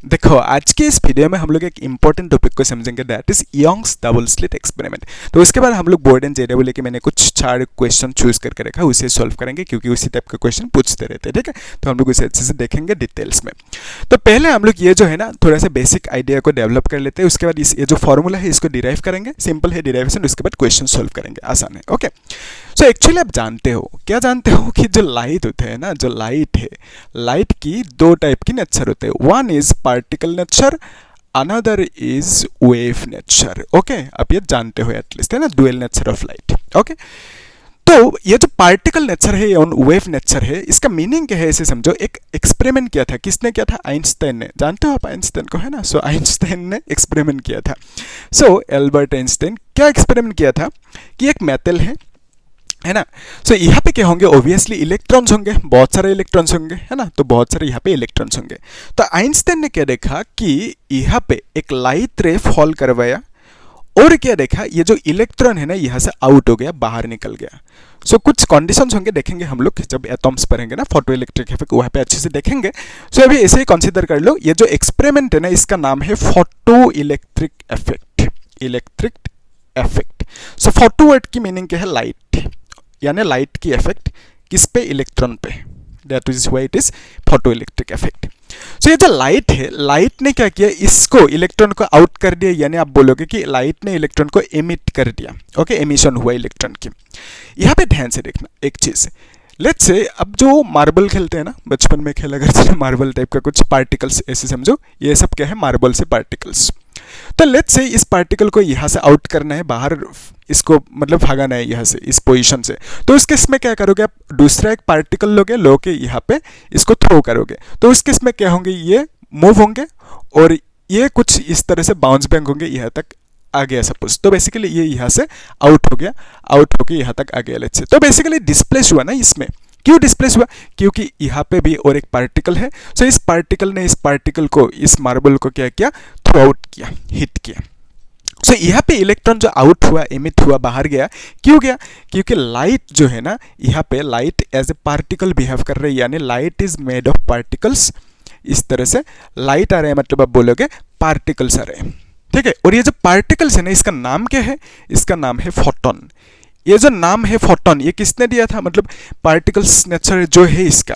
देखो आज के इस वीडियो में हम लोग एक इंपॉर्टेंट टॉपिक को समझेंगे, that is Young's double slit experiment. तो उसके बाद हम लोग बोर्ड एंड जेडब्ल्यू के मैंने कुछ 4 क्वेश्चन चूज करके रखा, उसे सॉल्व करेंगे क्योंकि उसी टाइप के क्वेश्चन पूछते रहते हैं। ठीक है, तो हम लोग उसे अच्छे से देखेंगे डिटेल्स में। तो पहले हम लोग ये जो है ना थोड़ा सा बेसिक आइडिया को डेवलप कर लेते हैं, उसके बाद ये जो फॉर्मूला है इसको डिराइव करेंगे, सिंपल है डिराइवेशन, उसके बाद क्वेश्चन सॉल्व करेंगे, आसान है। ओके, सो एक्चुअली आप जानते हो, क्या जानते हो कि जो लाइट होते हैं ना, जो लाइट है, लाइट की 2 टाइप की नेचर होते हैं। One is particle nature, another is wave nature. Okay, आप ये जानते हो एटलीस्ट, है ना, dual nature of light. Okay, तो ये जो पार्टिकल नेचर है और वेव नेचर है, इसका मीनिंग क्या है इसे समझो। एक एक्सपेरिमेंट किया था, किसने किया था? आइंस्टाइन ने। जानते हो आप आइंस्टाइन को, है ना? सो आइंस्टाइन ने एक्सपेरिमेंट किया था। सो एल्बर्ट आइंस्टाइन क्या एक्सपेरिमेंट किया था कि एक मेटल है ना, सो यहाँ पे क्या होंगे, ऑब्वियसली इलेक्ट्रॉन्स होंगे, बहुत सारे इलेक्ट्रॉन्स होंगे, है ना, तो बहुत सारे यहाँ पे इलेक्ट्रॉन्स होंगे। तो आइंस्टाइन ने क्या देखा कि यहाँ पे एक लाइट रे फॉल करवाया और क्या देखा, ये जो इलेक्ट्रॉन है ना यहाँ से आउट हो गया, बाहर निकल गया। सो कुछ कंडीशंस होंगे, देखेंगे हम लोग जब एटॉम्स पढ़ेंगे ना, फोटो इलेक्ट्रिक इफेक्ट, वहाँ पे अच्छे से देखेंगे। सो अभी ऐसे ही कंसीडर कर लो, ये जो एक्सपेरिमेंट है ना इसका नाम है photo electric effect. Electric effect, so photo word की मीनिंग क्या है? लाइट, यानी लाइट की इफेक्ट किस पे? इलेक्ट्रॉन पे। That is why it is photo electric effect. So ये जो लाइट है, लाइट ने क्या किया, इसको इलेक्ट्रॉन को आउट कर दिया, यानी आप बोलोगे कि लाइट ने इलेक्ट्रॉन को एमिट कर दिया। ओके, एमिशन हुआ इलेक्ट्रॉन की। यहाँ पे ध्यान से देखना एक चीज, लेट्स से अब जो मार्बल खेलते हैं ना, बचपन में खेला करते थे मार्बल टाइप का कुछ पार्टिकल्स, ऐसे समझो ये सब क्या है, मार्बल से पार्टिकल्स। तो लेट्स से इस पार्टिकल को यहाँ से आउट करना है, बाहर इसको मतलब भागाना है यहाँ से, इस पोजीशन से। तो उस केस में क्या करोगे आप? दूसरा एक पार्टिकल लोगे यहाँ पे इसको थ्रो करोगे, तो उस केस में क्या होंगे, ये मूव होंगे और ये कुछ इस तरह से बाउंस बैक होंगे यहाँ तक आ गया सपोज। तो बेसिकली ये यहाँ से आउट हो गया, आउट होके यहाँ तक आ गया लेट्स से। तो बेसिकली डिस्प्लेस हुआ ना इसमें। क्यों डिस्प्लेस हुआ? क्योंकि यहाँ पे भी और एक पार्टिकल है। सो इस पार्टिकल ने इस पार्टिकल को, इस मार्बल को क्या किया? थ्रो आउट किया, हिट किया। सो यहाँ पे इलेक्ट्रॉन जो आउट हुआ, एमिट हुआ, बाहर गया, क्यों गया? क्योंकि लाइट जो है ना, यहाँ पे light as a particle behave कर रही है, यानी light is made of particles. इस तरह से लाइट आ रहे हैं, मतलब आप बोलोगे पार्टिकल्स आ रहे हैं। ठीक है, और ये जो पार्टिकल्स है ना, इसका नाम क्या है? इसका नाम है फोटोन। ये जो नाम है फोटोन, ये किसने दिया था? मतलब पार्टिकल्स नेचर जो है इसका,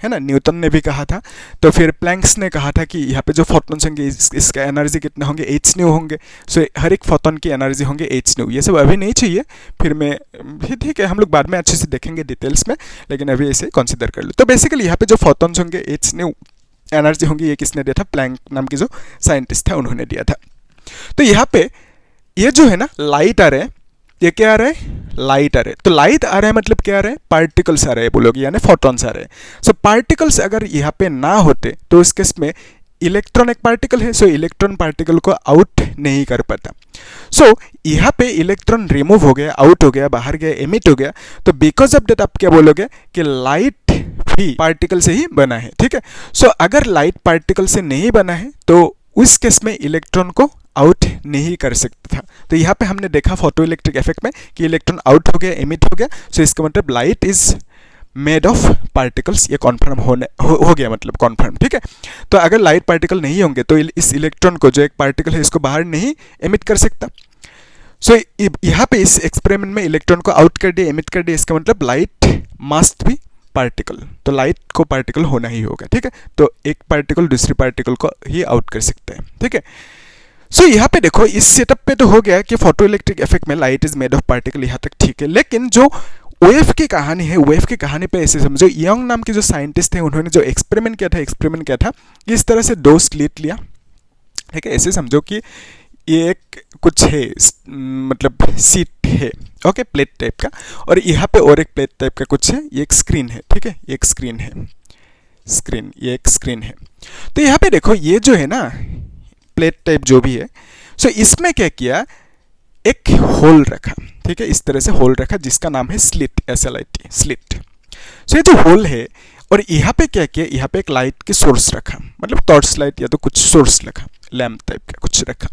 है ना, न्यूटन ने भी कहा था, तो फिर प्लैंक्स ने कहा था कि यहाँ पे जो फोटॉन्स होंगे इसका एनर्जी कितना होंगे? h न्यू होंगे। सो हर एक फोटॉन की एनर्जी होंगे h न्यू। ये सब अभी नहीं चाहिए, फिर मैं ठीक है, हम लोग बाद में अच्छे से देखेंगे डिटेल्स में, लेकिन अभी ऐसे कंसिडर कर लो। तो बेसिकली यहाँ पे जो फोटॉन्स होंगे h न्यू एनर्जी होंगी, ये किसने दिया था? प्लैंक नाम की जो साइंटिस्ट था उन्होंने दिया था। तो यहाँ पे ये जो है ना लाइट आ रहे हैं, ये क्या आ रहा है? लाइट आ रहे हैं। तो लाइट आ रहा है मतलब क्या आ रहा है? पार्टिकल्स आ रहे हैं बोलोगे, यानी फोटॉन्स आ रहे हैं। सो पार्टिकल्स अगर यहाँ पे ना होते तो इस केस में इलेक्ट्रॉन एक पार्टिकल है, सो इलेक्ट्रॉन पार्टिकल को आउट नहीं कर पाता। सो यहाँ पे इलेक्ट्रॉन रिमूव हो गया, आउट हो गया, बाहर गया, एमिट हो गया। तो बिकॉज ऑफ दैट आप क्या बोलोगे कि लाइट भी पार्टिकल से ही बना है। ठीक है, सो अगर लाइट पार्टिकल से नहीं बना है तो उस केस में इलेक्ट्रॉन को आउट नहीं कर सकता था। तो यहाँ पे हमने देखा फोटो इलेक्ट्रिक इफेक्ट में कि इलेक्ट्रॉन आउट हो गया, एमिट हो गया। सो इसका मतलब light is made of particles, ये कॉन्फर्म हो गया, मतलब कॉन्फर्म। ठीक है, तो अगर लाइट पार्टिकल नहीं होंगे तो इस इलेक्ट्रॉन को, जो एक पार्टिकल है, इसको बाहर नहीं एमिट कर सकता। सो यहाँ पे इस एक्सपेरिमेंट में इलेक्ट्रॉन को आउट कर दिया, एमिट कर दिया, इसका मतलब लाइट मस्ट बी पार्टिकल। तो लाइट को पार्टिकल होना ही होगा। ठीक है, तो एक पार्टिकल दूसरी पार्टिकल को ही आउट कर सकता है। ठीक है, सो यहाँ पे देखो, इस सेटअप पे तो हो गया कि फोटो इलेक्ट्रिक इफेक्ट में light is made of particle, यहाँ तक ठीक है। लेकिन जो वेव की कहानी है, वेव की कहानी पे ऐसे समझो, यंग नाम के जो साइंटिस्ट थे उन्होंने जो एक्सपेरिमेंट किया था, इस तरह से 2 स्लिट लिया। ठीक है, ऐसे समझो कि ये एक कुछ है, मतलब सीट है, ओके, प्लेट टाइप का, और यहाँ पे और एक प्लेट टाइप का कुछ है, ये एक स्क्रीन है। ठीक है, ये एक स्क्रीन है, ये एक स्क्रीन है। तो यहाँ पे देखो, ये जो है ना प्लेट टाइप जो भी है, सो इसमें क्या किया, एक होल रखा। ठीक है, इस तरह से होल रखा जिसका नाम है स्लिट, SLIT, स्लिट। सो ये जो होल है, और यहाँ पे क्या किया, यहाँ पे एक लाइट की सोर्स रखा, मतलब टॉर्च लाइट या तो कुछ सोर्स रखा, लैम्प टाइप का कुछ रखा।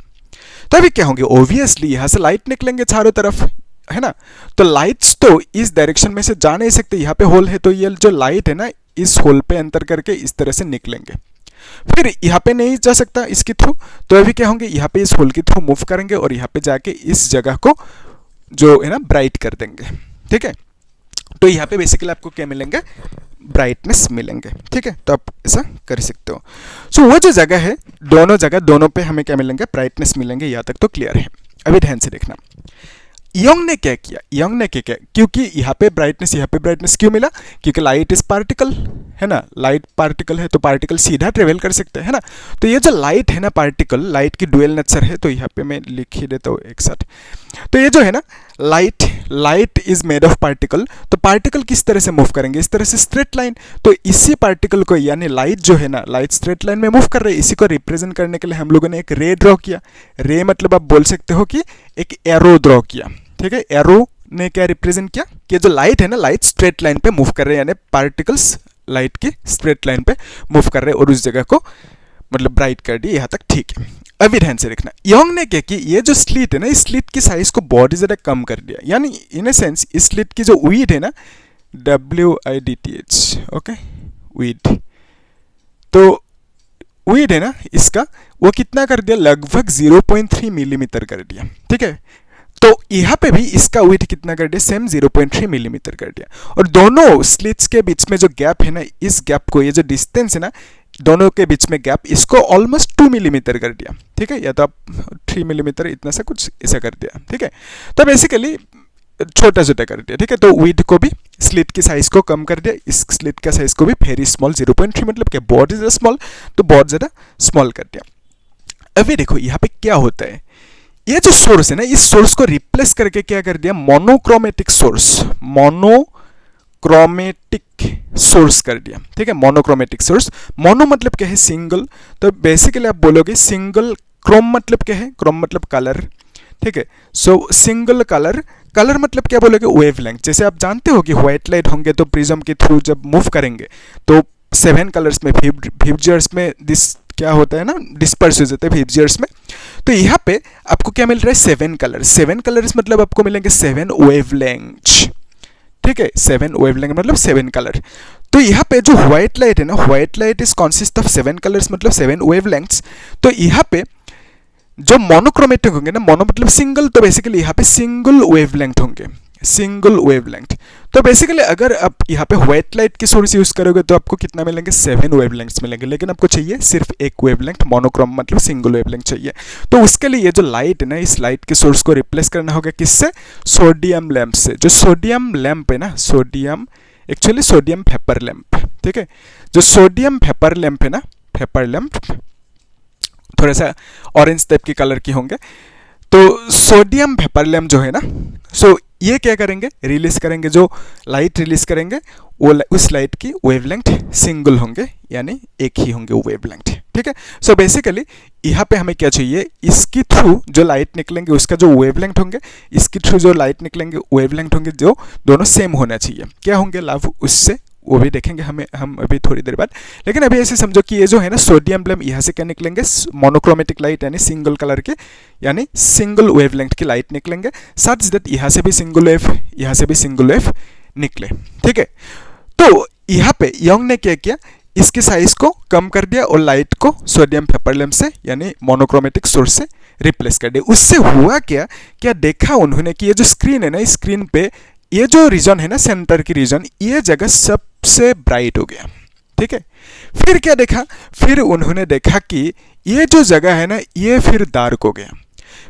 तो अभी क्या होंगे, ऑब्वियसली यहाँ से लाइट निकलेंगे चारों तरफ, है ना। तो लाइट्स तो इस डायरेक्शन में से जा नहीं सकते, यहाँ पे होल है, तो ये जो लाइट है ना इस होल पे एंटर करके इस तरह से निकलेंगे। फिर यहाँ पे नहीं जा सकता इसके थ्रू, तो अभी क्या होंगे, यहाँ पे इस होल के थ्रू मूव करेंगे और यहाँ पे जाके इस जगह को जो है ना ब्राइट कर देंगे, ठीक है। तो यहाँ पे बेसिकली आपको क्या मिलेंगे, ब्राइटनेस मिलेंगे, ठीक है। तो आप ऐसा कर सकते हो। सो वो जो जगह है, दोनों पे हमें क्या मिलेंगे, ब्राइटनेस मिलेंगे। यहाँ तक तो क्लियर है। अभी ध्यान से देखना, यंग ने क्या किया, यंग ने क्या किया, क्योंकि यहाँ पे ब्राइटनेस क्यों मिला, क्योंकि लाइट इज पार्टिकल है ना, लाइट पार्टिकल है तो पार्टिकल सीधा ट्रेवल कर सकते हैं ना। तो ये जो लाइट है ना, पार्टिकल, लाइट की डुअल नेचर है, तो यहाँ पे मैं लिख ही देता हूँ एक साथ। तो ये जो है ना, light is made of particle, तो पार्टिकल किस तरह से मूव करेंगे, इस तरह से स्ट्रेट लाइन। तो इसी पार्टिकल को, यानी लाइट जो है ना, लाइट स्ट्रेट लाइन में मूव कर रही है, इसी को रिप्रेजेंट करने के लिए हम लोगों ने एक रे ड्रॉ किया। रे मतलब आप बोल सकते हो कि एक एरो ड्रॉ किया, ठीक है। एरो ने क्या रिप्रेजेंट किया कि जो लाइट है ना, लाइट स्ट्रेट लाइन पे मूव कर रहे हैं, यानी पार्टिकल्स लाइट की स्ट्रेट लाइन पे मूव कर रहे हैं और उस जगह को मतलब ब्राइट कर दी। यहाँ तक ठीक है। अभी ध्यान से देखना, यंग ने क्या कि ये जो स्लिट है ना, इस स्लिट की साइज को बहुत ज़्यादा कम कर दिया, यानी इन ए सेंस इस स्लिट की जो विड्थ है ना, WIDTH, ओके, विड्थ, तो विड्थ है ना इसका, वो कितना कर दिया, लगभग 0.3 मिलीमीटर कर दिया, ठीक है। तो यहाँ पे भी इसका विड्थ कितना कर दिया, सेम 0.3 मिलीमीटर कर दिया। और दोनों स्लिट्स के बीच में जो गैप है ना, इस गैप को, ये जो डिस्टेंस है ना दोनों के बीच में गैप, इसको ऑलमोस्ट 2 मिलीमीटर कर दिया, ठीक है। या तो आप 3 मिलीमीटर इतना सा कुछ ऐसा कर दिया, ठीक है। तो बेसिकली छोटा कर दिया, ठीक है। तो विड्थ को भी, स्लिट की साइज को कम कर दिया, इस स्लिट का साइज को भी वेरी स्मॉल, 0.3 मतलब क्या, बहुत ज़्यादा स्मॉल, तो बहुत ज़्यादा स्मॉल कर दिया। अभी देखो यहाँ पे क्या होता है, ये जो सोर्स है ना, इस सोर्स को रिप्लेस करके क्या कर दिया, मोनोक्रोमेटिक सोर्स कर दिया, ठीक है। मोनोक्रोमेटिक सोर्स, मोनो मतलब क्या है, सिंगल, तो बेसिकली आप बोलोगे सिंगल। क्रोम मतलब क्या है, क्रोम मतलब कलर, ठीक है। सो सिंगल कलर मतलब क्या बोलोगे, वेवलेंथ। जैसे आप जानते हो कि व्हाइट लाइट होंगे तो प्रिज्म के थ्रू जब मूव करेंगे तो 7 कलर्स में, विबजियर्स में दिस क्या होता है ना, डिस्पर्स हो जाते हैं विबजियर्स में। तो यहाँ पे आपको क्या मिल रहा है, 7 कलर्स मतलब आपको मिलेंगे 7 वेवलेंथ, ठीक है। 7 वेवलेंथ मतलब 7 कलर। तो यहाँ पे जो व्हाइट लाइट है ना, white light is consist of 7 colours मतलब 7 वेवलेंथ्स। तो यहाँ पे जो मोनोक्रोमेटिक होंगे ना, मोनो मतलब सिंगल, तो बेसिकली यहाँ पे सिंगल वेवलेंथ होंगे, सिंगल वेवलेंथ। तो बेसिकली अगर आप यहाँ पे व्हाइट लाइट की सोर्स यूज करोगे तो आपको कितना मिलेंगे, 7 वेवलेंथ्स मिलेंगे। लेकिन आपको चाहिए सिर्फ एक वेवलेंथ, मोनोक्रोम मतलब सिंगल वेवलेंथ चाहिए। तो उसके लिए ये जो लाइट है ना, इस लाइट के सोर्स को रिप्लेस करना होगा किससे, सोडियम लैंप से। जो सोडियम लैंप है ना, सोडियम वेपर लैंप, ठीक है। जो सोडियम वेपर लैंप है ना, वेपर लैंप थोड़ा सा ऑरेंज टाइप के कलर की होंगे। तो सोडियम वेपर लैंप जो है ना, सो ये क्या करेंगे, रिलीज करेंगे, जो लाइट रिलीज करेंगे वो उस लाइट की वेवलेंथ सिंगल होंगे, यानी एक ही होंगे वो वेवलेंथ, ठीक है। सो बेसिकली यहाँ पे हमें क्या चाहिए, इसके थ्रू जो लाइट निकलेंगे उसका जो वेवलेंथ होंगे, इसके थ्रू जो लाइट निकलेंगे वेवलेंथ होंगे, जो दोनों सेम होना चाहिए। क्या होंगे लाभ उससे, वो भी देखेंगे हम अभी थोड़ी देर बाद। लेकिन अभी ऐसे समझो कि ये जो है ना सोडियम लैंप, यहाँ से क्या निकलेंगे, मोनोक्रोमेटिक लाइट, यानी सिंगल कलर के, यानी सिंगल वेवलेंथ की लाइट निकलेंगे, सच दैट यहाँ से भी सिंगल वेव, यहाँ से भी सिंगल वेव निकले, ठीक है। तो यहाँ पे यंग ने क्या किया, इसके साइज को कम कर दिया और लाइट को सोडियम वेपर लैंप से, यानी मोनोक्रोमेटिक सोर्स से रिप्लेस कर दिया। उससे हुआ क्या देखा उन्होंने कि ये जो स्क्रीन है ना, इस स्क्रीन पे ये जो रीजन है ना, सेंटर की रीजन, ये जगह सबसे ब्राइट हो गया, ठीक है। फिर क्या देखा, फिर उन्होंने देखा कि ये जो जगह है ना, ये फिर डार्क हो गया।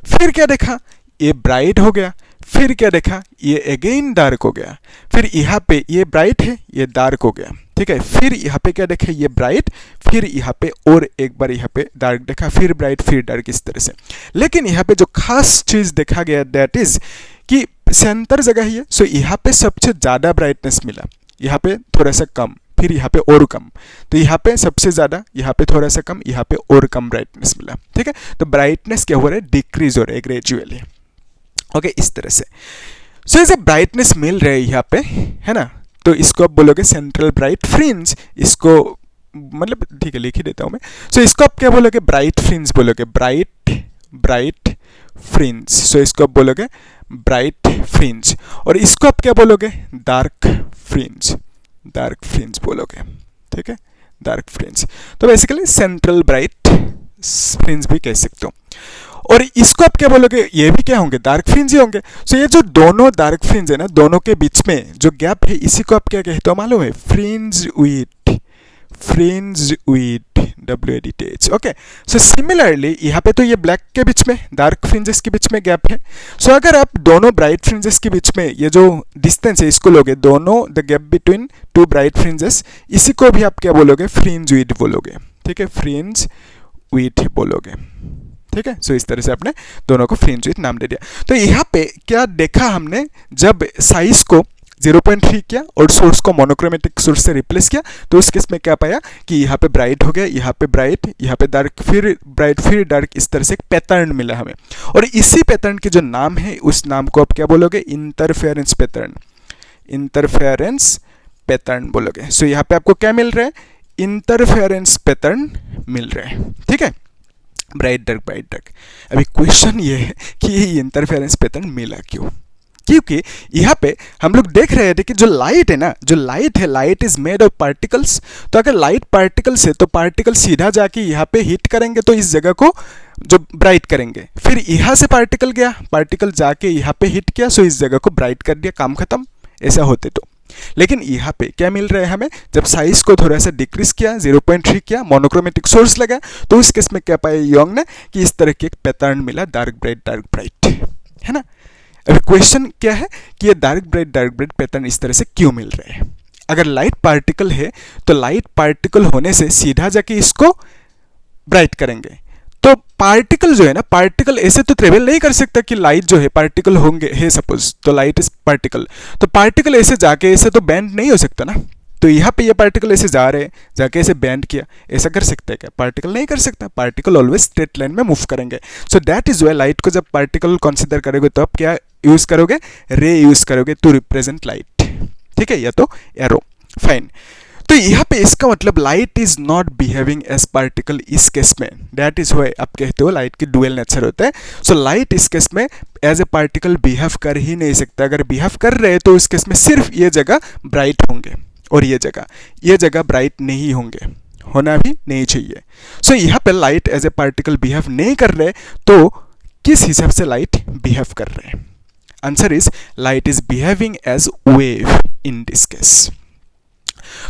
फिर क्या देखा, ये ब्राइट हो गया। फिर क्या देखा, ये अगेन डार्क हो गया। फिर यहाँ पे ये ब्राइट है, ये डार्क हो गया, ठीक है। फिर यहाँ पे क्या देखा, ये ब्राइट, फिर यहाँ पे और एक बार यहाँ पे डार्क देखा, फिर ब्राइट, फिर डार्क, इस तरह से। लेकिन यहाँ पे जो खास चीज देखा गया, दैट इज कि सेंटर जगह ही है, सो यहाँ पे सबसे ज़्यादा ब्राइटनेस मिला, यहाँ पे थोड़ा सा कम, फिर यहाँ पे और कम। तो यहाँ पे सबसे ज़्यादा, यहाँ पे थोड़ा सा कम, यहाँ पे और कम ब्राइटनेस मिला, ठीक है। तो ब्राइटनेस क्या हो रहा है, डिक्रीज हो रहा है ग्रेजुअली, ओके, इस तरह से। सो ये ब्राइटनेस मिल रहा है यहाँ पे, है ना, तो इसको आप बोलोगे सेंट्रल ब्राइट फ्रिंज, इसको मतलब ठीक है लिख ही देता हूँ मैं। सो इसको आप क्या बोलोगे, ब्राइट फ्रिंज बोलोगे, ब्राइट फ्रिंज। सो इसको आप बोलोगे ब्राइट फ्रिंज, और इसको आप क्या बोलोगे, डार्क फ्रिंज बोलोगे, ठीक है, डार्क फ्रिंज। तो बेसिकली सेंट्रल ब्राइट फ्रिंज भी कह सकते हो। और इसको आप क्या बोलोगे, ये भी क्या होंगे, डार्क फ्रिंज ही होंगे। सो ये जो दोनों डार्क फ्रिंज है ना, दोनों के बीच में जो गैप है, इसी को आप क्या कहते हो मालूम है, fringe width, fringe width, WADTH। Okay, so similarly यहाँ पे तो ये ब्लैक के बीच में, डार्क फ्रिंजेस के बीच में गैप है। सो अगर आप दोनों ब्राइट फ्रिंजेस के बीच में ये जो डिस्टेंस है इसको लोगे, दोनों the gap between two bright fringes, इसी को भी आप क्या बोलोगे, फ्रिंज विड्थ बोलोगे। ठीक है, फ्रिंज विड्थ बोलोगे। ठीक है, सो इस तरह से आपने दोनों को फ्रिंज विड्थ नाम दे दिया। तो यहाँ पे क्या देखा हमने, जब साइज को 0.3 किया और सोर्स को मोनोक्रोमेटिक सोर्स से रिप्लेस किया, तो उस केस में क्या पाया कि यहाँ पे ब्राइट हो गया, यहाँ पे ब्राइट, यहाँ पे डार्क, फिर ब्राइट, फिर डार्क, इस तरह से एक पैटर्न मिला हमें। और इसी पैटर्न के जो नाम है, उस नाम को आप क्या बोलोगे, इंटरफेरेंस पैटर्न, इंटरफेरेंस पैटर्न बोलोगे। सो यहाँ पे आपको क्या मिल रहा है, इंटरफेरेंस पैटर्न मिल रहा है। ठीक है, ब्राइट डार्क ब्राइट डार्क। अभी क्वेश्चन ये है कि ये इंटरफेरेंस पैटर्न मिला क्यों, क्योंकि यहाँ पे हम लोग देख रहे थे कि जो लाइट है ना, जो लाइट है, light is made of particles. तो अगर लाइट पार्टिकल्स है तो पार्टिकल सीधा जाके यहाँ पे हिट करेंगे तो इस जगह को जो ब्राइट करेंगे, फिर यहाँ से पार्टिकल गया, पार्टिकल जाके यहाँ पे हिट किया, सो इस जगह को ब्राइट कर दिया, काम खत्म। ऐसा होते तो, लेकिन यहाँ पे क्या मिल रहा है हमें, जब साइज को थोड़ा सा डिक्रीज किया, 0.3 किया, मोनोक्रोमेटिक सोर्स लगा, तो उस केस में क्या पाया योंग ने कि इस तरह की एक पैटर्न मिला, डार्क ब्राइट, है ना। अभी क्वेश्चन क्या है कि ये डार्क ब्राइट पैटर्न इस तरह से क्यों मिल रहा है। अगर लाइट पार्टिकल है तो लाइट पार्टिकल होने से सीधा जाके इसको ब्राइट करेंगे, तो पार्टिकल जो है ना, पार्टिकल ऐसे तो ट्रेवल नहीं कर सकता कि लाइट जो है पार्टिकल होंगे है सपोज, तो लाइट इज पार्टिकल, तो पार्टिकल ऐसे जाके ऐसे तो बैंड नहीं हो सकता ना। तो यहाँ पे ये पार्टिकल ऐसे जा रहे हैं, जाके ऐसे बैंड किया, ऐसा कर सकता है क्या, पार्टिकल नहीं कर सकता, पार्टिकल ऑलवेज स्ट्रेट लाइन में मूव करेंगे। So that is why light को जब पार्टिकल कंसीडर करोगे तो आप क्या यूज करोगे, रे यूज करोगे टू रिप्रेजेंट लाइट। ठीक है, या तो एरो, फाइन। तो यहाँ पे इसका मतलब light is not behaving as particle इस केस में, दैट इज वाई आप कहते हो लाइट की डुअल नेचर होता है। सो लाइट इस केस में एज ए पार्टिकल बिहेव कर ही नहीं सकता। अगर बिहेव कर रहे हैं तो इस केस में सिर्फ ये जगह ब्राइट होंगे और ये जगह ब्राइट नहीं होंगे, होना भी नहीं चाहिए। सो यहाँ पे light as a particle behave नहीं कर रहे, तो किस हिसाब से लाइट बिहेव कर रहे हैं, answer is light is behaving as wave in this case.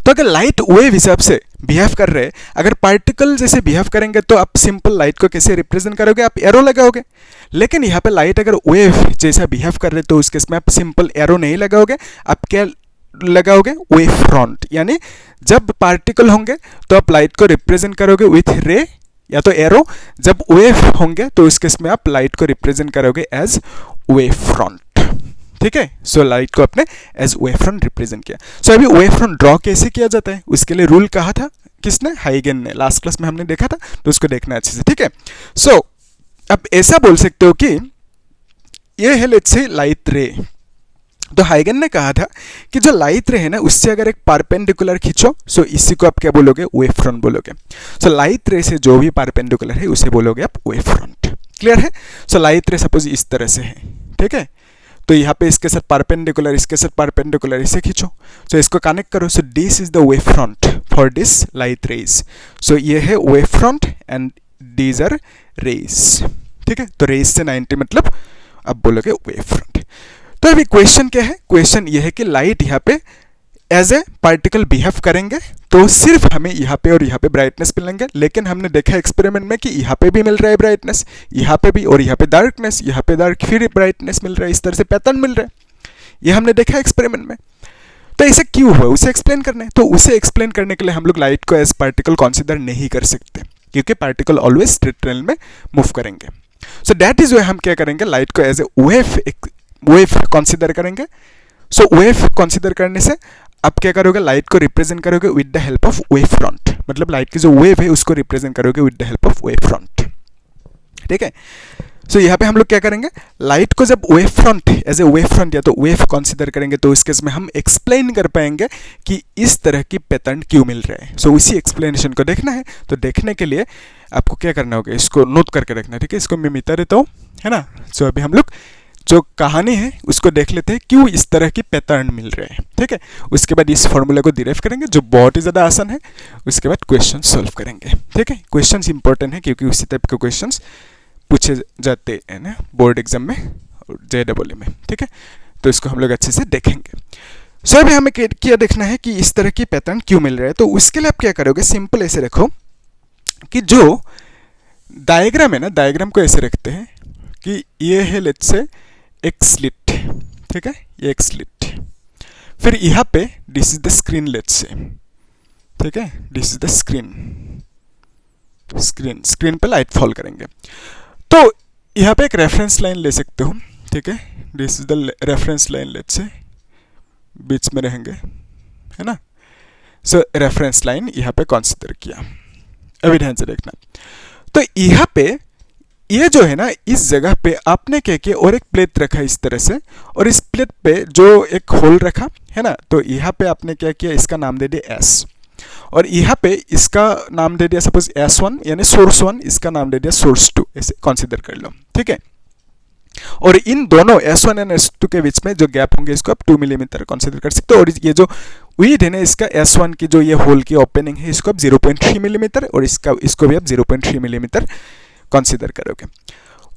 तो अगर लाइट वेव हिसाब से बिहेव कर रहे हैं, अगर पार्टिकल जैसे बिहेव करेंगे तो आप सिंपल लाइट को कैसे रिप्रेजेंट करोगे, आप एरो लगाओगे। लेकिन यहाँ पे लाइट अगर वेव जैसा बिहेव कर रहे तो उस केस में आप सिंपल एरो नहीं लगाओगे, आप क्या लगाओगे, वेव फ्रंट। यानी जब पार्टिकल होंगे तो आप लाइट को रिप्रेजेंट करोगे विथ रे या तो एरो, जब वेव होंगे तो उस केस में आप लाइट को रिप्रेजेंट करोगे एज वेव फ्रंट। ठीक है, सो लाइट को आपने एज वेव फ्रंट रिप्रेजेंट किया। सो अभी वेव फ्रंट ड्रॉ कैसे किया जाता है, उसके लिए रूल कहा था किसने, हाइगन ने, लास्ट क्लास में हमने देखा था, तो उसको देखना अच्छे से। ठीक है, सो अब ऐसा बोल सकते हो कि ये है लेट्स से लाइट रे। तो हाइगन ने कहा था कि जो लाइट रे है ना, उससे अगर एक परपेंडिकुलर खींचो, सो इसी को आप क्या बोलोगे, वेव फ्रंट बोलोगे। सो लाइट रे से जो भी परपेंडिकुलर है उसे बोलोगे आप वेव फ्रंट। क्लियर है। सो लाइट रे सपोज इस तरह से है, ठीक है, तो यहाँ पे इसके साथ परपेंडिकुलर, इसके साथ परपेंडिकुलर, इसे खींचो, सो इसको कनेक्ट करो। So this is the wave front for this light rays. So ये है wave front and these are rays. ठीक है, तो रेज से 90 मतलब अब बोलोगे वेव फ्रंट। तो अभी क्वेश्चन क्या है, क्वेश्चन ये है कि लाइट यहाँ पे एज ए पार्टिकल बिहेव करेंगे तो सिर्फ हमें यहाँ पे और यहाँ पे ब्राइटनेस मिलेंगे। लेकिन हमने देखा एक्सपेरिमेंट में कि यहाँ पे भी मिल रहा है ब्राइटनेस, यहाँ पे भी, और यहाँ पे डार्कनेस, यहाँ पे डार्क, फिर ब्राइटनेस मिल रहा है, इस तरह से पैटर्न मिल रहा है। ये हमने देखा एक्सपेरिमेंट में। तो ऐसे क्यों हुआ उसे एक्सप्लेन करना है। तो उसे एक्सप्लेन करने के लिए हम लोग लाइट को एज पार्टिकल कंसीडर नहीं कर सकते, क्योंकि पार्टिकल ऑलवेज स्ट्रेट लाइन में मूव करेंगे। सो दैट इज वे हम क्या करेंगे, लाइट को एज ए वेव कंसीडर करेंगे। सो वेव कंसीडर करने से आप क्या करोगे, लाइट को रिप्रेजेंट करोगे with the help of wave front, मतलब लाइट की जो वेव है उसको रिप्रेजेंट करोगे with the help of wave front. ठीक है, सो यहाँ पे हम लोग क्या करेंगे, लाइट को जब wave front as a wave front या तो वेव कंसीडर करेंगे तो इस केस में हम एक्सप्लेन कर पाएंगे कि इस तरह की पैटर्न क्यों मिल रहा है। सो उसी एक्सप्लेनेशन को देखना है। तो देखने के लिए आपको क्या करना होगा, इसको नोट करके रखना है। ठीक है, इसको मैं मिटा देता हूँ, है ना। सो अभी हम लोग जो कहानी है उसको देख लेते हैं, क्यों इस तरह की पैटर्न मिल रहे हैं, ठीक है। उसके बाद इस फॉर्मूला को डिराइव करेंगे जो बहुत ही ज़्यादा आसान है। उसके बाद क्वेश्चन सॉल्व करेंगे, ठीक है। क्वेश्चंस इंपॉर्टेंट है क्योंकि उसी टाइप के क्वेश्चंस पूछे जाते हैं ना बोर्ड एग्जाम में और JEE में, ठीक है। तो इसको हम लोग अच्छे से देखेंगे। सो अभी हमें क्या देखना है कि इस तरह की पैटर्न क्यों मिल रहा है। तो उसके लिए आप क्या करोगे, सिंपल ऐसे रखो कि जो डायग्राम है ना, डायग्राम को ऐसे रखते हैं कि ये है लेट्स से एक स्लिट, ठीक है, ये एक स्लिट। फिर यहाँ पे this is the screen let's say, ठीक है, this is the screen, screen पे लाइट फॉल करेंगे। तो यहाँ पे एक रेफरेंस लाइन ले सकते हो, ठीक है, this is the reference line let's say, बीच में रहेंगे, है ना। सो रेफरेंस लाइन यहाँ पे कंसीडर किया। अभी ध्यान से देखना, तो यहाँ पे ये जो है ना, इस जगह पे आपने क्या किया और एक प्लेट रखा इस तरह से, और इस प्लेट पे जो एक होल रखा है ना, तो यहाँ पे आपने क्या किया, इसका नाम दे दिया S, और यहाँ पे इसका नाम दे दिया सपोज S1 यानी सोर्स 1, इसका नाम दे दिया सोर्स 2, ऐसे कंसीडर कर लो, ठीक है। और इन दोनों S1 और S2 के बीच में जो गैप होंगे इसको आप 2 मिलीमीटर कंसीडर कर सकते हो। और ये जो विड्थ है ना इसका S1 की जो ये होल की ओपनिंग है इसको आप 0.3 मिलीमीटर, और इसको भी आप 0.3 मिलीमीटर कंसीडर करोगे।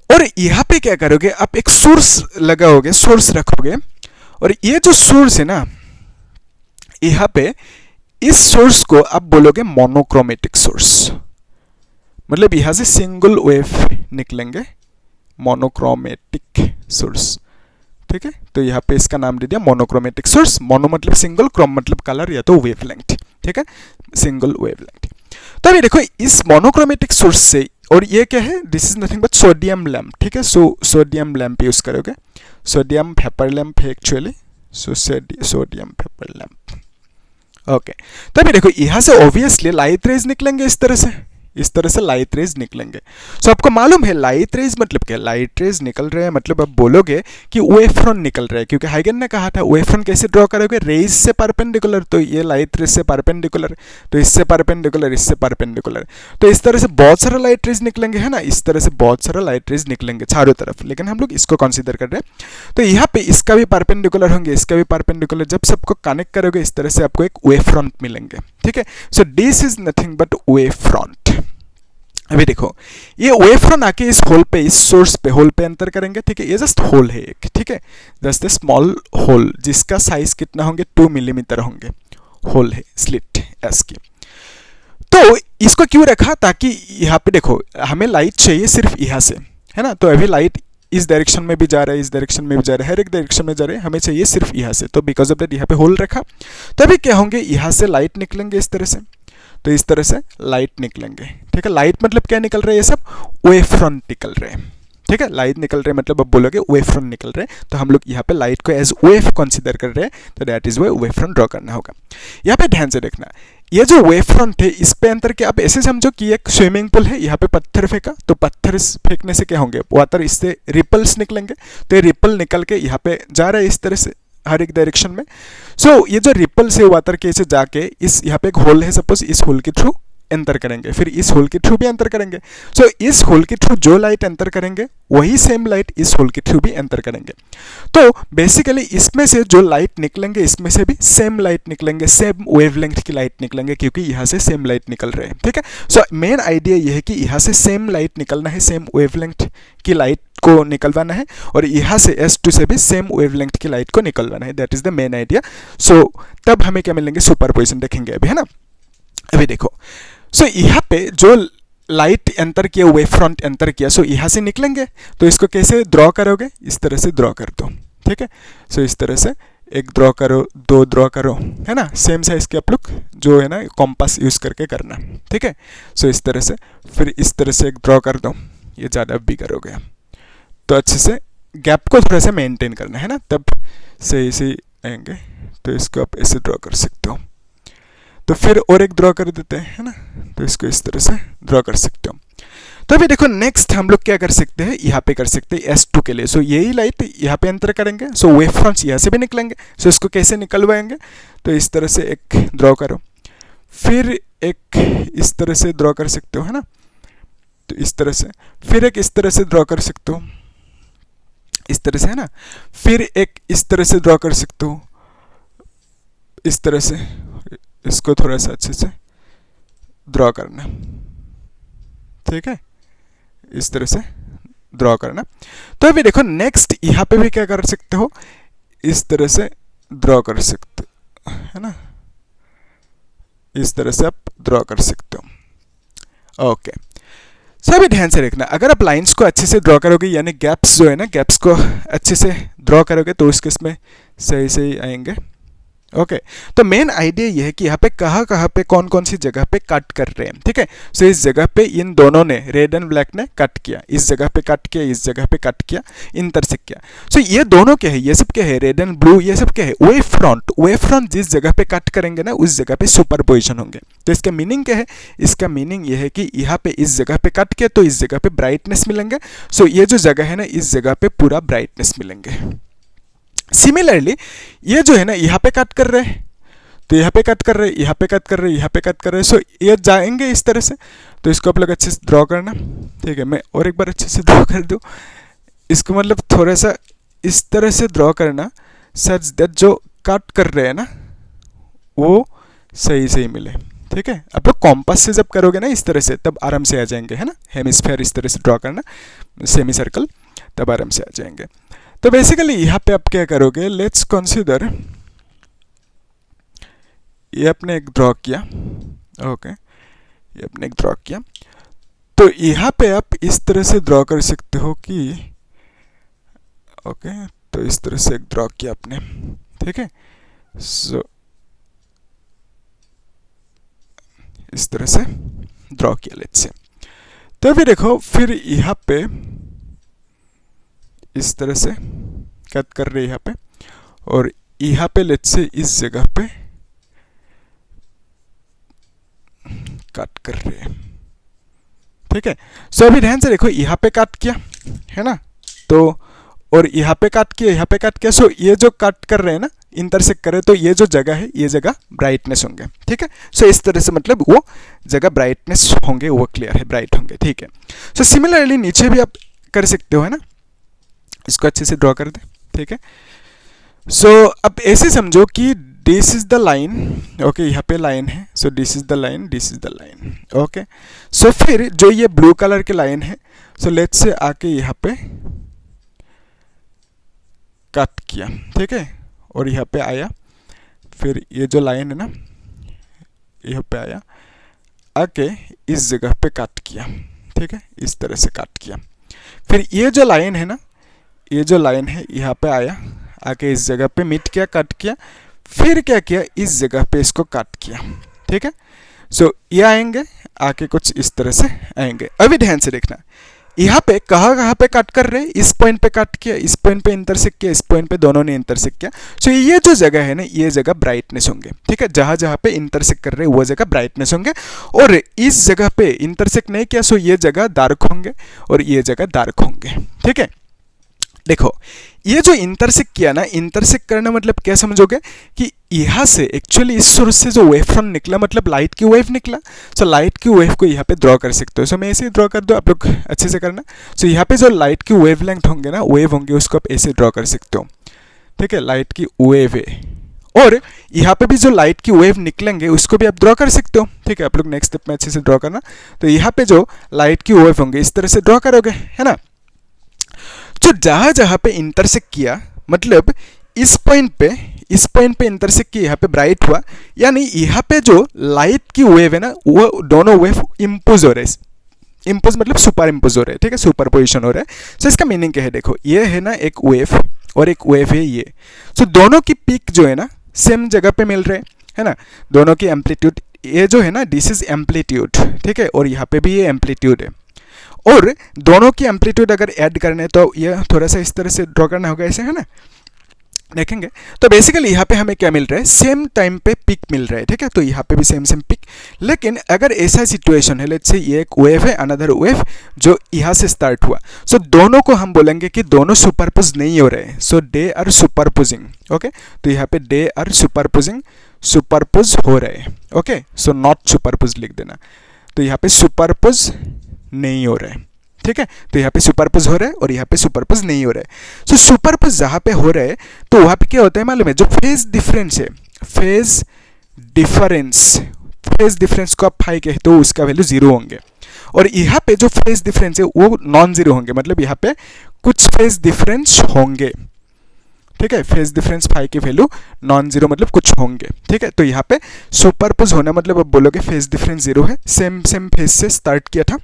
और यहाँ पे क्या करोगे, आप एक सोर्स लगाओगे, सोर्स रखोगे, और ये जो सोर्स है ना, यहाँ पे इस सोर्स को आप बोलोगे मोनोक्रोमेटिक सोर्स, मतलब यहाँ से सिंगल वेव निकलेंगे, मोनोक्रोमेटिक सोर्स, ठीक है। तो यहाँ पे इसका नाम दे दिया मोनोक्रोमेटिक सोर्स। मोनो मतलब सिंगल, क्रोम मतलब कलर या तो वेवलेंथ, ठीक है, सिंगल वेवलेंथ। तो अभी देखो इस मोनोक्रोमेटिक सोर्स से, और ये क्या है, this is nothing but sodium lamp, ठीक है। सो सोडियम लैम्प यूज करोगे, सोडियम वेपर लैम्प है actually, so sodium vapour lamp, okay. तो अभी देखो यहाँ से ऑब्वियसली लाइट रेज निकलेंगे इस तरह से लाइट रेज निकलेंगे। सो आपको मालूम है लाइट रेज मतलब क्या, लाइट रेज निकल रहे हैं मतलब आप बोलोगे कि वेवफ्रंट निकल रहा है, क्योंकि हाइगन ने कहा था वेवफ्रंट कैसे ड्रॉ करोगे, रेज से परपेंडिकुलर, तो ये लाइट रेज से परपेंडिकुलर, तो इससे परपेंडिकुलर, इससे परपेंडिकुलर, तो इस तरह से बहुत सारा लाइट रेज निकलेंगे, है ना, इस तरह से बहुत सारा लाइट रेज निकलेंगे चारों तरफ, लेकिन हम लोग इसको कंसीडर कर रहे हैं। तो यहाँ पे इसका भी परपेंडिकुलर होंगे, इसका भी परपेंडिकुलर, जब सबको कनेक्ट करोगे इस तरह से आपको एक वेवफ्रंट मिलेंगे, ठीक है। So this is nothing but wavefront. अभी देखो ये वेवफ्रंट आके इस होल पे, इस सोर्स पे, होल पे एंटर करेंगे, ठीक है। ये जस्ट होल है एक, ठीक है, जस्ट ए स्मॉल होल जिसका साइज कितना होंगे 2 मिलीमीटर होंगे, होल है स्लिट एस की। तो इसको क्यों रखा, ताकि यहाँ पे देखो हमें लाइट चाहिए सिर्फ यहाँ से, है ना। तो अभी लाइट इस डायरेक्शन में भी जा रहा है, इस डायरेक्शन में भी जा रहा है, हर एक डायरेक्शन में जा रहे हैं, हमें चाहिए सिर्फ यहाँ से, तो बिकॉज ऑफ दैट यहाँ पे होल रखा। तो अभी क्या होंगे, यहाँ से लाइट निकलेंगे इस तरह से, तो इस तरह से लाइट निकलेंगे, ठीक है। लाइट मतलब क्या निकल रहा है, ये सब वेवफ्रंट निकल रहे हैं, ठीक है। लाइट निकल रहे हैं मतलब अब बोलोगे वेवफ्रंट निकल रहे हैं, तो हम लोग यहाँ पे लाइट को एज वेव कंसीडर कर रहे हैं, तो that is why wavefront draw करना होगा। यहाँ पे ध्यान से देखना, ये जो वेवफ्रंट है इस पे अंतर के आप ऐसे समझो कि एक स्विमिंग पूल है, यहाँ पे पत्थर फेंका, तो पत्थर फेंकने से क्या होंगे, वाटर इससे रिपल्स निकलेंगे, तो ये रिपल निकल के यहाँ पे जा रहा है इस तरह से हर एक डायरेक्शन में। सो ये जो रिपल से वाटर के से जाके इस यहाँ पे एक होल है, सपोज इस होल के थ्रू एंटर करेंगे, फिर इस होल के थ्रू भी एंटर करेंगे। सो इस होल के थ्रू जो लाइट एंटर करेंगे वही सेम लाइट इस होल के थ्रू भी एंटर करेंगे। तो बेसिकली इसमें से जो लाइट निकलेंगे इसमें से भी सेम लाइट निकलेंगे, सेम वेवलेंथ की लाइट निकलेंगे, क्योंकि यहाँ से सेम लाइट निकल रहे हैं, ठीक है। सो मेन आइडिया ये है कि यहाँ से सेम लाइट निकलना है, सेम वेवलेंथ की लाइट को निकलवाना है, और यहाँ से S2 से भी सेम वेवलेंथ की लाइट को निकलवाना है, that is the main idea. So तब हमें क्या मिलेंगे, सुपरपोजिशन देखेंगे अभी, है ना। अभी देखो सो यहाँ पे जो लाइट एंटर किया, वेवफ्रंट एंटर किया, सो यहाँ से निकलेंगे, तो इसको कैसे ड्रॉ करोगे, इस तरह से ड्रॉ कर दो, ठीक है। सो इस तरह से एक ड्रॉ करो, दो ड्रॉ करो, है ना, सेम साइज के आप लोग जो है ना कॉम्पास यूज करके करना, ठीक है। सो इस तरह से, फिर इस तरह से एक ड्रॉ कर दो, ये ज़्यादा बिगर हो गया, तो अच्छे से गैप को थोड़ा सा मेंटेन करना है ना, तब सही से आएंगे। तो इसको आप ऐसे ड्रॉ कर सकते हो, तो फिर और एक ड्रॉ कर देते हैं, है ना, तो इसको इस तरह से ड्रॉ कर सकते हो। तो अभी देखो नेक्स्ट हम लोग क्या कर सकते हैं, यहाँ पे कर सकते हैं S2 के लिए। सो यही लाइट यहाँ पे एंटर करेंगे, सो वेवफ्रंट्स यहाँ से भी निकलेंगे, सो इसको कैसे निकलवाएंगे, तो इस तरह से एक ड्रॉ करो, फिर एक इस तरह से ड्रॉ कर सकते हो, है ना, तो इस तरह से, फिर एक इस तरह से ड्रॉ कर सकते हो, इस तरह से, है ना। फिर एक इस तरह से ड्रॉ कर सकते हो, इस तरह से, इसको थोड़ा सा अच्छे से ड्रॉ करना, ठीक है, इस तरह से ड्रॉ करना। तो अभी देखो नेक्स्ट यहाँ पे भी क्या कर सकते हो, इस तरह से ड्रॉ कर सकते हो, है ना, इस तरह से आप ड्रॉ कर सकते हो। ओके, सभी ध्यान से देखना, अगर आप लाइंस को अच्छे से ड्रॉ करोगे, यानी गैप्स जो है ना, गैप्स को अच्छे से ड्रॉ करोगे तो उस केस में सही सही आएंगे। ओके, तो मेन आइडिया ये है कि यहाँ पे कहाँ पे कौन कौन सी जगह पे कट कर रहे हैं, ठीक है। सो इस जगह पे इन दोनों ने, रेड एंड ब्लैक ने कट किया, इस जगह पे कट किया, इस जगह पे कट किया, इंटरसेक्ट किया। सो ये दोनों क्या है, ये सब क्या है, रेड एंड ब्लू, ये सब क्या है, वेव फ्रंट जिस जगह पे कट करेंगे ना उस जगह पे सुपरपोजिशन होंगे। तो इसका मीनिंग क्या है, इसका मीनिंग ये है कि यहाँ पे इस जगह पे कट किया तो इस जगह पे ब्राइटनेस मिलेंगे। सो ये जो जगह है ना, इस जगह पे पूरा ब्राइटनेस मिलेंगे। सिमिलरली ये जो है ना, यहाँ पे कट कर रहे हैं तो यहाँ पे कट कर रहे हैं, यहाँ पे कट कर रहे हैं, यहाँ पे कट कर रहे हैं। सो ये जाएंगे इस तरह से, तो इसको आप लोग अच्छे से ड्रॉ करना, ठीक है। मैं और एक बार अच्छे से ड्रॉ कर दूँ इसको, मतलब थोड़ा सा इस तरह से ड्रॉ करना सच दैट जो कट कर रहे हैं ना वो सही सही मिले, ठीक है। आप लोग कॉम्पास से जब करोगे ना इस तरह से, तब आराम से आ जाएंगे, है ना। हेमिस्फेयर इस तरह से ड्रॉ करना, सेमी सर्कल, तब आराम से आ जाएंगे। तो बेसिकली यहाँ पे आप क्या करोगे, लेट्स कंसीडर ये आपने एक ड्रॉ किया, ओके, ये आपने एक ड्रॉ किया, तो यहाँ पे आप इस तरह से ड्रॉ कर सकते हो कि, ओके, तो इस तरह से एक ड्रॉ किया आपने, ठीक है। सो इस तरह से ड्रॉ किया लेट्स से। तो अभी देखो फिर यहाँ पे इस तरह से कट कर रहे हैं यहाँ पे, और यहाँ पे लेट्स से इस जगह पे कट कर रहे हैं, ठीक है। सो अभी ध्यान से देखो, यहाँ पे कट किया, है ना, तो और यहाँ पे कट किया, यहाँ पे कट किया। सो ये जो कट कर रहे हैं ना, इंटरसेक्ट कर रहे हैं, तो ये जो जगह है ये जगह ब्राइटनेस होंगे, ठीक है। सो इस तरह से मतलब वो जगह ब्राइटनेस होंगे, वो क्लियर है, ब्राइट होंगे, ठीक है। सो सिमिलरली नीचे भी आप कर सकते हो, है ना, इसको अच्छे से ड्रॉ कर दे, ठीक है। सो अब ऐसे समझो कि this is the line, okay, यहाँ पे लाइन है, so this is the line, this is the line, okay. So फिर जो ये ब्लू कलर के लाइन है, सो लेट्स से आके यहाँ पे कट किया, ठीक है, और यहाँ पे आया, फिर ये जो लाइन है ना, यहाँ पे आया, आके इस जगह पे कट किया, ठीक है, इस तरह से कट किया। फिर ये जो लाइन है ना, ये जो लाइन है यहाँ पे आया, आके इस जगह पे मीट किया, कट किया, फिर क्या किया, इस जगह पे इसको कट किया, ठीक है। सो ये आएंगे, आके कुछ इस तरह से आएंगे। अभी ध्यान से देखना, यहाँ पे कहाँ पे कट कर रहे हैं, इस पॉइंट पे कट किया, इस पॉइंट पे इंटरसेक्ट किया, इस पॉइंट पे दोनों ने इंटरसेक्ट किया। सो ये जो जगह है ना, ये जगह ब्राइटनेस होंगे, ठीक है, जहाँ जहाँ पे इंटरसेक्ट कर रहे हैं वो जगह ब्राइटनेस होंगे, और इस जगह पे इंटरसेक्ट नहीं किया, सो ये जगह डार्क होंगे और ये जगह डार्क होंगे, ठीक है। देखो ये जो इंटरसेक्ट किया ना, इंटरसेक्ट करना मतलब क्या समझोगे कि यहाँ से एक्चुअली इस सोर्स से जो वेव फ्रंट निकला, मतलब लाइट की वेव निकला। सो लाइट की वेव को यहाँ पे ड्रॉ कर सकते हो। सो मैं ऐसे ही ड्रॉ कर दो, आप लोग अच्छे से करना। सो यहाँ पे जो लाइट की वेव लेंथ होंगे ना, वेव होंगे, उसको आप ऐसे ड्रॉ कर सकते हो, ठीक है, लाइट की वेव है। और यहाँ पे भी जो लाइट की वेव निकलेंगे उसको भी आप ड्रॉ कर सकते हो, ठीक है। आप लोग नेक्स्ट स्टेप में अच्छे से ड्रॉ करना। तो यहाँ पे जो लाइट की वेव होंगे इस तरह से ड्रॉ करोगे, है ना। तो जहाँ जहाँ पे इंटरसेक्ट किया, मतलब इस पॉइंट पे इंटरसेक्ट किया, यहाँ पे ब्राइट हुआ, यानी यहाँ पे जो लाइट की वेव है ना, वो दोनों वेव इम्पोज हो रहे हैं। इम्पोज मतलब सुपर इम्पोज हो रहे हैं, ठीक है, सुपर पोजिशन हो रहा है। सो इसका मीनिंग क्या है, देखो ये है ना एक वेव और एक वेव है ये। सो दोनों की पीक जो है ना सेम जगह पे मिल रहे हैं, है ना। दोनों की एम्पलीट्यूड, ये जो है ना दिस इज एम्पलीट्यूड, ठीक है, और यहाँ पे भी ये एम्पलीट्यूड है। और दोनों की एम्पलीट्यूड अगर ऐड करने तो ये थोड़ा सा इस तरह से ड्रॉ करना होगा, ऐसे, है ना, देखेंगे। तो बेसिकली यहाँ पे हमें क्या मिल रहा है, सेम टाइम पे पिक मिल रहा है, ठीक है। तो यहाँ पे भी सेम पिक। लेकिन अगर ऐसा सिचुएशन है, लेट्स से ये एक वेव है, अनदर वेव जो यहाँ से स्टार्ट हुआ, सो दोनों को हम बोलेंगे कि दोनों सुपरपोज नहीं हो रहे हैं। सो दे आर सुपरपोजिंग, ओके। तो यहाँ पे दे आर सुपरपोजिंग, सुपरपोज हो रहे हैं, ओके। सो नॉट सुपरपोज लिख देना। तो यहाँ पे सुपरपोज नहीं हो रहे हैं, ठीक है। तो यहाँ पे सुपरपोज हो रहा है और यहाँ पे सुपरपोज नहीं हो रहा है। सो सुपरपोज जहाँ पे हो रहा है तो वहाँ पे क्या होता है मालूम है, जो फेज डिफरेंस है, फेज डिफरेंस को आप फाई कहते हो, उसका वैल्यू 0 होंगे। और यहाँ पे जो फेज डिफरेंस है वो नॉन जीरो होंगे, मतलब यहाँ पे कुछ फेज डिफरेंस होंगे, ठीक है। फेज डिफरेंस फाई की वैल्यू नॉन जीरो मतलब कुछ होंगे, ठीक है। तो यहाँ पे सुपरपोज होना मतलब अब बोलोगे फेज डिफरेंस 0 है, सेम फेज से स्टार्ट किया था,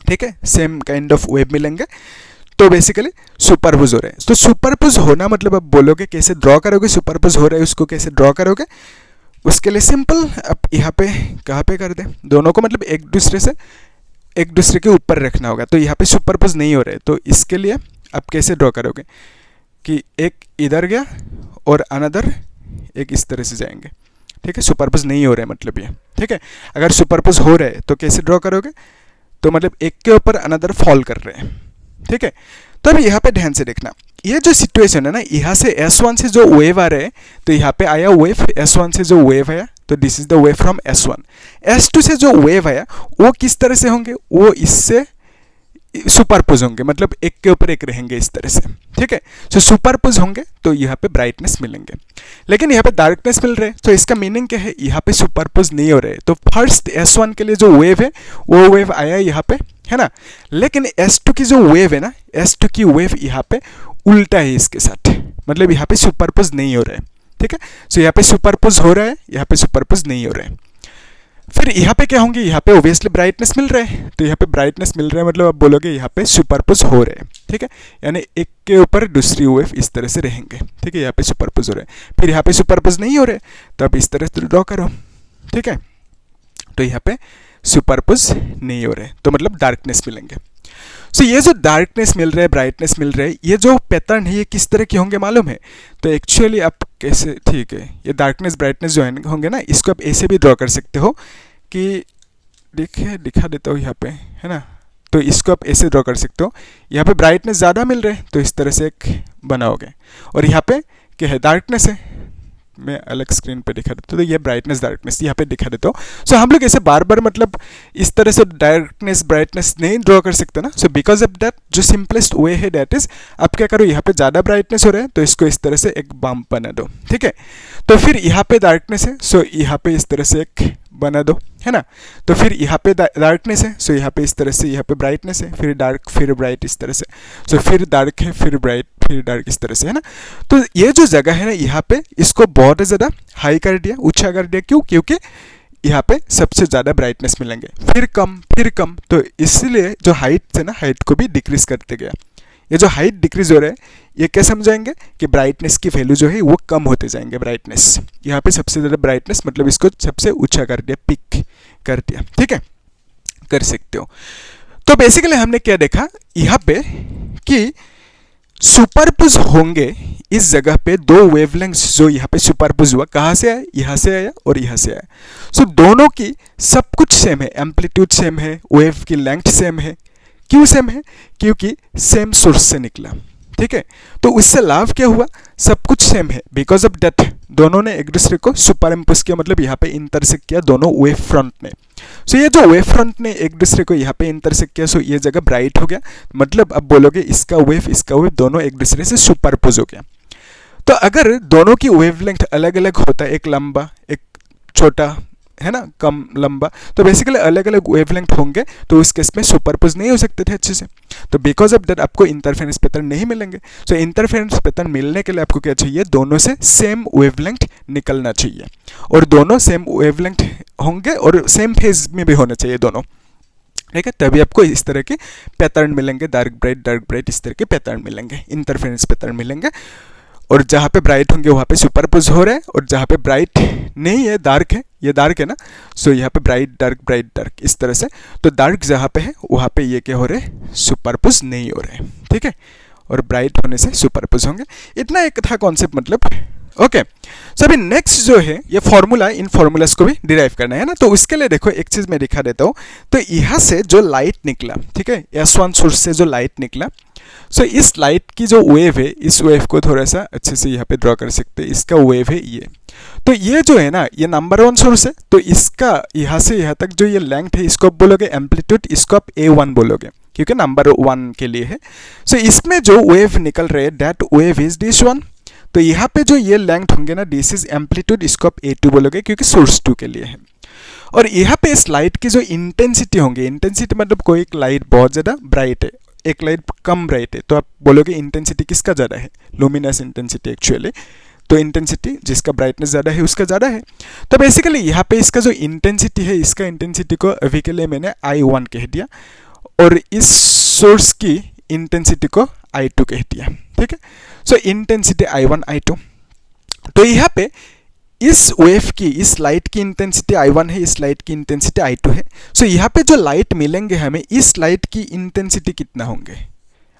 ठीक है, सेम काइंड ऑफ वेव मिलेंगे, तो बेसिकली सुपरपोज हो रहे हैं। तो सुपरपोज होना मतलब अब बोलोगे कैसे ड्रॉ करोगे, सुपरपोज हो रहा है उसको कैसे ड्रॉ करोगे, उसके लिए सिंपल अब यहाँ पे कहाँ पे कर दें, दोनों को मतलब एक दूसरे के ऊपर रखना होगा। तो यहाँ पे सुपरपोज नहीं हो रहे, तो इसके लिए आप कैसे ड्रॉ करोगे कि एक इधर गया और अनदर एक इस तरह से जाएंगे, ठीक है। सुपरपोज नहीं हो रहे मतलब ये, ठीक है। अगर सुपरपोज हो रहे तो कैसे ड्रॉ करोगे, तो मतलब एक के ऊपर अनदर फॉल कर रहे हैं, ठीक है। तो अभी यहाँ पे ध्यान से देखना, ये जो सिचुएशन है ना, यहाँ से S1 से जो वेव आ रहे हैं, तो यहाँ पे आया वेव S1 से जो वेव आया, तो this is the wave from S1। S2 से जो वेव आया वो किस तरह से होंगे, वो इससे सुपरपोज होंगे, मतलब एक के ऊपर एक रहेंगे इस तरह से, ठीक है। सो सुपरपोज होंगे तो यहाँ पे ब्राइटनेस मिलेंगे, लेकिन यहाँ पे डार्कनेस मिल रहे हैं, तो इसका मीनिंग क्या है, यहाँ पे सुपरपोज नहीं हो रहे। तो फर्स्ट S1 के लिए जो वेव है वो वेव आया यहाँ पे, है ना, लेकिन S2 की जो वेव है ना, S2 की वेव यहाँ पे उल्टा है इसके साथ, मतलब यहाँ पे सुपरपोज नहीं हो रहा है, ठीक है। सो यहाँ पे सुपरपोज हो रहा है, यहाँ पे सुपरपोज नहीं हो रहा है। फिर यहाँ पे क्या होंगे, यहाँ पे ओबियसली ब्राइटनेस मिल रहा है, तो यहाँ पे ब्राइटनेस मिल रहा है मतलब आप बोलोगे यहाँ पे सुपरपोज हो रहे हैं, ठीक है, यानी एक के ऊपर दूसरी वेव इस तरह से रहेंगे, ठीक है, यहाँ पे सुपरपोज हो रहे हैं। फिर यहाँ पे सुपरपोज नहीं हो रहे, तो आप इस तरह से ड्रॉ करो, ठीक है। तो यहाँ पे सुपरपोज नहीं हो रहे, तो मतलब डार्कनेस मिलेंगे। सो ये जो डार्कनेस मिल रहा है, ब्राइटनेस मिल रहा है, ये जो पैटर्न है ये किस तरह के होंगे मालूम है, तो एक्चुअली आप कैसे, ठीक है, ये डार्कनेस ब्राइटनेस जो है होंगे ना, इसको आप ऐसे भी ड्रॉ कर सकते हो कि देखिए दिखा देता हूँ यहाँ पे, है ना, तो इसको आप ऐसे ड्रॉ कर सकते हो, यहाँ पे ब्राइटनेस ज़्यादा मिल रहा है तो इस तरह से एक बनाओगे, और यहाँ पे क्या है, डार्कनेस है, मैं अलग स्क्रीन पे दिखा देता हूँ, तो ये ब्राइटनेस डार्कनेस यहाँ पे दिखा देता हूँ। सो हम लोग ऐसे बार बार मतलब इस तरह से डार्कनेस ब्राइटनेस नहीं ड्रॉ कर सकते ना, सो बिकॉज ऑफ दैट जो सिंपलेस्ट वे है दैट इज आप क्या करो, यहाँ पे ज़्यादा ब्राइटनेस हो रहा है तो इसको इस तरह से एक बम्प बना दो, ठीक है। तो फिर यहाँ पे डार्कनेस है, सो यहाँ पे इस तरह से एक बना दो, है ना। तो फिर यहाँ पे डार्कनेस है, सो यहाँ पे इस तरह से, यहाँ पे ब्राइटनेस है, फिर डार्क फिर ब्राइट इस तरह से, सो फिर डार्क है फिर ब्राइट फिर डार्क इस तरह से, है ना। तो ये जो जगह है ना, यहाँ पे इसको बहुत ज़्यादा हाई कर दिया, ऊंचा कर दिया, क्यों, क्योंकि यहाँ पे सबसे ज़्यादा ब्राइटनेस मिलेंगे, फिर कम, तो इसलिए जो हाइट है ना, हाइट को भी डिक्रीज करते गया। ये जो हाइट डिक्रीज हो रहा है ये क्या समझाएंगे कि ब्राइटनेस की वैल्यू जो है वो कम होते जाएंगे, ब्राइटनेस यहाँ पे सबसे ज़्यादा ब्राइटनेस मतलब इसको सबसे ऊंचा कर दिया, पिक कर दिया, ठीक है, कर सकते हो। तो बेसिकली हमने क्या देखा यहाँ पे कि सुपरपोज होंगे इस जगह पे दो वेवलेंथ्स जो यहाँ पे सुपरपोज हुआ, कहाँ से आया, यहाँ से आया और यहाँ से आया। सो दोनों की सब कुछ सेम है, एम्पलीट्यूड सेम है, वेव की लेंथ सेम है। क्यों सेम है, क्योंकि सेम सोर्स से निकला, ठीक है। तो उससे लाभ क्या हुआ, सब कुछ सेम है, बिकॉज ऑफ दैट दोनों ने एक दूसरे को सुपर इम्पोज किया, मतलब यहाँ पे इंटरसेक्ट किया दोनों वेव फ्रंट ने। सो ये जो वेव फ्रंट ने एक दूसरे को यहाँ पे इंटरसेक्ट किया, सो ये जगह ब्राइट हो गया, मतलब अब बोलोगे इसका वेव दोनों एक दूसरे से सुपरपोज हो गया। तो अगर दोनों की वेवलेंथ अलग अलग होता है, एक लंबा एक छोटा, है ना, कम लंबा, तो बेसिकली अलग अलग वेवलेंथ होंगे, तो उस केस में सुपरपोज नहीं हो सकते थे अच्छे से। तो बिकॉज ऑफ दैट आपको इंटरफेरेंस पैटर्न नहीं मिलेंगे। सो इंटरफेरेंस पैटर्न मिलने के लिए आपको क्या चाहिए, दोनों से सेम वेवलेंथ निकलना चाहिए, और दोनों सेम वेवलेंथ होंगे और सेम फेज में भी होना चाहिए दोनों, ठीक है, तभी आपको इस तरह के पैटर्न मिलेंगे, डार्क ब्राइट इस तरह के पैटर्न मिलेंगे, इंटरफेरेंस पैटर्न मिलेंगे। और जहाँ पे ब्राइट होंगे वहाँ पे सुपरपोज हो रहा है, और जहाँ पे ब्राइट नहीं है, डार्क है, ये डार्क है ना, सो यहाँ पे ब्राइट डार्क इस तरह से। तो डार्क जहाँ पे है वहाँ पे ये क्या हो रहे हैं, सुपरपोज नहीं हो रहे हैं, ठीक है, और ब्राइट होने से सुपरपोज होंगे। इतना एक था कॉन्सेप्ट, मतलब ओके। सो अभी नेक्स्ट जो है ये फॉर्मूला, इन फॉर्मूलाज को भी डिराइव करना है ना, तो उसके लिए देखो एक चीज़ मैं दिखा देता हूँ। तो यहाँ से जो लाइट निकला, ठीक है, S1 सोर्स से जो लाइट निकला, सो इस लाइट की जो वेव है, इस वेव को थोड़ा सा अच्छे से यहाँ पे ड्रॉ कर सकते हैं, इसका वेव है ये। तो ये जो है ना, ये नंबर 1 सोर्स है, तो इसका यहाँ से यहाँ तक जो ये लेंथ है इसको आप बोलोगे एम्पलीट्यूड, इसको आप A1 बोलोगे, क्योंकि नंबर 1 के लिए है। सो इसमें जो वेव निकल रहे हैं that wave is this one. तो यहाँ पे जो ये लेंथ होंगे ना, दिस इज एम्पलीट्यूड, इसको आप A2 बोलोगे क्योंकि सोर्स 2 के लिए है। और यहाँ पे इस लाइट की जो इंटेंसिटी होंगे, इंटेंसिटी मतलब कोई एक लाइट बहुत ज़्यादा ब्राइट है, एक लाइट कम ब्राइट है, तो आप बोलोगे इंटेंसिटी किसका ज़्यादा है, लुमिनस इंटेंसिटी एक्चुअली। तो इंटेंसिटी जिसका ब्राइटनेस ज़्यादा है उसका ज़्यादा है। तो बेसिकली यहाँ पे इसका जो इंटेंसिटी है, इसका इंटेंसिटी को अभी के लिए मैंने I1 कह दिया और इस सोर्स की इंटेंसिटी को I2 कह दिया, ठीक है। सो इंटेंसिटी I1 I2। तो यहाँ पे इस वेव की, इस लाइट की इंटेंसिटी I1 है, इस लाइट की इंटेंसिटी I2 है। सो यहाँ पे जो लाइट मिलेंगे हमें, इस लाइट की इंटेंसिटी कितना होंगे,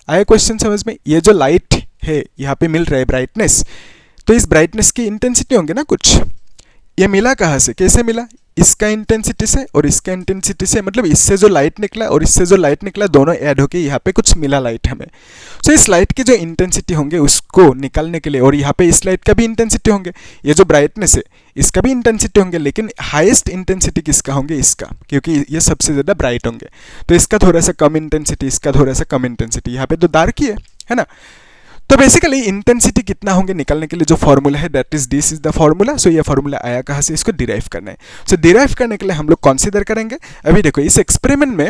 आया क्वेश्चन समझ में। ये जो लाइट है यहाँ पे मिल रहा है ब्राइटनेस, तो इस ब्राइटनेस की इंटेंसिटी होंगे ना कुछ। ये मिला कहाँ से, कैसे मिला, इसका इंटेंसिटी से और इसका इंटेंसिटी से, मतलब इससे जो लाइट निकला और इससे जो लाइट निकला दोनों ऐड होके यहाँ पे कुछ मिला लाइट हमें। सो इस लाइट की जो इंटेंसिटी होंगे उसको निकालने के लिए, और यहाँ पे इस लाइट का भी इंटेंसिटी होंगे, ये जो ब्राइटनेस है इसका भी इंटेंसिटी होंगे, लेकिन हाईएस्ट इंटेंसिटी किसका होंगे, इसका, क्योंकि ये सबसे ज़्यादा ब्राइट होंगे। तो इसका थोड़ा सा कम इंटेंसिटी, इसका थोड़ा सा कम इंटेंसिटी, यहाँ पे तो डार्क ही है ना। तो बेसिकली इंटेंसिटी कितना होंगे निकालने के लिए जो फॉर्मूला है that is this is the formula. So ये फॉर्मूला आया कहाँ से, इसको डिराइव करना है। सो डिराइव करने के लिए हम लोग कंसीडर करेंगे, अभी देखो इस एक्सपेरिमेंट में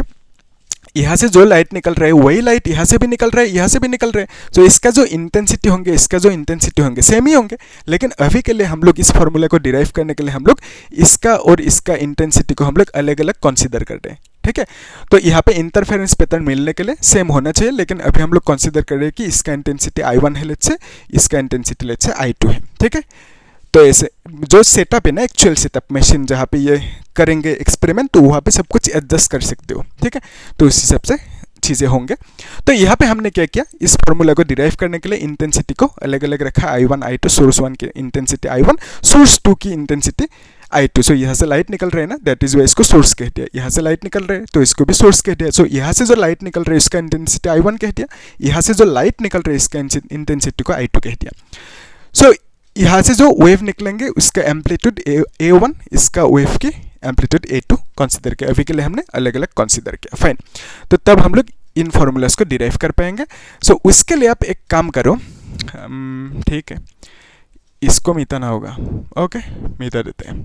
यहाँ से जो लाइट निकल रहा है वही लाइट यहाँ से भी निकल रहा है, यहाँ से भी निकल रहा है। तो इसका जो इंटेंसिटी होंगे, इसका जो इंटेंसिटी होंगे सेम ही होंगे, लेकिन अभी के लिए हम लोग इस फॉर्मूला को डिराइव करने के लिए हम लोग इसका और इसका इंटेंसिटी को हम लोग अलग अलग कंसीडर कर रहे हैं, ठीक है। तो यहाँ पे इंटरफेरेंस पैटर्न मिलने के लिए सेम होना चाहिए, लेकिन अभी हम लोग कंसीडर कर रहे हैं कि इसका इंटेंसिटी I1 है लेट्स से, इसका इंटेंसिटी लेट्स से I2 है, ठीक है। तो ऐसे जो सेटअप है ना, एक्चुअल सेटअप मशीन जहाँ पे ये करेंगे एक्सपेरिमेंट, तो वहाँ पे सब कुछ एडजस्ट कर सकते हो, ठीक है। तो उस हिसाब से चीज़ें होंगे। तो यहाँ पे हमने क्या किया, इस फॉर्मूला को डिराइव करने के लिए इंटेंसिटी को अलग अलग रखा, I1 I2, सोर्स 1 की इंटेंसिटी I1, सोर्स 2 की इंटेंसिटी I2। सो यहाँ से लाइट निकल रहे हैं ना, दैट इज वाई इसको सोर्स कह दिया। यहाँ से लाइट निकल रहे हैं तो इसको भी सोर्स कह दिया। सो यहाँ से जो लाइट निकल रहा है इसका इंटेंसिटी I1 कह दिया, यहाँ से जो लाइट निकल रहा है इसका इंटेंसिटी को I2 कह दिया। सो यहाँ से जो वेव निकलेंगे उसका एम्पलीट्यूड A1, इसका वेव की एम्पलीट्यूड A2 कंसीडर किया। अभी के लिए हमने अलग अलग कंसीडर किया, फाइन। तो तब हम लोग इन फॉर्मूलाज को डिराइव कर पाएंगे। सो उसके लिए आप एक काम करो, ठीक है, इसको मिटाना होगा, ओके, मिटा देते हैं।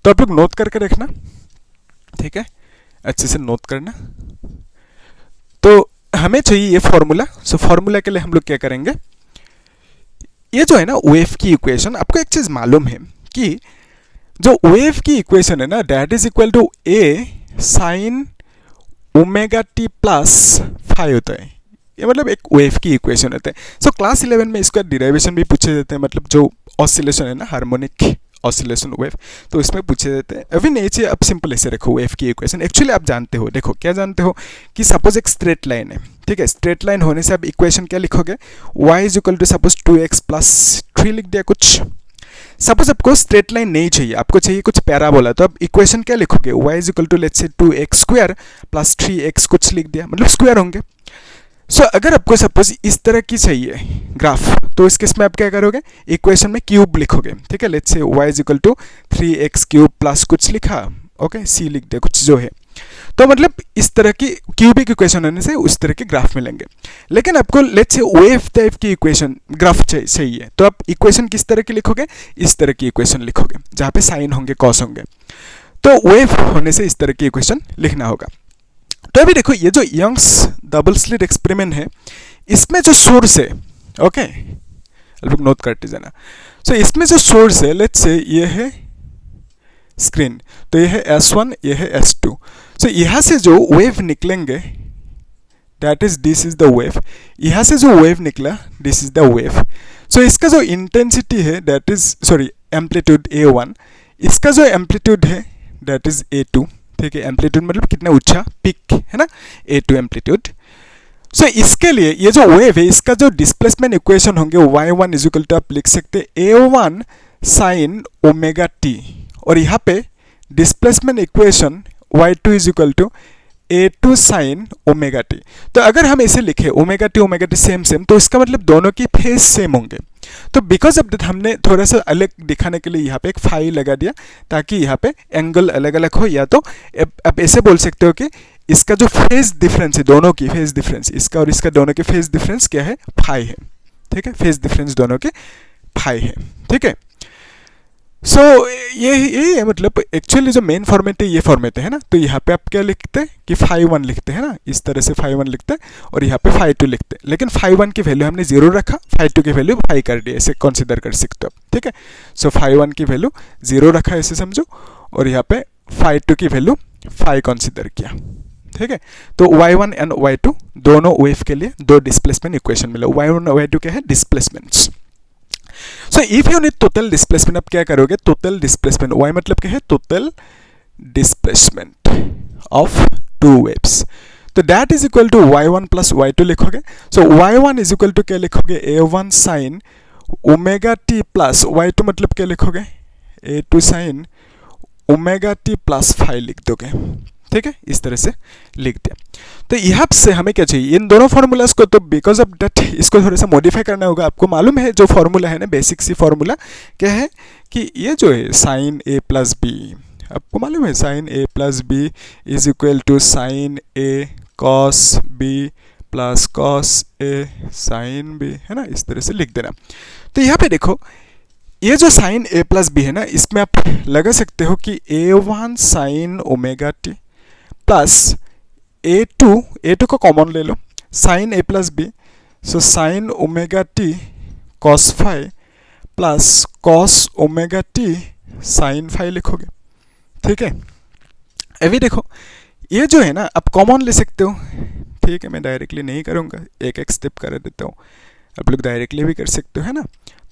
तो आप लोग नोट करके रखना, ठीक है, अच्छे से नोट करना। तो हमें चाहिए ये फॉर्मूला। सो फॉर्मूला के लिए हम लोग क्या करेंगे, ये जो है ना वेव की इक्वेशन, आपको एक चीज़ मालूम है कि जो वेव की इक्वेशन है ना that is equal to A sin omega t plus phi होता है। ये मतलब एक वेव की इक्वेशन होता है। सो क्लास 11 में इसका डिराइवेशन भी पूछे जाते हैं, मतलब जो ऑसिलेशन है ना, हार्मोनिक ऑसिलेशन वेव, तो इसमें पूछे जाते हैं। अभी नहीं चाहिए, अब सिंपल ऐसे रखो वेव की इक्वेशन। एक्चुअली आप जानते हो, देखो क्या जानते हो कि सपोज एक स्ट्रेट लाइन है, ठीक है। स्ट्रेट लाइन होने से आप इक्वेशन क्या लिखोगे, y is equal to suppose 2x plus 3 लिख दिया कुछ। सपोज आपको स्ट्रेट लाइन नहीं चाहिए, आपको चाहिए कुछ पैराबोला, तो आप इक्वेशन क्या लिखोगे, y is equal to let's say 2x square plus 3x कुछ लिख दिया, मतलब स्क्वायर होंगे। सो अगर आपको सपोज इस तरह की चाहिए ग्राफ, तो इस केस में आप क्या करोगे, इक्वेशन में क्यूब लिखोगे, ठीक है। Let's say y is equal to 3x cube plus कुछ लिखा, ओके, c लिख दिया कुछ जो है। तो मतलब इस तरह की क्यूबिक इक्वेशन होने से उस तरह के ग्राफ मिलेंगे। लेकिन आपको लेट्स से वेव टाइप की इक्वेशन ग्राफ चाहिए, तो आप इक्वेशन किस तरह की लिखोगे, इस तरह की इक्वेशन लिखोगे जहाँ पे साइन होंगे, कॉस होंगे। तो वेव होने से इस तरह की इक्वेशन लिखना होगा। तो अभी देखो ये जो यंग्स डबल स्लिट एक्सपेरिमेंट है, इसमें जो सोर्स है, ओके, आप नोट करते जाना। सो इसमें जो सोर्स है, लेट्स से ये है स्क्रीन, तो ये है S1, ये है S2। सो यहाँ से जो वेव निकलेंगे that is this is the wave, यहाँ से जो वेव निकला दिस इज द वेव। सो इसका जो इंटेंसिटी है that is sorry amplitude A1, इसका जो एम्पलीट्यूड है दैट इज A2, ठीक है। एम्पलीट्यूड मतलब कितना ऊंचा, पिक है ना, A2 एम्पलीट्यूड। सो इसके लिए ये जो वेव है इसका जो डिस्प्लेसमेंट इक्वेशन होंगे y1 इज इक्वल टू आप लिख सकते A1 साइन ओमेगा t, और यहाँ पे displacement equation y2 is equal to A2 sine omega t। तो अगर हम इसे लिखे ओमेगा टी सेम सेम, तो इसका मतलब दोनों की फेज सेम होंगे। तो बिकॉज ऑफ दैट हमने थोड़ा सा अलग दिखाने के लिए यहाँ पे एक फाई लगा दिया, ताकि यहाँ पे एंगल अलग अलग हो। या तो आप ऐसे बोल सकते हो कि इसका जो फेज डिफरेंस है, दोनों की फेज डिफरेंस, इसका और इसका दोनों के फेज डिफरेंस क्या है, फाई है। ठीक है, फेज डिफरेंस दोनों के फाई है। ठीक है, सो ये है, मतलब एक्चुअली जो मेन फॉर्मेट है ये फॉर्मेट है ना। तो यहाँ पे आप क्या लिखते हैं कि फाई 1 लिखते हैं ना, इस तरह से फाई 1 लिखते हैं और यहाँ पे फाई 2 लिखते हैं। लेकिन फाई 1 की वैल्यू हमने 0 रखा, फाई 2 की वैल्यू फाई कर दी, ऐसे कंसीडर कर सकते हो। ठीक है, सो फाई 1 की वैल्यू 0 रखा ऐसे समझो, और यहाँ पे फाई 2 की वैल्यू फाई कंसीडर किया। ठीक है, तो y1 एंड y2 दोनों वेव के लिए दो डिस्प्लेसमेंट इक्वेशन मिला। y1 और y2 क्या है, displacements. So if you need total displacement, आप क्या करोगे, टोटल डिस्प्लेसमेंट, y मतलब क्या है, total displacement of two waves, तो that is equal to y1 plus y2 लिखोगे। सो y1 इज इक्वल टू क्या लिखोगे, a1 sign omega T plus y2 मतलब क्या लिखोगे, a2 sine omega T plus phi लिख दोगे। ठीक है, इस तरह से लिख दिया। तो यहाँ से हमें क्या चाहिए, इन दोनों फॉर्मूलाज को, तो बिकॉज ऑफ दैट इसको थोड़ा सा मॉडिफाई करना होगा। आपको मालूम है जो फॉर्मूला है ना, बेसिक सी फॉर्मूला क्या है कि ये जो है साइन ए प्लस बी, आपको मालूम है sine A plus B is equal to sine A cos B plus cos A sine B, है ना, इस तरह से लिख देना। तो यहाँ पे देखो, ये जो साइन ए प्लस बी है ना, इसमें आप लगा सकते हो कि a1 sign omega T plus a2 को कॉमन ले लो, साइन ए plus b, so sine omega T cos phi plus cos omega T sine phi लिखोगे। ठीक है, अभी देखो ये जो है ना, आप कॉमन ले सकते हो। ठीक है, मैं डायरेक्टली नहीं करूँगा, एक एक स्टेप कर देता हूँ, आप लोग डायरेक्टली भी कर सकते हो, है ना।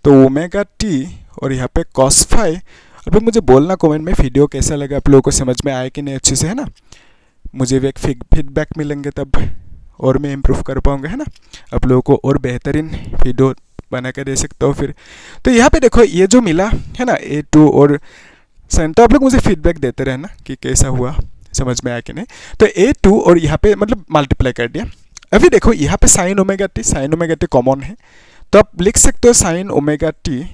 तो ओमेगा टी और यहाँ पे कॉस फाई। अब मुझे बोलना कमेंट में वीडियो कैसा लगा, आप लोगों को समझ में आया कि नहीं अच्छे से, है ना। मुझे भी एक फीडबैक मिलेंगे तब और मैं इम्प्रूव कर पाऊँगा, है ना, आप लोगों को और बेहतरीन वीडियो बना कर दे सकता हूँ फिर। तो यहाँ पे देखो ये जो मिला है ना, a2 और साइन, तो आप लोग मुझे फीडबैक देते रहना कि कैसा हुआ, समझ में आया कि नहीं। तो a2 और यहाँ पे मतलब मल्टीप्लाई कर दिया। अभी देखो यहाँ पे साइन ओमेगा टी कॉमन है, तो आप लिख सकते हो sine omega T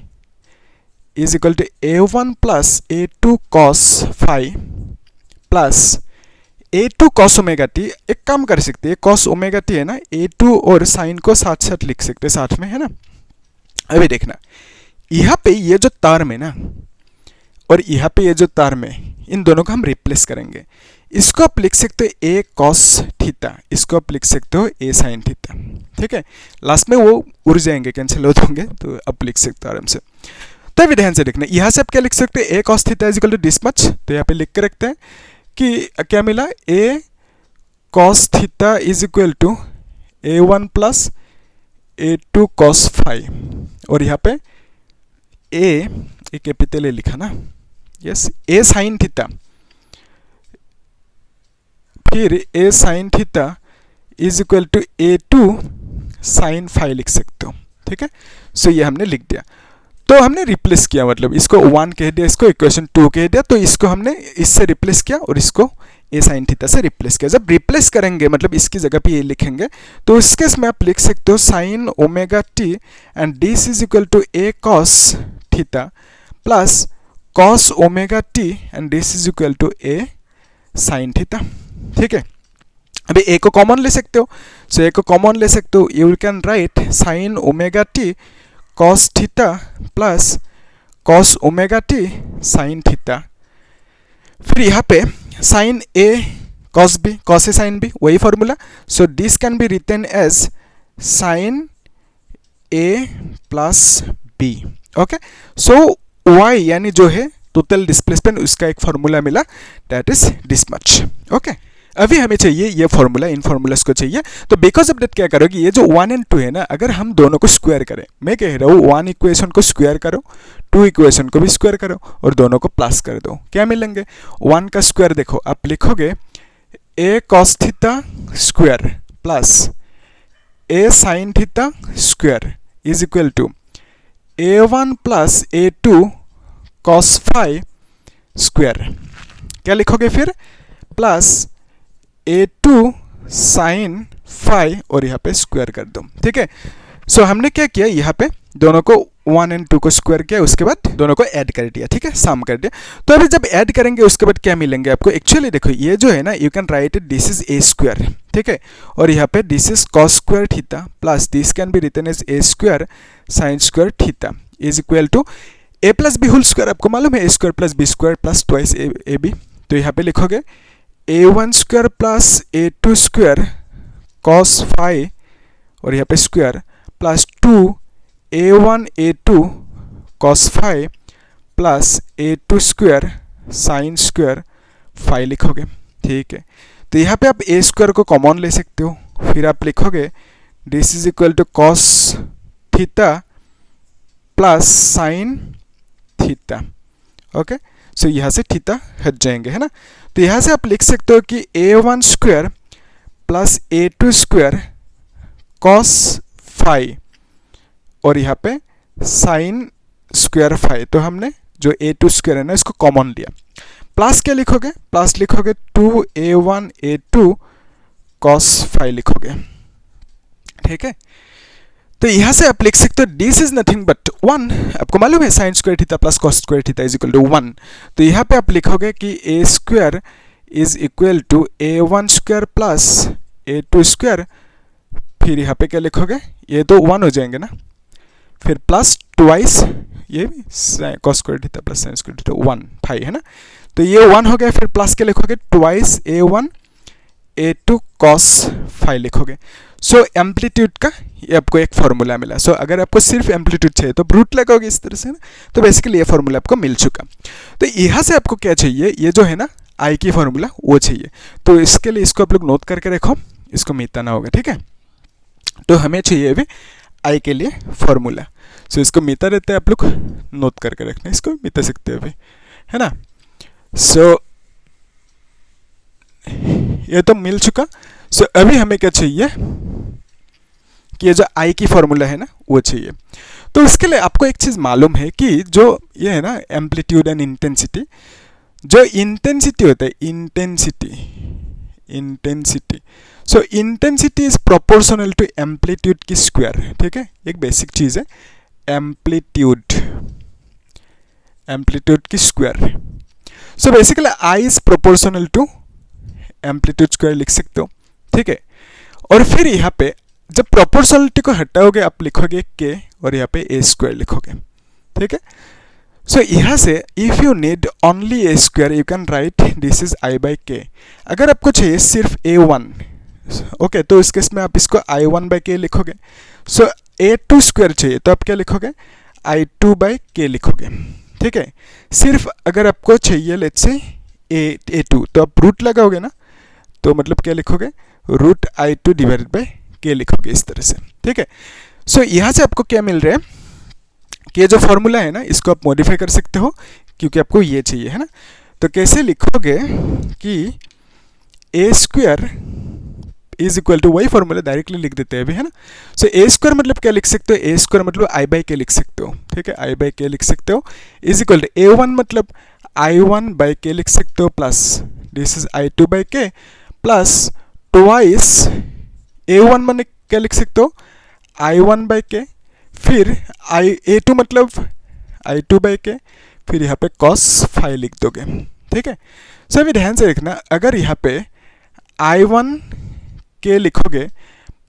is equal to a1 plus a2 cos phi plus a2 cos omega T. एक काम कर सकते हैं, कॉस ओमेगा टी है ना, a2 और साइन को साथ साथ लिख सकते हैं साथ में, है ना। अभी देखना, यहाँ पे ये जो टर्म है ना और यहाँ पे ये जो टर्म है, इन दोनों को हम रिप्लेस करेंगे। इसको आप लिख सकते हो a कॉस थीटा, इसको आप लिख सकते हो a साइन थीटा। ठीक है, लास्ट में वो उड़ जाएंगे, कैंसिल हो जाएंगे, तो आप लिख सकते हो आराम से। तो अभी ध्यान से देखना, यहाँ से आप क्या लिख सकते हैं, a cos theta is equal to this much. तो यहाँ पे लिख के रखते हैं कि क्या मिला, a cos theta is equal to a1 plus a2 cos phi, और यहाँ पे a कैपिटल ए लिखा ना, यस, a साइन थीटा, फिर a sine theta is equal to a2 sine phi लिख सकते हो। ठीक है, सो ये हमने लिख दिया। तो हमने रिप्लेस किया, मतलब इसको 1 कह दिया, इसको इक्वेशन 2 कह दिया, तो इसको हमने इससे रिप्लेस किया और इसको a साइन थीटा से रिप्लेस किया। जब रिप्लेस करेंगे मतलब इसकी जगह पे ये लिखेंगे, तो इस केस में आप लिख सकते हो sine omega T and this is equal to a cos theta plus cos omega T and this is equal to a sine theta. ठीक है, अभी a को कॉमन ले सकते हो, सो a को कॉमन ले सकते हो, you can write sine omega T cos theta plus cos omega T sine theta. फिर यहाँ पे sine A cos B, cos A sine B, वही formula, so this can be written as sine A plus B. Okay, so y यानी जो है total displacement, उसका एक formula मिला, that is this much. Okay, अभी हमें चाहिए ये फॉर्मूला, इन फॉर्मूलास को चाहिए। तो बिकॉज ऑफ दैट क्या करोगे, ये जो 1 एंड 2 है ना, अगर हम दोनों को स्क्वायर करें, मैं कह रहा हूँ 1 इक्वेशन को स्क्वायर करो, 2 इक्वेशन को भी स्क्वायर करो और दोनों को प्लस कर दो, क्या मिलेंगे। 1 का स्क्वायर देखो, आप लिखोगे a cos theta square plus a sine theta square is equal to a1 plus a2 cos phi square. क्या लिखोगे फिर, प्लस a2 साइन फाई और यहाँ पे स्क्वायर कर दो। ठीक है, सो हमने क्या किया, यहाँ पे दोनों को 1 और 2 को स्क्वायर किया, उसके बाद दोनों को ऐड कर दिया, ठीक है, सम कर दिया। तो अभी जब ऐड करेंगे उसके बाद क्या मिलेंगे आपको, एक्चुअली देखो ये जो है ना, you can write it this is a square, ठीक है, और यहाँ पे this is cos square theta plus this can be written as a square sine square theta is equal to a plus b whole square. आपको मालूम है a square plus b square plus twice a b, तो यहाँ पे लिखोगे a1 square plus a2 square cos phi और यहाँ पे square plus 2a1 a2 cos phi plus a2 square sine square phi लिखोगे, ठीक है। तो यहाँ पे आप a स्क्वायर को कॉमन ले सकते हो, फिर आप लिखोगे this is equal to cos theta plus sine theta, okay. So यहाँ से थीटा हट जाएंगे, है ना। तो यहाँ से आप लिख सकते हो कि a1 square plus a2 square cos phi और यहाँ पे साइन स्क्वायर फाई, तो हमने जो a2 स्क्वायर है ना इसको कॉमन लिया, प्लस क्या लिखोगे, प्लस लिखोगे 2a1 a2 कॉस फाई लिखोगे, ठीक है। तो यहाँ से आप लिख सकते हो दिस इज नथिंग बट 1, आपको मालूम है sine square theta plus cos square theta is equal to 1। तो यहाँ पे आप लिखोगे कि a square is equal to a1 square plus a2 square, फिर यहाँ पे क्या लिखोगे, ये तो 1 हो जाएंगे ना, फिर प्लस ट्वाइस ये भी cos square theta plus sine square theta 1 phi, है ना। तो ये 1 हो गया, फिर प्लस क्या लिखोगे twice a1 a2 cos phi लिखोगे। सो एम्पलीट्यूड का ये आपको एक फॉर्मूला मिला। सो अगर आपको सिर्फ एम्पलीट्यूड चाहिए तो रूट लगाओगे इस तरह से ना, तो बेसिकली ये फॉर्मूला आपको मिल चुका। तो यहाँ से आपको क्या चाहिए, ये जो है ना आई की फॉर्मूला वो चाहिए। तो इसके लिए इसको आप लोग नोट करके रखो, इसको मिटाना होगा, ठीक है। तो हमें चाहिए अभी आई के लिए फॉर्मूला। सो इसको मिटा देते हैं, आप लोग नोट करके रखना, इसको मिटा सकते हैं अभी, है ना। सो ये तो मिल चुका। सो अभी हमें क्या चाहिए कि ये जो आई की फॉर्मूला है ना वो चाहिए। तो उसके लिए आपको एक चीज़ मालूम है कि जो ये है ना एम्पलीट्यूड एंड इंटेंसिटी, जो इंटेंसिटी होता है intensity, so intensity is proportional to amplitude की स्क्वायर, ठीक है। एक बेसिक चीज़ है एम्पलीट्यूड की square. So basically I is proportional to amplitude square लिख सकते हो, ठीक है। और फिर यहाँ पे जब प्रोपोर्शनलिटी को हटाओगे आप लिखोगे के और यहाँ पे ए स्क्वायर लिखोगे, ठीक है। सो यहाँ से if you need only A square you can right this is I by के। अगर आपको चाहिए सिर्फ a1, ओके, तो इस केस में आप इसको i1 बाई के लिखोगे। सो a2 स्क्वायर चाहिए तो आप क्या लिखोगे, i2 बाई के लिखोगे, ठीक है। सिर्फ अगर आपको चाहिए लेट्स से a2 तो आप रूट लगाओगे ना, तो मतलब क्या लिखोगे, रूट i2 डिवाइडेड बाई के लिखोगे इस तरह से, ठीक है। सो यहाँ से आपको क्या मिल रहा है कि ये जो फॉर्मूला है ना इसको आप मॉडिफाई कर सकते हो क्योंकि आपको ये चाहिए, है ना। तो कैसे लिखोगे कि ए स्क्वायर इज इक्वल टू, वही फॉर्मूला डायरेक्टली लिख देते हैं अभी, है ना। सो ए स्क्वायर मतलब क्या लिख सकते हो, ए स्क्वायर मतलब आई बाई के लिख सकते हो, ठीक है, आई बाई के लिख सकते हो, इज इक्वल टू a1 मतलब i1 बाई के लिख सकते हो plus this is i2 by के प्लस ट्वाइस a1 मैंने क्या लिख सकते हो, i1 बाई के, फिर a2 मतलब i2 बाई के, फिर यहाँ पे cos फाई लिख दोगे, ठीक है। सो अभी ध्यान से देखना, अगर यहाँ पे i1 के लिखोगे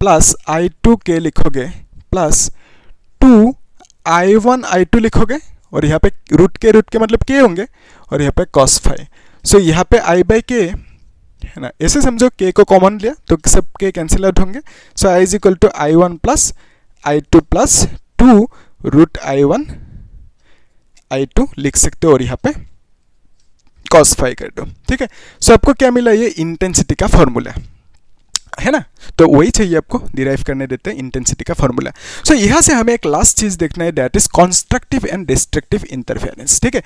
प्लस i2 के लिखोगे प्लस 2 i1 i2 लिखोगे और यहाँ पे रूट के मतलब के होंगे और यहाँ पे cos फाई। सो यहाँ पे i बाई के है ना, ऐसे समझो के को कॉमन लिया तो सब के कैंसिल आउट होंगे। So I is equal to i1 plus i2 plus 2 root i1 i2 लिख सकते हो और यहाँ पे cos फाई कर दो, ठीक है। सो आपको क्या मिला, ये इंटेंसिटी का फॉर्मूला है ना। तो वही चाहिए आपको डिराइव करने देते हैं इंटेंसिटी का फॉर्मूला। सो यहाँ से हमें एक लास्ट चीज़ देखना है, that is constructive and destructive interference, ठीक है।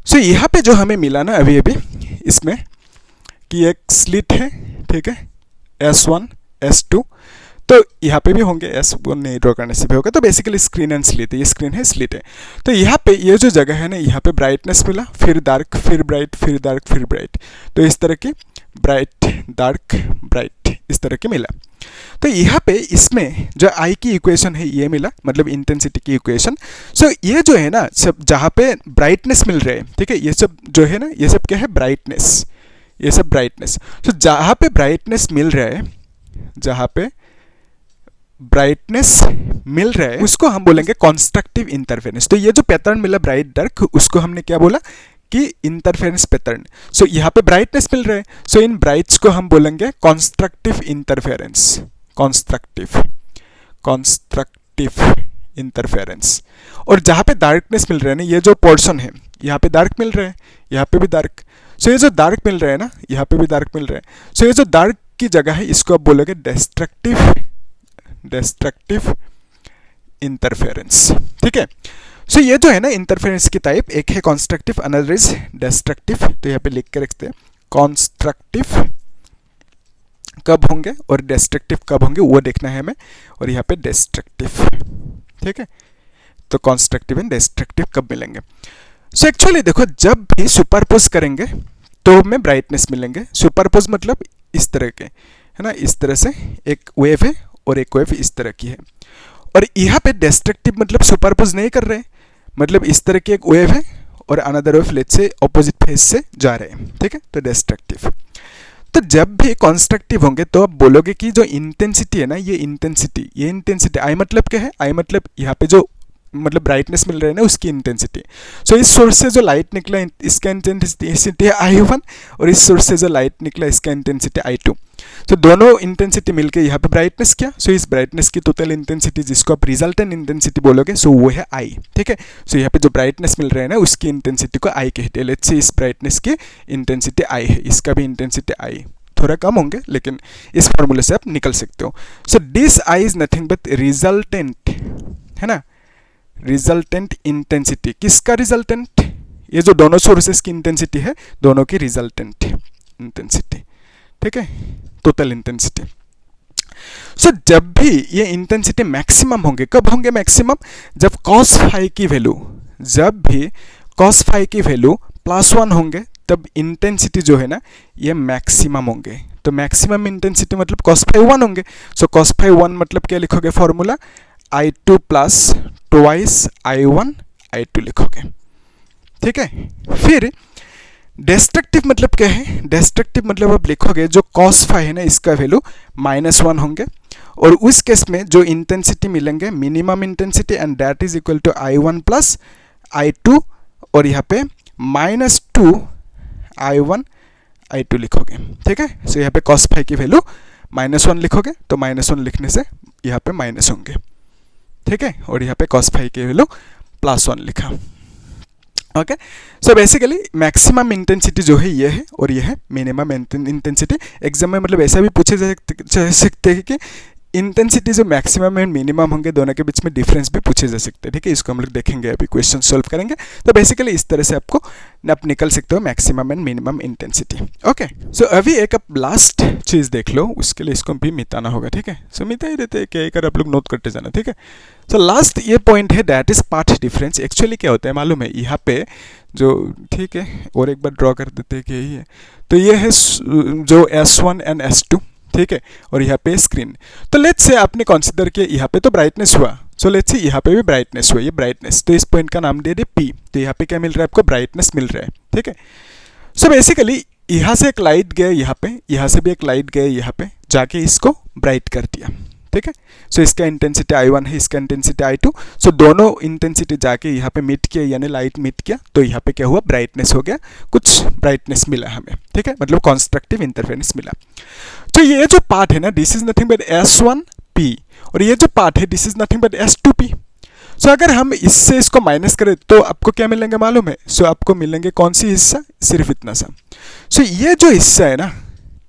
सो यहाँ पे जो हमें मिला ना अभी इसमें कि एक स्लिट है, ठीक है, S1 S2, तो यहाँ पे भी होंगे, S1 नहीं ड्रॉ करने से भी होगा। तो बेसिकली स्क्रीन एंड स्लिट है, ये स्क्रीन है स्लिट है। तो यहाँ पे ये जो जगह है ना, यहाँ पे ब्राइटनेस मिला, फिर डार्क, फिर ब्राइट, फिर डार्क, फिर ब्राइट, तो इस तरह की ब्राइट डार्क ब्राइट इस तरह के मिला। तो यहाँ पे इसमें जो आई की इक्वेशन है ये मिला, मतलब इंटेंसिटी की इक्वेशन। सो ये जो है ना सब जहाँ पे ब्राइटनेस मिल रहे हैं, ठीक है, ये सब जो है ना ये सब क्या है, ब्राइटनेस, ये सब ब्राइटनेस। सो जहाँ पे ब्राइटनेस मिल रहा है, जहाँ पे ब्राइटनेस मिल रहा है उसको हम बोलेंगे कॉन्स्ट्रक्टिव इंटरफेरेंस। तो ये जो पैटर्न मिला ब्राइट डार्क, उसको हमने क्या बोला कि इंटरफेरेंस पैटर्न। सो यहाँ पे ब्राइटनेस मिल रहा है, सो इन ब्राइट्स को हम बोलेंगे कॉन्स्ट्रक्टिव इंटरफेरेंस, कॉन्स्ट्रक्टिव इंटरफेरेंस। और जहाँ पे डार्कनेस मिल रहा है ना, ये जो पोर्शन है यहाँ पे डार्क मिल रहा है, यहाँ पे भी डार्क। सो ये जो डार्क मिल रहा है ना, यहाँ पे भी डार्क मिल रहा है। सो ये जो डार्क की जगह है इसको आप बोलोगे डिस्ट्रक्टिव इंटरफेरेंस, ठीक है। सो ये जो है ना इंटरफेरेंस की टाइप, एक है कॉन्स्ट्रक्टिव, अनदर इज डिस्ट्रक्टिव। तो यहाँ पे लिख के रखते हैं, कॉन्स्ट्रक्टिव कब होंगे और डिस्ट्रक्टिव कब होंगे वो देखना है हमें, और यहाँ पे डिस्ट्रक्टिव, ठीक है। तो कॉन्स्ट्रक्टिव एंड डिस्ट्रक्टिव कब मिलेंगे। सो एक्चुअली देखो, जब भी सुपरपोज करेंगे तो हमें ब्राइटनेस मिलेंगे। सुपरपोज मतलब इस तरह के, है ना, इस तरह से एक वेव है और एक वेव इस तरह की है। और यहाँ पे डिस्ट्रक्टिव मतलब सुपरपोज नहीं कर रहे, मतलब इस तरह की एक वेव है और another wave let's say opposite phase से जा रहे हैं, ठीक है, तो डिस्ट्रक्टिव। तो जब भी कॉन्स्ट्रक्टिव होंगे तो आप बोलोगे कि जो इंटेंसिटी है ना, ये इंटेंसिटी आई मतलब क्या है, आई मतलब यहाँ पे जो मतलब ब्राइटनेस मिल रहा है ना उसकी इंटेंसिटी। सो इस सोर्स से जो लाइट निकला इसका इंटेंसिटी है I1, और इस सोर्स से जो लाइट निकला इसका इंटेंसिटी I2। तो दोनों इंटेंसिटी मिलके यहाँ पे ब्राइटनेस क्या, सो इस ब्राइटनेस की टोटल इंटेंसिटी जिसको आप रिजल्टेंट इंटेंसिटी बोलोगे, सो वो है I, ठीक है। सो यहाँ पे जो ब्राइटनेस मिल रहा है ना उसकी इंटेंसिटी को I कहते हैं। लेट्स से इस ब्राइटनेस की इंटेंसिटी I है, इसका भी इंटेंसिटी I, थोड़ा कम होंगे लेकिन इस फॉर्मूले से आप निकल सकते हो। So this I is nothing but resultant, है ना, रिजल्टेंट इंटेंसिटी। किसका रिजल्टेंट, ये जो दोनों सोर्सेस की इंटेंसिटी है दोनों की रिजल्टेंट इंटेंसिटी, ठीक है, टोटल इंटेंसिटी। सो जब भी ये इंटेंसिटी मैक्सिमम होंगे, कब होंगे मैक्सिमम, जब cos फाई की वैल्यू, जब भी cos फाई की वैल्यू +1 होंगे तब इंटेंसिटी जो है ना ये मैक्सिमम होंगे। तो मैक्सिमम इंटेंसिटी मतलब cos फाई 1 होंगे। सो cos फाई 1 मतलब क्या लिखोगे formula, I2 plus twice I1 I2 लिखोगे, ठीक है। फिर डिस्ट्रक्टिव मतलब क्या है, डिस्ट्रक्टिव मतलब आप लिखोगे जो cos फाई है ना इसका वैल्यू -1 होंगे, और उस केस में जो इंटेंसिटी मिलेंगे minimum intensity, and that is equal to I1 plus I2, और यहाँ पे -2 I1 I2 लिखोगे, ठीक है। सो यहाँ पे cos फाई की वैल्यू -1 लिखोगे, तो -1 लिखने से यहाँ पे माइनस होंगे, ठीक है, और यहाँ पे cos फाई की वैल्यू +1 लिखा, okay. So basically maximum intensity जो है ये है, और ये है मिनिमम इंटेंसिटी। एग्जाम में मतलब ऐसा भी पूछे जा सकते हैं कि इंटेंसिटी जो मैक्सिमम एंड मिनिमम होंगे दोनों के बीच में डिफरेंस भी पूछे जा सकते हैं, ठीक है। इसको हम लोग देखेंगे, अभी क्वेश्चन सॉल्व करेंगे। तो बेसिकली इस तरह से आपको आप निकल सकते हो maximum and minimum intensity, okay. So अभी एक आप लास्ट चीज़ देख लो, उसके लिए इसको भी मिटाना होगा, ठीक है। सो मिटा ही देते हैं, क्या एक आप लोग नोट करते जाना, ठीक है। सो लास्ट ये पॉइंट है, that is path difference. Actually क्या होता है मालूम है, यहाँ पे जो, ठीक है, और एक बार ड्रॉ कर देते हैं कि यही है। तो ये है जो S1 एंड S2, ठीक है, और यहाँ पे स्क्रीन। तो लेट्स से आपने कंसीडर किया यहाँ पे तो ब्राइटनेस हुआ, सो लेट्स से यहाँ पे भी ब्राइटनेस हुआ, ये ब्राइटनेस, तो इस पॉइंट का नाम दे दे P। तो यहाँ पे क्या मिल रहा है आपको, ब्राइटनेस मिल रहा है, ठीक है। सो बेसिकली यहाँ से एक लाइट गया यहाँ पे, यहाँ से भी एक लाइट गया यहाँ पे, जाके इसको ब्राइट कर दिया, ठीक है। सो इसका इंटेंसिटी I1 है, इसका इंटेंसिटी I2। सो दोनों इंटेंसिटी जाके यहाँ पे मीट किया, यानी लाइट मीट किया, तो यहाँ पे क्या हुआ, ब्राइटनेस हो गया, कुछ ब्राइटनेस मिला हमें, ठीक है, मतलब कॉन्स्ट्रक्टिव इंटरफेरेंस मिला। तो ये जो पार्ट है ना, this is nothing but S1P, और ये जो पार्ट है this is nothing but S2P। सो अगर हम इससे इसको माइनस करें तो आपको क्या मिलेंगे मालूम है, सो आपको मिलेंगे कौन सी हिस्सा, सिर्फ इतना सा। सो ये जो हिस्सा है ना,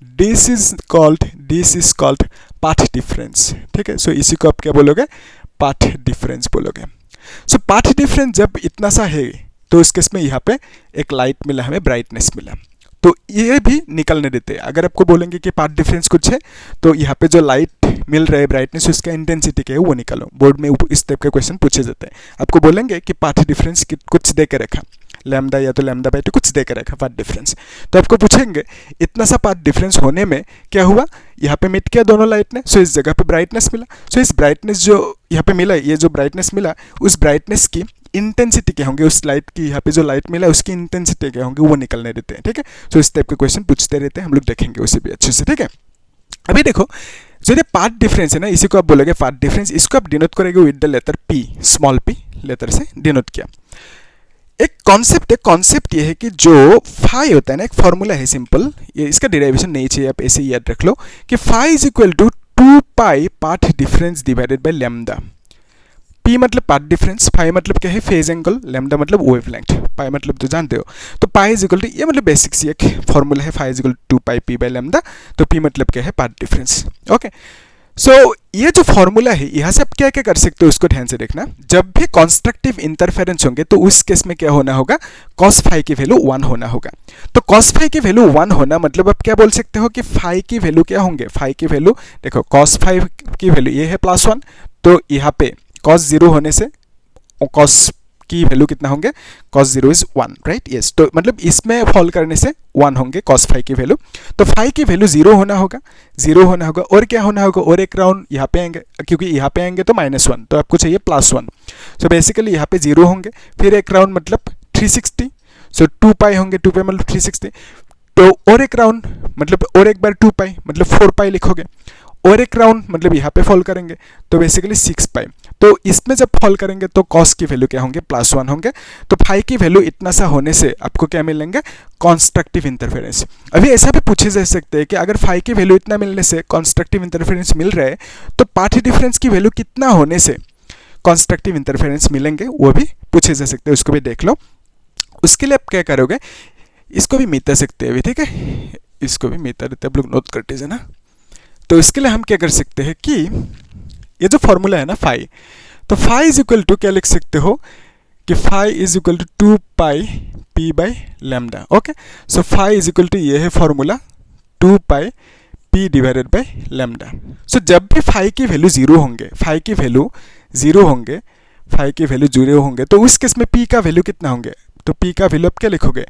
this is called path difference, ठीक है। सो इसी को आप क्या बोलोगे, पाथ डिफरेंस बोलोगे। सो पाथ डिफरेंस जब इतना सा है तो उस केस में यहाँ पे एक लाइट मिला, हमें ब्राइटनेस मिला, तो ये भी निकलने देते हैं। अगर आपको बोलेंगे कि पाथ डिफरेंस कुछ है तो यहाँ पे जो लाइट मिल रहा है ब्राइटनेस, उसका इंटेंसिटी क्या है वो निकालो। बोर्ड में इस टाइप के क्वेश्चन पूछे जाते हैं, आपको बोलेंगे कि पाथ डिफरेंस कुछ दे के रखा, लैम्डा या तो लैम्डा बाई 2 कुछ दे के रखा पाथ डिफरेंस। तो आपको पूछेंगे इतना सा पाथ डिफरेंस होने में क्या हुआ, यहाँ पे मिट किया दोनों लाइट ने, सो इस जगह पे ब्राइटनेस मिला। सो इस ब्राइटनेस जो यहाँ पे मिला, ये जो ब्राइटनेस मिला, उस ब्राइटनेस की इंटेंसिटी क्या होंगे, उस लाइट की यहाँ पे जो लाइट मिला उसकी इंटेंसिटी क्या होंगे, वो निकलने देते हैं। ठीक है, तो इस टाइप के क्वेश्चन पूछते रहते हैं, हम लोग देखेंगे उसे भी अच्छे से। ठीक है, अभी देखो जो ये पाथ डिफरेंस है ना, इसी को आप बोलोगे पाथ डिफरेंस, इसको आप डिनोट करेंगे with the letter P, small P letter से डिनोट किया। एक कॉन्सेप्ट है, कॉन्सेप्ट ये है कि जो फाई होता है ना, एक फॉर्मूला है सिंपल, ये इसका डेरिवेशन नहीं चाहिए, आप ऐसे ही याद रख लो कि phi is equal to 2 pi path difference divided by lambda. P मतलब पाथ डिफरेंस, फाई मतलब क्या है फेज एंगल, लैम्डा मतलब वेवलेंथ, पाई मतलब तो जानते हो। तो पाई इज इक्वल टू, ये मतलब बेसिक सी एक फॉर्मूला है, phi is equal to 2 pi P by lambda. तो पी मतलब क्या है पाथ डिफरेंस। ओके, सो ये जो फॉर्मूला है, यहाँ से आप क्या क्या कर सकते हो उसको ध्यान से देखना। जब भी कॉन्स्ट्रक्टिव इंटरफेरेंस होंगे तो उस केस में क्या होना होगा, कॉस फाई की वैल्यू 1 होना होगा। तो कॉस फाई की वैल्यू 1 होना मतलब आप क्या बोल सकते हो कि फाई की वैल्यू क्या होंगे, फाई की वैल्यू देखो, कॉस फाई की वैल्यू ये है +1, तो यहाँ पे कॉस 0 होने से कॉस की वैल्यू कितना होंगे, cos 0 इज 1, राइट। यस, तो मतलब इसमें फॉल करने से 1 होंगे cos फाई की वैल्यू। तो फाई की वैल्यू 0 होना होगा, 0 होना होगा, और क्या होना होगा, और एक राउंड यहाँ पे आएंगे, क्योंकि यहाँ पे आएंगे तो -1, तो आपको चाहिए +1। सो बेसिकली यहाँ पे 0 होंगे, फिर एक राउंड मतलब 360, सो 2 पाई होंगे, 2 पाई मतलब 360, तो और एक राउंड मतलब और एक बार 2 पाई मतलब 4 पाई लिखोगे, और एक राउंड मतलब यहाँ पे फॉल करेंगे तो बेसिकली 6 पाई। तो इसमें जब फॉल करेंगे तो कॉस की वैल्यू क्या होंगे, +1 होंगे। तो फाई की वैल्यू इतना सा होने से आपको क्या मिलेंगे, कॉन्स्ट्रक्टिव इंटरफेरेंस। अभी ऐसा भी पूछे जा सकते हैं कि अगर फाई की वैल्यू इतना मिलने से कॉन्स्ट्रक्टिव इंटरफेरेंस मिल रहा है, तो पाथ डिफरेंस की वैल्यू कितना होने से कॉन्स्ट्रक्टिव इंटरफेरेंस मिलेंगे, वो भी पूछे जा सकते हैं, उसको भी देख लो। उसके लिए आप क्या करोगे, इसको भी मिटा सकते हैं अभी, ठीक है, इसको भी मिटा देते हैं, आप लोग नोट करते हैं ना। तो इसके लिए हम क्या कर सकते हैं कि ये जो फॉर्मूला है ना फाई, तो फाई इज इक्वल टू क्या लिख सकते हो कि phi is equal to 2 pi P by lambda. Okay, so phi is equal to ये है formula 2 pi P divided by lambda. So जब भी फाई की वैल्यू 0 होंगे, फाई की वैल्यू 0 होंगे, फाई की वैल्यू 0 होंगे, तो उस केस में पी का वैल्यू कितना होंगे, तो पी का वैल्यू आप क्या लिखोगे,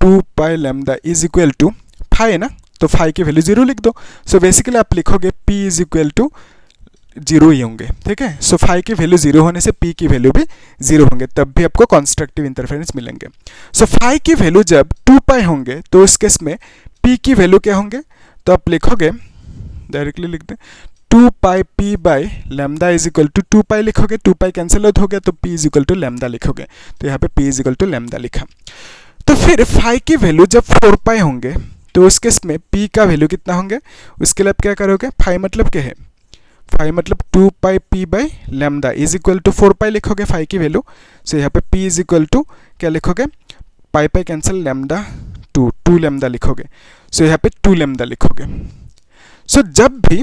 2 pi lambda is equal to phi है ना, तो फाई की वैल्यू 0 लिख दो। सो बेसिकली आप लिखोगे p इज इक्वल टू 0 ही होंगे, ठीक है। सो फाई की वैल्यू 0 होने से p की वैल्यू भी 0 होंगे, तब भी आपको कॉन्स्ट्रक्टिव इंटरफेरेंस मिलेंगे। सो फाई की वैल्यू जब 2 पाई होंगे तो उस केस में p की वैल्यू क्या होंगे, तो आप लिखोगे, डायरेक्टली लिख दें, 2 pi p by lambda is equal to 2 pi लिखोगे, 2 पाई कैंसिल आउट हो गया, तो p is equal to lambda लिखोगे, तो यहाँ पे p is equal to lambda लिखा। तो फिर फाई की वैल्यू जब 4 पाई होंगे तो उस केस में p का वैल्यू कितना होंगे, उसके लिए आप क्या करोगे, फाई मतलब क्या है, फाई मतलब 2 pi p by lambda is equal to 4 pi लिखोगे फाई की वैल्यू। सो यहाँ पे p इज इक्वल टू क्या लिखोगे, पाई पाई कैंसिल, लैम्डा 2 लैम्डा लिखोगे, सो यहाँ पे 2 लैम्डा लिखोगे। सो जब भी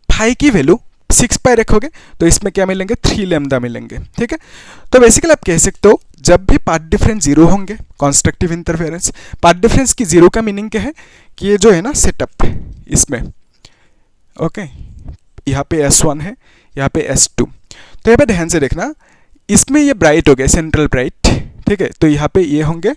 फाई की वैल्यू 6 पाई रखोगे तो इसमें क्या मिलेंगे, 3 लैम्डा मिलेंगे, ठीक है। तो बेसिकली आप कह सकते हो जब भी पाथ डिफरेंस 0 होंगे, कॉन्स्ट्रक्टिव इंटरफेरेंस, पाथ डिफरेंस की 0 का मीनिंग क्या है कि ये जो है ना सेटअप इसमें, ओके, यहाँ पे S1 है, यहाँ पे S2, तो यहाँ पे ध्यान से देखना, इसमें ये ब्राइट हो गया, सेंट्रल ब्राइट, ठीक है, तो यहाँ पे ये होंगे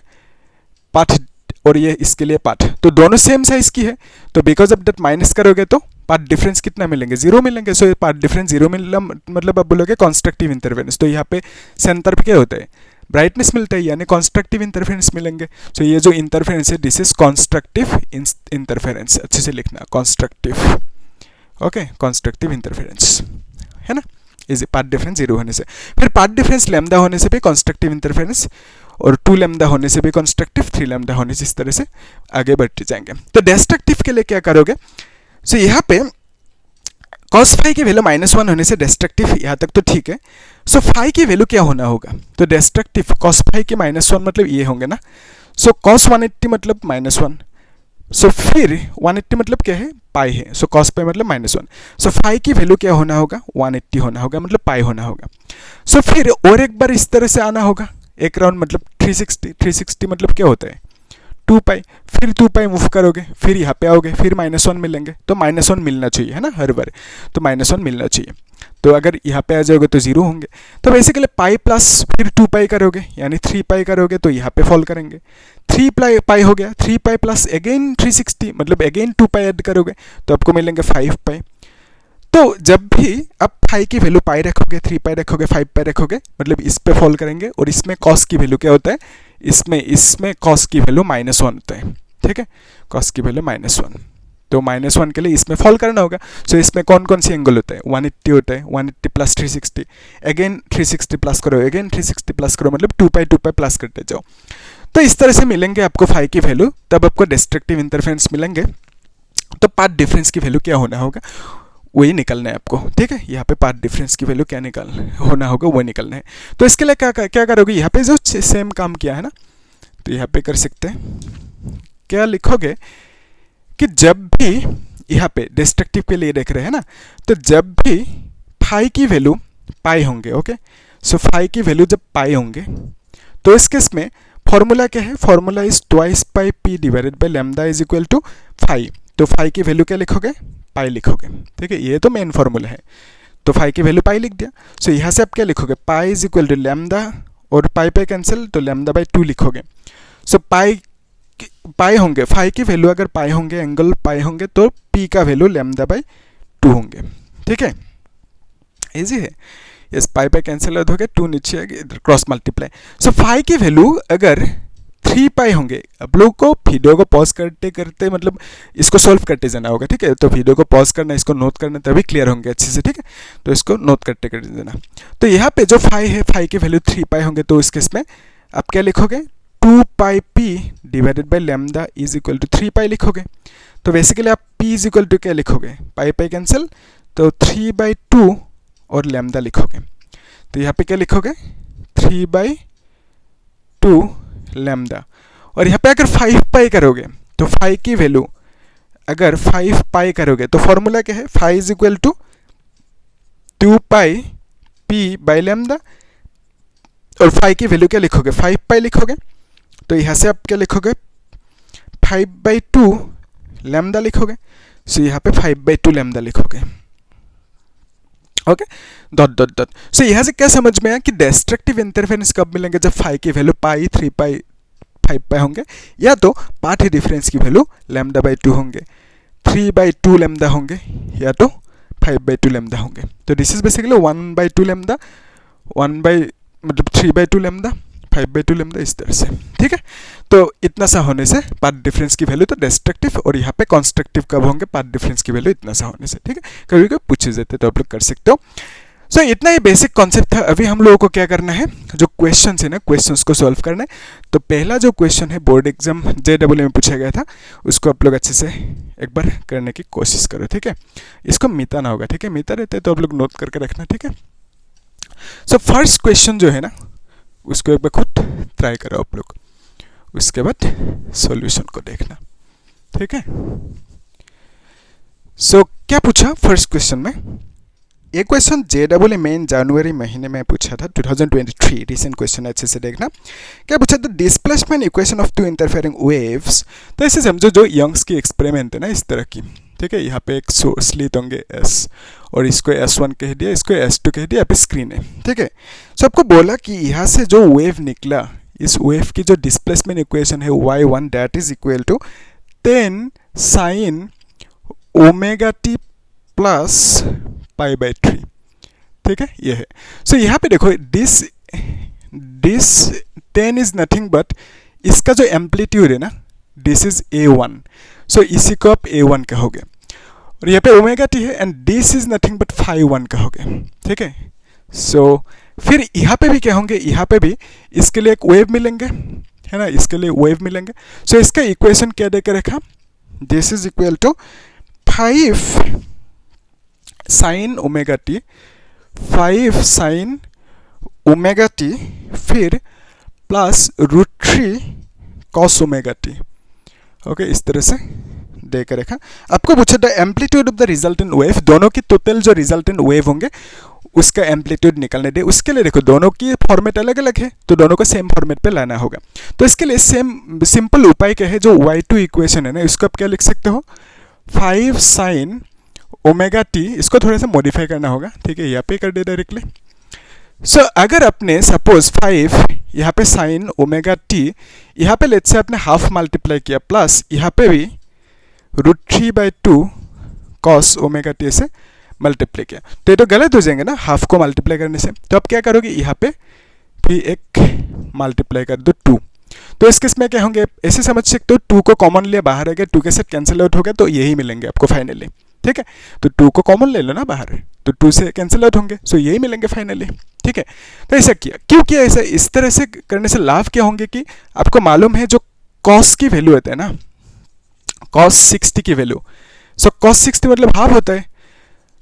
पाथ और ये इसके लिए पाथ, तो दोनों सेम साइज की है, तो बिकॉज ऑफ दैट माइनस करोगे तो पाथ डिफरेंस कितना मिलेंगे, 0 मिलेंगे। सो पाथ डिफरेंस 0 मिला मतलब आप बोलोगे कॉन्स्ट्रक्टिव इंटरफेरेंस। तो यहाँ पे सेंटर पे क्या होता है, ब्राइटनेस मिलता है, यानी कॉन्स्ट्रक्टिव इंटरफेरेंस मिलेंगे। सो ये जो इंटरफेरेंस है दिस इज कॉन्स्ट्रक्टिव इंटरफेरेंस, अच्छे से लिखना कॉन्स्ट्रक्टिव, ओके, कॉन्स्ट्रक्टिव इंटरफेरेंस है ना, इज पाथ डिफरेंस 0 होने से। फिर पाथ डिफरेंस लैम्डा होने से भी कॉन्स्ट्रक्टिव इंटरफेरेंस, और 2 लैम्डा होने से भी कॉन्स्ट्रक्टिव, 3 लैम्डा होने से, इस तरह से आगे बढ़ते जाएंगे। तो डिस्ट्रक्टिव के लिए क्या करोगे, सो यहाँ पे cos फाई की वैल्यू -1 होने से डिस्ट्रक्टिव, यहाँ तक तो ठीक है। सो फाई की वैल्यू क्या होना होगा, तो डिस्ट्रक्टिव cos फाई के -1 मतलब ये होंगे ना, सो cos 180 मतलब -1, सो फिर 180 मतलब क्या है, पाई है, सो cos पाई मतलब -1, सो फाई की वैल्यू क्या होना होगा, 180 होना होगा, मतलब पाई होना होगा। सो फिर और एक बार इस तरह से आना होगा, एक राउंड मतलब 360 मतलब क्या होता है, 2 पाई, फिर 2 पाई मूव करोगे, फिर यहाँ पे आओगे, फिर -1 मिलेंगे, तो -1 मिलना चाहिए है ना हर बार, तो -1 मिलना चाहिए। तो अगर यहाँ पे आ जाओगे तो 0 होंगे। तो बेसिकली पाई प्लस फिर 2 पाई करोगे यानी 3 पाई करोगे तो यहाँ पे फॉल करेंगे। 3 पाई हो गया, 3 पाई प्लस अगेन 360 मतलब अगेन 2 पाई ऐड करोगे तो आपको मिलेंगे 5 पाई। तो जब भी आप पाई की वैल्यू पाई रखोगे, 3 पाई रखोगे, 5 पाई रखोगे मतलब इस पे फॉल करेंगे। और इसमें कॉस की वैल्यू क्या होता है, इसमें कॉस की वैल्यू -1 होता है, ठीक है, कॉस की वैल्यू -1। तो -1 के लिए इसमें फॉल करना होगा। सो इसमें कौन कौन सी एंगल होता है, 180 होता है, 180 प्लस 360, अगेन 360 प्लस करो, अगेन 360 प्लस करो, मतलब 2 पाई प्लस करते जाओ। तो इस तरह से मिलेंगे आपको फाई की वैल्यू, तब आपको डिस्ट्रक्टिव इंटरफेरेंस मिलेंगे। तो पाथ डिफरेंस की वैल्यू क्या होना होगा वही निकलना है आपको, ठीक है। यहाँ पे पाथ डिफरेंस की वैल्यू क्या होना होगा वही निकलना है। तो इसके लिए क्या करोगे, यहाँ पे जो सेम काम किया है ना, तो यहाँ पे कर सकते हैं, क्या लिखोगे कि जब भी यहाँ पे डिस्ट्रक्टिव के लिए देख रहे हैं ना, तो जब भी फाई की वैल्यू पाई होंगे, ओके, सो फाई की वैल्यू जब पाई होंगे तो इस केस में फॉर्मूला क्या है, formula is twice pi P divided by lambda is equal to phi. तो फाई की वैल्यू क्या लिखोगे, पाई लिखोगे, ठीक है, ये तो मेन फॉर्मूला है। तो फाई की वैल्यू पाई लिख दिया। सो यहाँ से आप क्या लिखोगे, pi is equal to lambda, और पाई पे कैंसिल तो लैम्डा बाई 2 लिखोगे। सो पाई होंगे, फाई की वैल्यू अगर पाई होंगे, एंगल पाई होंगे, तो पी का वैल्यू लैम्डा बाई 2 होंगे, ठीक है, इजी है। यस, पाई पे कैंसिल हो गया, 2 नीचे इधर क्रॉस मल्टीप्लाई। सो फाई की वैल्यू अगर 3 पाई होंगे, आप लोग को वीडियो को पॉज करते करते मतलब इसको सॉल्व करते जाना होगा, ठीक है। तो वीडियो को पॉज करना, इसको नोट करना, तभी क्लियर होंगे अच्छे से, ठीक है। तो इसको नोट करते करते जाना। तो यहाँ पे जो फाई है, फाई की वैल्यू 3 पाई होंगे, तो इस केस में आप क्या लिखोगे, 2 pi P divided by lambda is equal to 3 pi लिखोगे। तो बेसिकली आप पी इज इक्वल टू क्या लिखोगे, पाई कैंसिल तो 3/2 और लैम्डा लिखोगे। तो यहाँ पे क्या लिखोगे, 3/2 लैम्डा। और यहाँ पे अगर 5 पाई करोगे तो फाई की वैल्यू अगर 5 पाई करोगे तो फॉर्मूला क्या है, phi is equal to 2 pi P by lambda, और फाई की वैल्यू क्या लिखोगे, 5 पाई लिखोगे। तो यहाँ से आप क्या लिखोगे, 5/2 लैम्डा लिखोगे। सो यहाँ पे 5/2 लैम्डा लिखोगे, ओके, डॉट डॉट डॉट। सो यहाँ से क्या समझ में आया कि डिस्ट्रक्टिव इंटरफेरेंस कब मिलेंगे, जब फाई की वैल्यू पाई, 3 पाई, 5 पाई होंगे, या तो पाथ डिफरेंस की वैल्यू लैम्डा बाई 2 होंगे, 3/2 लैम्डा होंगे, या तो 5/2 लैम्डा होंगे। तो this is basically 1/2 lambda, 3/2 lambda, 5/2 lambda, इस तरह से, ठीक है। तो इतना सा होने से पाथ डिफरेंस की वैल्यू तो डिस्ट्रक्टिव, और यहाँ पे कॉन्स्ट्रक्टिव कब होंगे, पाथ डिफरेंस की वैल्यू इतना सा होने से, ठीक है। कभी कभी पूछे जाते तो आप लोग कर सकते हो। सो इतना ही बेसिक कॉन्सेप्ट था। अभी हम लोगों को क्या करना है, जो क्वेश्चन है ना, क्वेश्चंस को सॉल्व करना है। तो पहला जो क्वेश्चन है बोर्ड एग्जाम JEE में पूछा गया था, उसको आप लोग अच्छे से एक बार करने की कोशिश करो, ठीक है। इसको मिटाना होगा, ठीक है, मिटा रहते तो आप लोग नोट करके रखना, ठीक है। सो फर्स्ट क्वेश्चन जो है ना, उसको एक बार खुद ट्राई करो आप लोग, उसके बाद सॉल्यूशन को देखना, ठीक है। सो क्या पूछा फर्स्ट क्वेश्चन में, ये क्वेश्चन JEE में जनवरी महीने में पूछा था, 2023, रिसेंट क्वेश्चन अच्छे से देखना। क्या पूछा था, displacement equation of 2 interfering waves. तो ऐसे समझो जो यंग्स की एक्सपेरिमेंट है ना, इस तरह की, ठीक है। यहाँ पे एक स्लिट होंगे S, और इसको S1 कह दिया, इसको S2 कह दिया, यहाँ पे स्क्रीन है, ठीक है। सो आपको बोला कि यहाँ से जो वेव निकला, इस वेव की जो डिस्प्लेसमेंट इक्वेशन है y1 that is equal to 10 sin ωt plus π/3, ठीक है, ये है। सो यहाँ पे देखो दिस 10 इज नथिंग बट इसका जो एम्पलीट्यूड है ना, दिस इज A1, सो इसी को आप A1 कहोगे, और यहाँ पे ωt है, and this is nothing but φ1 कहोगे, ठीक है। सो फिर यहाँ पे भी क्या होंगे, यहाँ पे भी इसके लिए एक वेव मिलेंगे, है ना, इसके लिए वेव मिलेंगे। सो इसका इक्वेशन क्या देकर रखा, this is equal to 5 sin ωt, 5 sin ωt, फिर प्लस √3 cos ωt, ओके, इस तरह से देकर रखा। आपको पूछा the amplitude of the resultant wave, दोनों की टोटल जो रिजल्टेंट वेव होंगे उसका एम्पलीट्यूड निकालने दे। उसके लिए देखो दोनों की फॉर्मेट अलग अलग है, तो दोनों को सेम फॉर्मेट पे लाना होगा। तो इसके लिए सिंपल उपाय क्या है, जो y2 इक्वेशन है ना, इसको आप क्या लिख सकते हो, 5 sin ओमेगा टी, इसको थोड़ा सा मॉडिफाई करना होगा, ठीक है, यहाँ पे कर दे डायरेक्टली। सो अगर आपने सपोज 5 यहाँ पे साइन ओमेगा टी, यहाँ पे लेट्स से आपने हाफ मल्टीप्लाई किया, प्लस यहाँ पे भी √3/2 कॉस ओमेगा टी से मल्टीप्लाई किया, तो ये तो गलत हो जाएंगे ना हाफ को मल्टीप्लाई करने से। तो आप क्या करोगे, यहाँ पे भी एक मल्टीप्लाई कर दो 2। तो इस केस में क्या होंगे, ऐसे समझ सकते हो 2 को कॉमन लिया, बाहर आ गया, 2 के साथ कैंसिल आउट हो गया, तो यही मिलेंगे आपको फाइनली, ठीक है। तो 2 को कॉमन ले लो ना बाहर, तो 2 से कैंसिल आउट होंगे, सो यही मिलेंगे फाइनली, ठीक है। तो ऐसा किया, क्यों किया ऐसा, इस तरह से करने से लाभ क्या होंगे कि आपको मालूम है जो कॉस की वैल्यू होता है ना, कॉस 60 की वैल्यू, सो कॉस 60 मतलब हाफ होता है,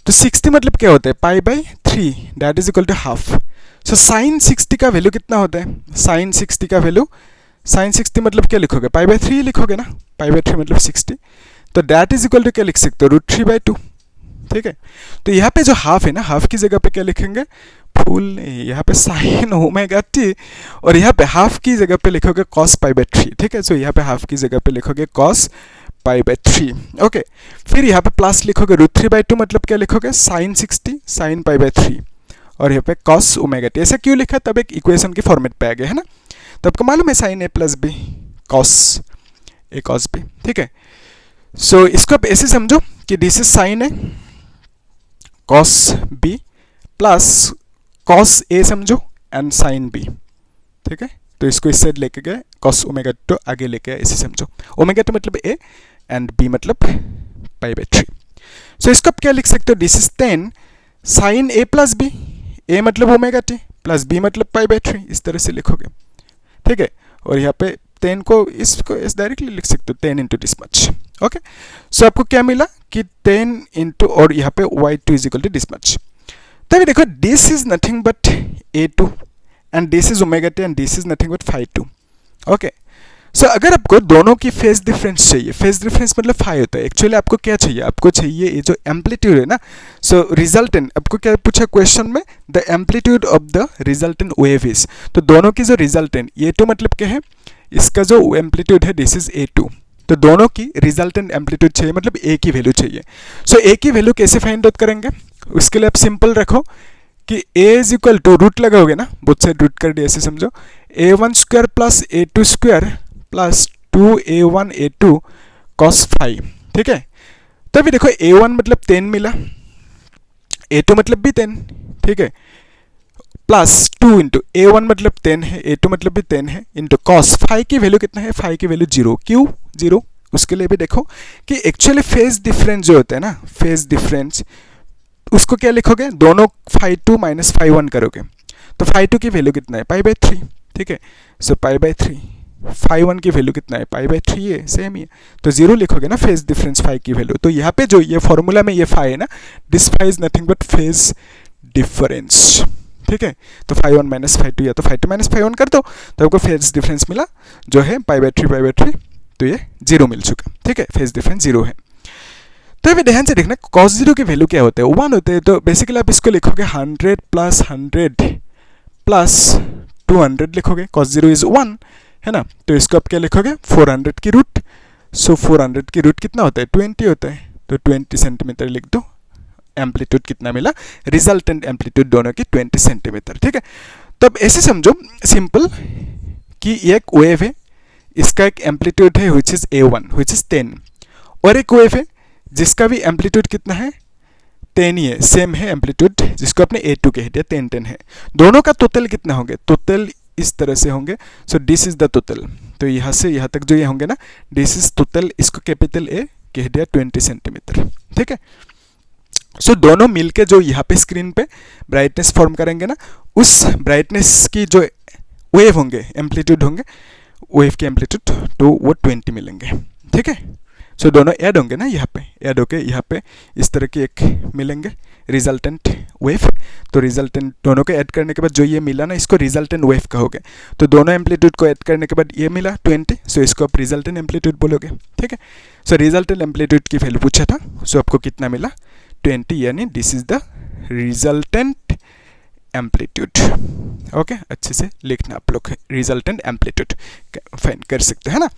तो 60 मतलब क्या होता है, π/3 that is equal to half. So sine 60 का वैल्यू कितना होता है, साइन 60 का वैल्यू, साइन 60 मतलब क्या लिखोगे, π/3 लिखोगे ना, π/3 मतलब 60, तो दैट इज इक्वल टू क्या लिख सकते हो, √3/2, ठीक है। तो यहाँ पे जो हाफ है ना, हाफ की जगह पे क्या लिखेंगे, फुल, यहाँ पे साइन ओमेगा टी, और यहाँ पे हाफ की जगह पे लिखोगे cos π/3, ठीक है। सो यहाँ पे हाफ की जगह पे लिखोगे cos π/3, ओके। फिर यहाँ पे प्लस लिखोगे √3/2 मतलब क्या लिखोगे, साइन 60 साइन π/3, और यहाँ पे cos ओमेगा टी। ऐसा क्यों लिखा, तब एक इक्वेशन के फॉर्मेट पे आ गया है ना। तो आपको मालूम है sign a + b cos a cos b, ठीक है। सो इसको आप ऐसे समझो कि this is sine a cos b plus cos a समझो एंड साइन b, ठीक है। तो इसको इस साइड लेके गए, cos ओमेगा तो आगे लेके आए, ऐसे समझो, ओमेगा तो मतलब a एंड b मतलब π/3। सो इसको आप क्या लिख सकते हो, this is 10 sine a + b, a मतलब ओमेगा टी प्लस b मतलब π/3, इस तरह से लिखोगे, ठीक है। और यहाँ पे 10 को इसको इस डायरेक्टली लिख सकते हो, 10 इंटू दिस मच, ओके। सो आपको क्या मिला कि 10 इंटू, और यहाँ पे y2 is equal to this much. तभी देखो this is nothing but a2 and this is omega T and this is nothing but φ2, okay. सो अगर आपको दोनों की फेज डिफरेंस चाहिए, फेज डिफरेंस मतलब फाई होता है, एक्चुअली आपको क्या चाहिए, आपको चाहिए ये जो एम्पलीट्यूड है ना, सो रिजल्टेंट, आपको क्या पूछा क्वेश्चन में, the amplitude of the resultant wave is, तो दोनों की जो रिजल्टेंट, ये तो मतलब क्या है, इसका जो एम्पलीट्यूड है दिस इज a2, तो दोनों की रिजल्टेंट एम्पलीट्यूड चाहिए, मतलब a की वैल्यू चाहिए। सो a की वैल्यू कैसे फाइंड आउट करेंगे, उसके लिए आप सिंपल रखो कि a is equal to, root लगाओगे ना, बोथ साइड रूट कर दिया, ऐसे समझो, a1² plus a2² plus 2a1 a2 cos phi, ठीक है। तो अभी देखो a1 मतलब 10 मिला, a2 मतलब भी 10, ठीक है, प्लस 2 इंटू a1 मतलब 10 है, a2 मतलब भी 10 है, इंटू cos phi की वैल्यू कितना है, phi की वैल्यू 0, क्यों 0, उसके लिए भी देखो कि एक्चुअली फेज डिफरेंस जो होता है ना, फेज डिफरेंस, उसको क्या लिखोगे, दोनों φ2 माइनस φ1 करोगे, तो φ2 की वैल्यू कितना है, π/3, ठीक है। सो π/3, φ1 की वैल्यू कितना है, π/3 है, सेम ही है, तो 0 लिखोगे ना फेज डिफरेंस फाई की वैल्यू। तो यहाँ पे जो ये फॉर्मूला में ये फाई है ना, this phi is nothing but phase difference, ठीक है। तो φ1 माइनस φ2 या तो φ2 माइनस φ1 कर दो, तो आपको फेज डिफरेंस मिला जो है π/3, तो ये 0 मिल चुका, ठीक है, फेज डिफरेंस 0 है। तो अभी ध्यान से देखना cos 0 की वैल्यू क्या होते हैं, 1 होते हैं, तो बेसिकली आप इसको लिखोगे 100 प्लस 100 प्लस 200 लिखोगे, cos 0 इज 1 है ना, तो इसको आप क्या लिखोगे, 400 की रूट, सो 400 की रूट कितना होता है, 20 होता है, तो 20 सेंटीमीटर लिख दो, एम्पलीट्यूड कितना मिला, रिजल्टेंट एम्पलीट्यूड दोनों की 20 सेंटीमीटर, ठीक है। तो अब ऐसे समझो सिंपल कि ये एक वेव है, इसका एक एम्पलीट्यूड है which is a1 which is 10, और एक वेव है जिसका भी एम्पलीट्यूड कितना है, 10 ही है, सेम है एम्पलीट्यूड, जिसको आपने a2 कह दिया, 10 है, दोनों का टोटल कितना होंगे, टोटल इस तरह से होंगे, सो दिस इज द टोटल, तो यहाँ से यहाँ तक जो ये होंगे ना, दिस इज टोटल, इसको कैपिटल A कह दिया 20 सेंटीमीटर, ठीक है। सो दोनों मिलके जो यहाँ पे स्क्रीन पे ब्राइटनेस फॉर्म करेंगे ना, उस ब्राइटनेस की जो वेव होंगे, एम्पलीट्यूड होंगे, वेव के एम्पलीट्यूड, तो वो 20 मिलेंगे, ठीक है। सो दोनों ऐड होंगे ना, यहाँ पे ऐड होके यहाँ पे इस तरह की एक मिलेंगे रिजल्टेंट वेव, तो रिजल्टेंट दोनों को ऐड करने के बाद जो ये मिला ना, इसको रिजल्टेंट वेव कहोगे, तो दोनों एम्पलीट्यूड को ऐड करने के बाद ये मिला 20, सो इसको आप रिजल्टेंट एम्पलीट्यूड बोलोगे, ठीक है। सो रिजल्टेंट एम्पलीट्यूड की वैल्यू पूछा था, सो आपको कितना मिला, 20, यानी this is the resultant amplitude, okay. अच्छे से लिखना आप लोग, रिजल्टेंट एम्पलीट्यूड फाइंड कर सकते हैं ना।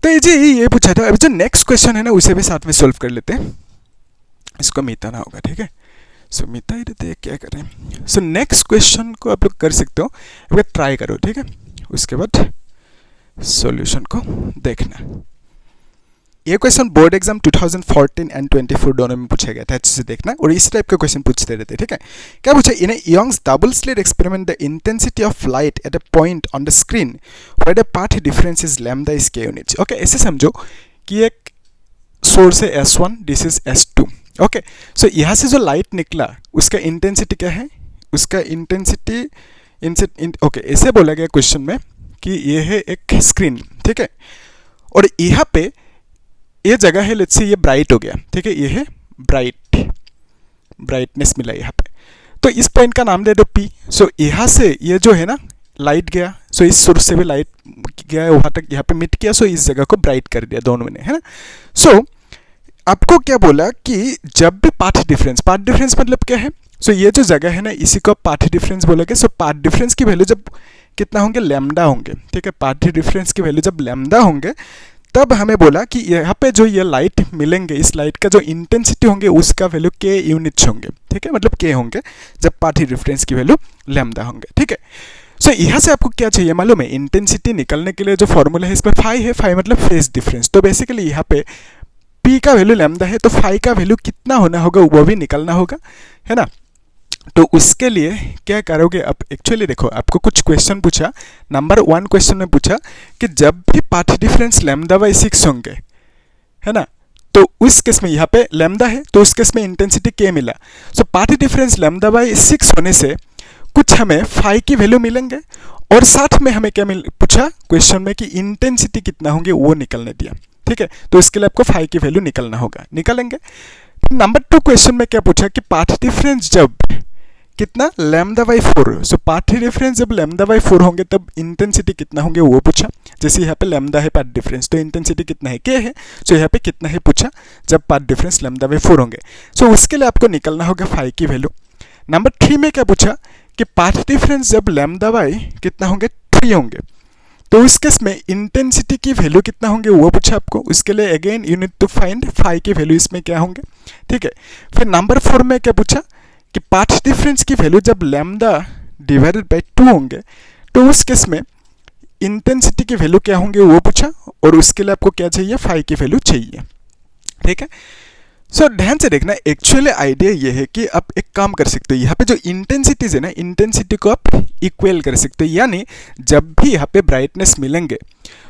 तो ये पूछा था। अभी जो नेक्स्ट क्वेश्चन है ना, उसे भी साथ में सॉल्व कर लेते हैं। इसको मिटाना होगा, ठीक है। सो मिटा ही देते हैं, क्या करें। सो नेक्स्ट क्वेश्चन को आप लोग कर सकते हो, एक बार ट्राई करो, ठीक है, उसके बाद सॉल्यूशन को देखना। ये क्वेश्चन बोर्ड एग्जाम 2014 एंड 24 दोनों में पूछा गया था, अच्छे से देखना, और इस टाइप का क्वेश्चन पूछते रहते, ठीक है। क्या पूछा, in Young's double slit experiment the intensity of light at a point on the screen where the path difference is lambda is K units. Okay, ऐसे समझो कि एक सोर्स है S1, this is S2। Okay, so यहाँ से जो light निकला उसका इंटेंसिटी क्या है, उसका इंटेंसिटी ओके, ऐसे बोला गया क्वेश्चन में कि ये है एक स्क्रीन, ठीक है, और यहाँ पे ये जगह है, लेट्स से ये ब्राइट हो गया, ठीक है, ये है ब्राइटनेस मिला यहाँ पे, तो इस पॉइंट का नाम दे दो P। सो यहाँ से ये जो है ना लाइट गया, सो इस सोर्स से भी लाइट गया वहाँ तक, यहाँ पे मिट किया, सो इस जगह को ब्राइट कर दिया दोनों ने, है ना। सो आपको क्या बोला कि जब भी पाथ डिफरेंस मतलब क्या है, सो ये जो जगह है ना इसी को पाथ डिफरेंस बोलोगे। सो पाथ डिफरेंस की वैल्यू जब कितना होंगे, लैम्डा होंगे, ठीक है, पाथ डिफरेंस की वैल्यू जब लैम्डा होंगे तब हमें बोला कि यहाँ पे जो ये लाइट मिलेंगे, इस लाइट का जो इंटेंसिटी होंगे उसका वैल्यू के यूनिट्स होंगे, ठीक है, मतलब के होंगे जब पाथ डिफरेंस की वैल्यू लैम्डा होंगे, ठीक है। सो यहाँ से आपको क्या चाहिए मालूम है, इंटेंसिटी निकलने के लिए जो फॉर्मूला है इसमें फाई है, फाई मतलब फेज डिफरेंस। तो बेसिकली यहाँ पे P का वैल्यू लैम्डा है, तो फाई का वैल्यू कितना होना होगा वो भी निकलना होगा, है ना। तो उसके लिए क्या करोगे, अब एक्चुअली देखो आपको कुछ क्वेश्चन पूछा, नंबर 1 क्वेश्चन में पूछा कि जब भी पाथ डिफरेंस λ/6 होंगे, है ना, तो उस केस में यहाँ पे लैम्डा है, तो उस केस में इंटेंसिटी के मिला। सो पाथ डिफरेंस λ/6 होने से कुछ हमें फाई की वैल्यू मिलेंगे, और साथ में हमें क्या पूछा क्वेश्चन में कि इंटेंसिटी कितना होंगे वो निकलने दिया, ठीक है। तो इसके लिए आपको फाई की वैल्यू निकलना होगा, निकालेंगे। नंबर 2 क्वेश्चन में क्या पूछा कि पाथ डिफरेंस जब कितना λ/4, सो पाथ डिफरेंस जब λ/4 होंगे तब इंटेंसिटी कितना होंगे वो पूछा। जैसे यहाँ पे लैम्डा है पाथ डिफरेंस, तो इंटेंसिटी कितना है, के है, सो यहाँ पे कितना है पूछा जब पाथ डिफरेंस λ/4 होंगे। सो उसके लिए आपको निकलना होगा फाई की वैल्यू। नंबर 3 में क्या पूछा कि पाथ डिफरेंस जब λ/ कितना होंगे, 3 होंगे, तो उस केस में इंटेंसिटी की वैल्यू कितना होंगे वो पूछा आपको। उसके लिए again you need to find phi की वैल्यू इसमें क्या होंगे, ठीक है। फिर नंबर 4 में क्या पूछा कि पाथ डिफरेंस की वैल्यू जब λ/2 होंगे, तो उस केस में इंटेंसिटी की वैल्यू क्या होंगे वो पूछा, और उसके लिए आपको क्या चाहिए, फाई की वैल्यू चाहिए, ठीक है। सो ध्यान से देखना, एक्चुअली आइडिया ये है कि आप एक काम कर सकते हो, यहाँ पे जो इंटेंसिटीज है ना, इंटेंसिटी को आप इक्वल कर सकते हो, यानी जब भी यहाँ पे ब्राइटनेस मिलेंगे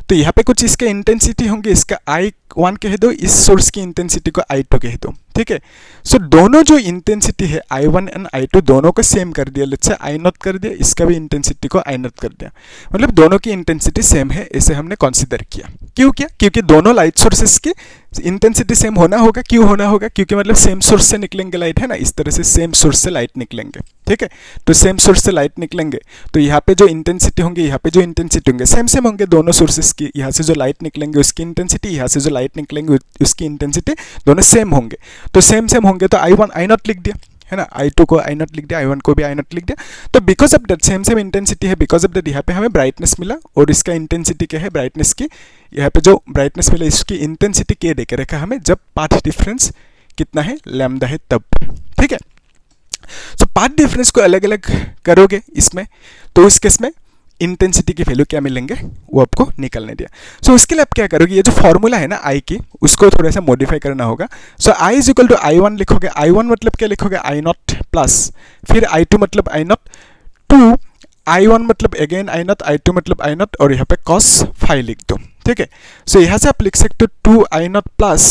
तो यहाँ पे कुछ इसके इंटेंसिटी होंगे, इसका I1 कह दो, इस सोर्स की इंटेंसिटी को I2 कह दो, ठीक है। सो दोनों जो इंटेंसिटी है I1 एंड I2 दोनों को सेम कर दिया, लेट्स से I0 कर दिया, इसका भी इंटेंसिटी को I0 कर दिया, मतलब दोनों की इंटेंसिटी सेम है, ऐसे हमने कंसीडर किया। क्यों किया, क्योंकि दोनों लाइट सोर्सेस की इंटेंसिटी सेम होना होगा। क्यों होना होगा, क्योंकि मतलब सेम सोर्स से निकलेंगे लाइट, है ना, इस तरह से सेम सोर्स से लाइट निकलेंगे, ठीक है। तो सेम सोर्स से लाइट निकलेंगे तो यहाँ पे जो इंटेंसिटी होंगे, यहाँ पे जो इंटेंसिटी होंगे सेम सेम होंगे दोनों सोर्सेस की। यहाँ से जो लाइट निकलेंगे उसकी इंटेंसिटी, यहाँ से जो लाइट निकलेंगे उसकी इंटेंसिटी दोनों सेम होंगे। तो सेम सेम होंगे तो I1 I0 लिख दिया, है ना, I2 को I0 लिख दिया, I1 को भी I0 लिख दिया। तो because of that same same intensity है, बिकॉज ऑफ दैट यहाँ पे हमें ब्राइटनेस मिला, और इसका इंटेंसिटी क्या है, ब्राइटनेस की, यहाँ पे जो ब्राइटनेस मिला इसकी इंटेंसिटी के दे के रखा हमें जब पाथ डिफरेंस कितना है, लैम्डा है तब, ठीक है। सो पाथ डिफरेंस को अलग अलग करोगे इसमें, तो उस केस में इंटेंसिटी की वैल्यू क्या मिलेंगे वो आपको निकलने दिया। सो उसके लिए आप क्या करोगे, ये जो फॉर्मूला है ना I की, उसको थोड़ा सा मॉडिफाई करना होगा। So I is equal to I1 लिखोगे, I1 मतलब क्या लिखोगे, I0 प्लस, फिर I2 मतलब I0, 2 I1 मतलब अगेन I0, I2 मतलब I0, और यहाँ पे cos phi लिख दो, ठीक है। सो यहाँ से आप लिख सकते हो 2 I0 plus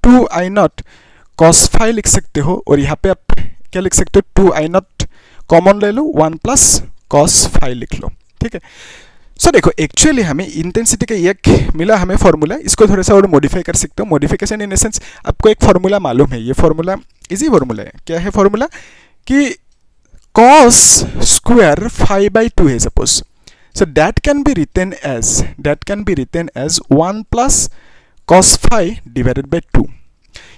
2 I0 cos phi लिख सकते हो, और यहाँ पे आप क्या लिख सकते हो, 2 I0 कॉमन ले लो, 1 प्लस cos phi लिख लो, ठीक है। सो देखो एक्चुअली हमें इंटेंसिटी का एक मिला हमें फॉर्मूला, इसको थोड़ा सा और मॉडिफाई कर सकते हो। मॉडिफिकेशन इन सेंस आपको एक फॉर्मूला मालूम है, ये फॉर्मूला इजी फॉर्मूला है। क्या है फॉर्मूला कि cos स्क्वायर phi by 2 है suppose, so that can be written as 1 plus cos phi divided by 2,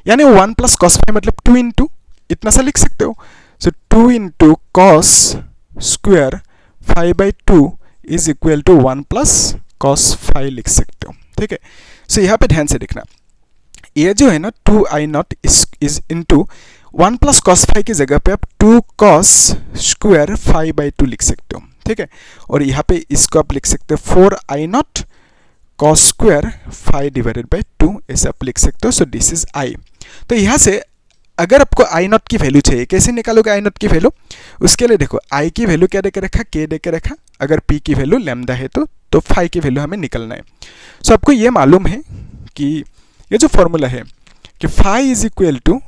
यानी 1 प्लस cos phi मतलब 2 इंटू इतना सा लिख सकते हो। So 2 into cos square phi by 2 is equal to 1 plus cos phi लिख सकते हो, ठीक है। सो यहाँ पे ध्यान से देखना, ये जो है ना 2i0 is into 1 plus cos phi की जगह पे आप 2 कॉस स्क्वायर फाई बाई 2 लिख सकते हो, ठीक है। और यहाँ पे इसको आप लिख सकते हो 4i0 cos square phi divided by 2, ऐसे आप लिख सकते हो। So this is I. तो यहाँ से अगर आपको i0 की वैल्यू चाहिए, कैसे निकालोगे i0 की वैल्यू? उसके लिए देखो i की वैल्यू क्या देकर रखा, k देकर रखा। अगर p की वैल्यू लैम्डा है तो फाई की वैल्यू हमें निकलना है। सो आपको ये मालूम है कि ये जो फॉर्मूला है कि phi is equal to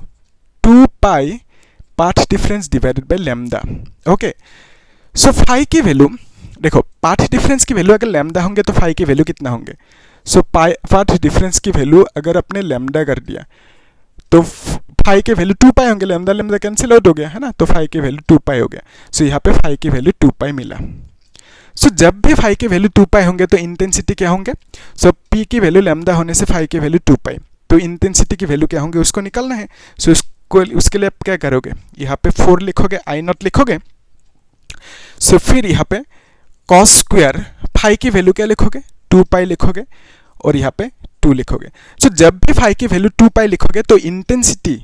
2 pi path difference divided by lambda. Okay, so phi की वैल्यू देखो, पाथ डिफरेंस की वैल्यू अगर लैम्डा होंगे तो फाई की वैल्यू कितना होंगे? सो पाथ डिफरेंस की वैल्यू अगर आपने लैम्डा कर दिया तो फाई के वैल्यू 2 पाई होंगे, लैम्डा लैम्डा कैंसिल आउट हो गया है ना, तो फाई की वैल्यू 2 पाई हो गया। सो यहाँ पे फाई की वैल्यू 2 पाई मिला। सो जब भी फाई के वैल्यू 2 पाई होंगे तो इंटेंसिटी क्या होंगे? सो पी की वैल्यू लैम्डा होने से फाई की वैल्यू 2 पाई, तो इंटेंसिटी की वैल्यू क्या होंगे उसको निकालना है। सो उसके लिए आप क्या करोगे, यहाँ पे 4 लिखोगे, i0 लिखोगे। सो फिर यहाँ पे कॉस स्क्वायर फाई की वैल्यू क्या लिखोगे, 2 पाई लिखोगे, और यहाँ पे 2 लिखोगे। सो जब भी फाई की वैल्यू 2 पाई लिखोगे तो इंटेंसिटी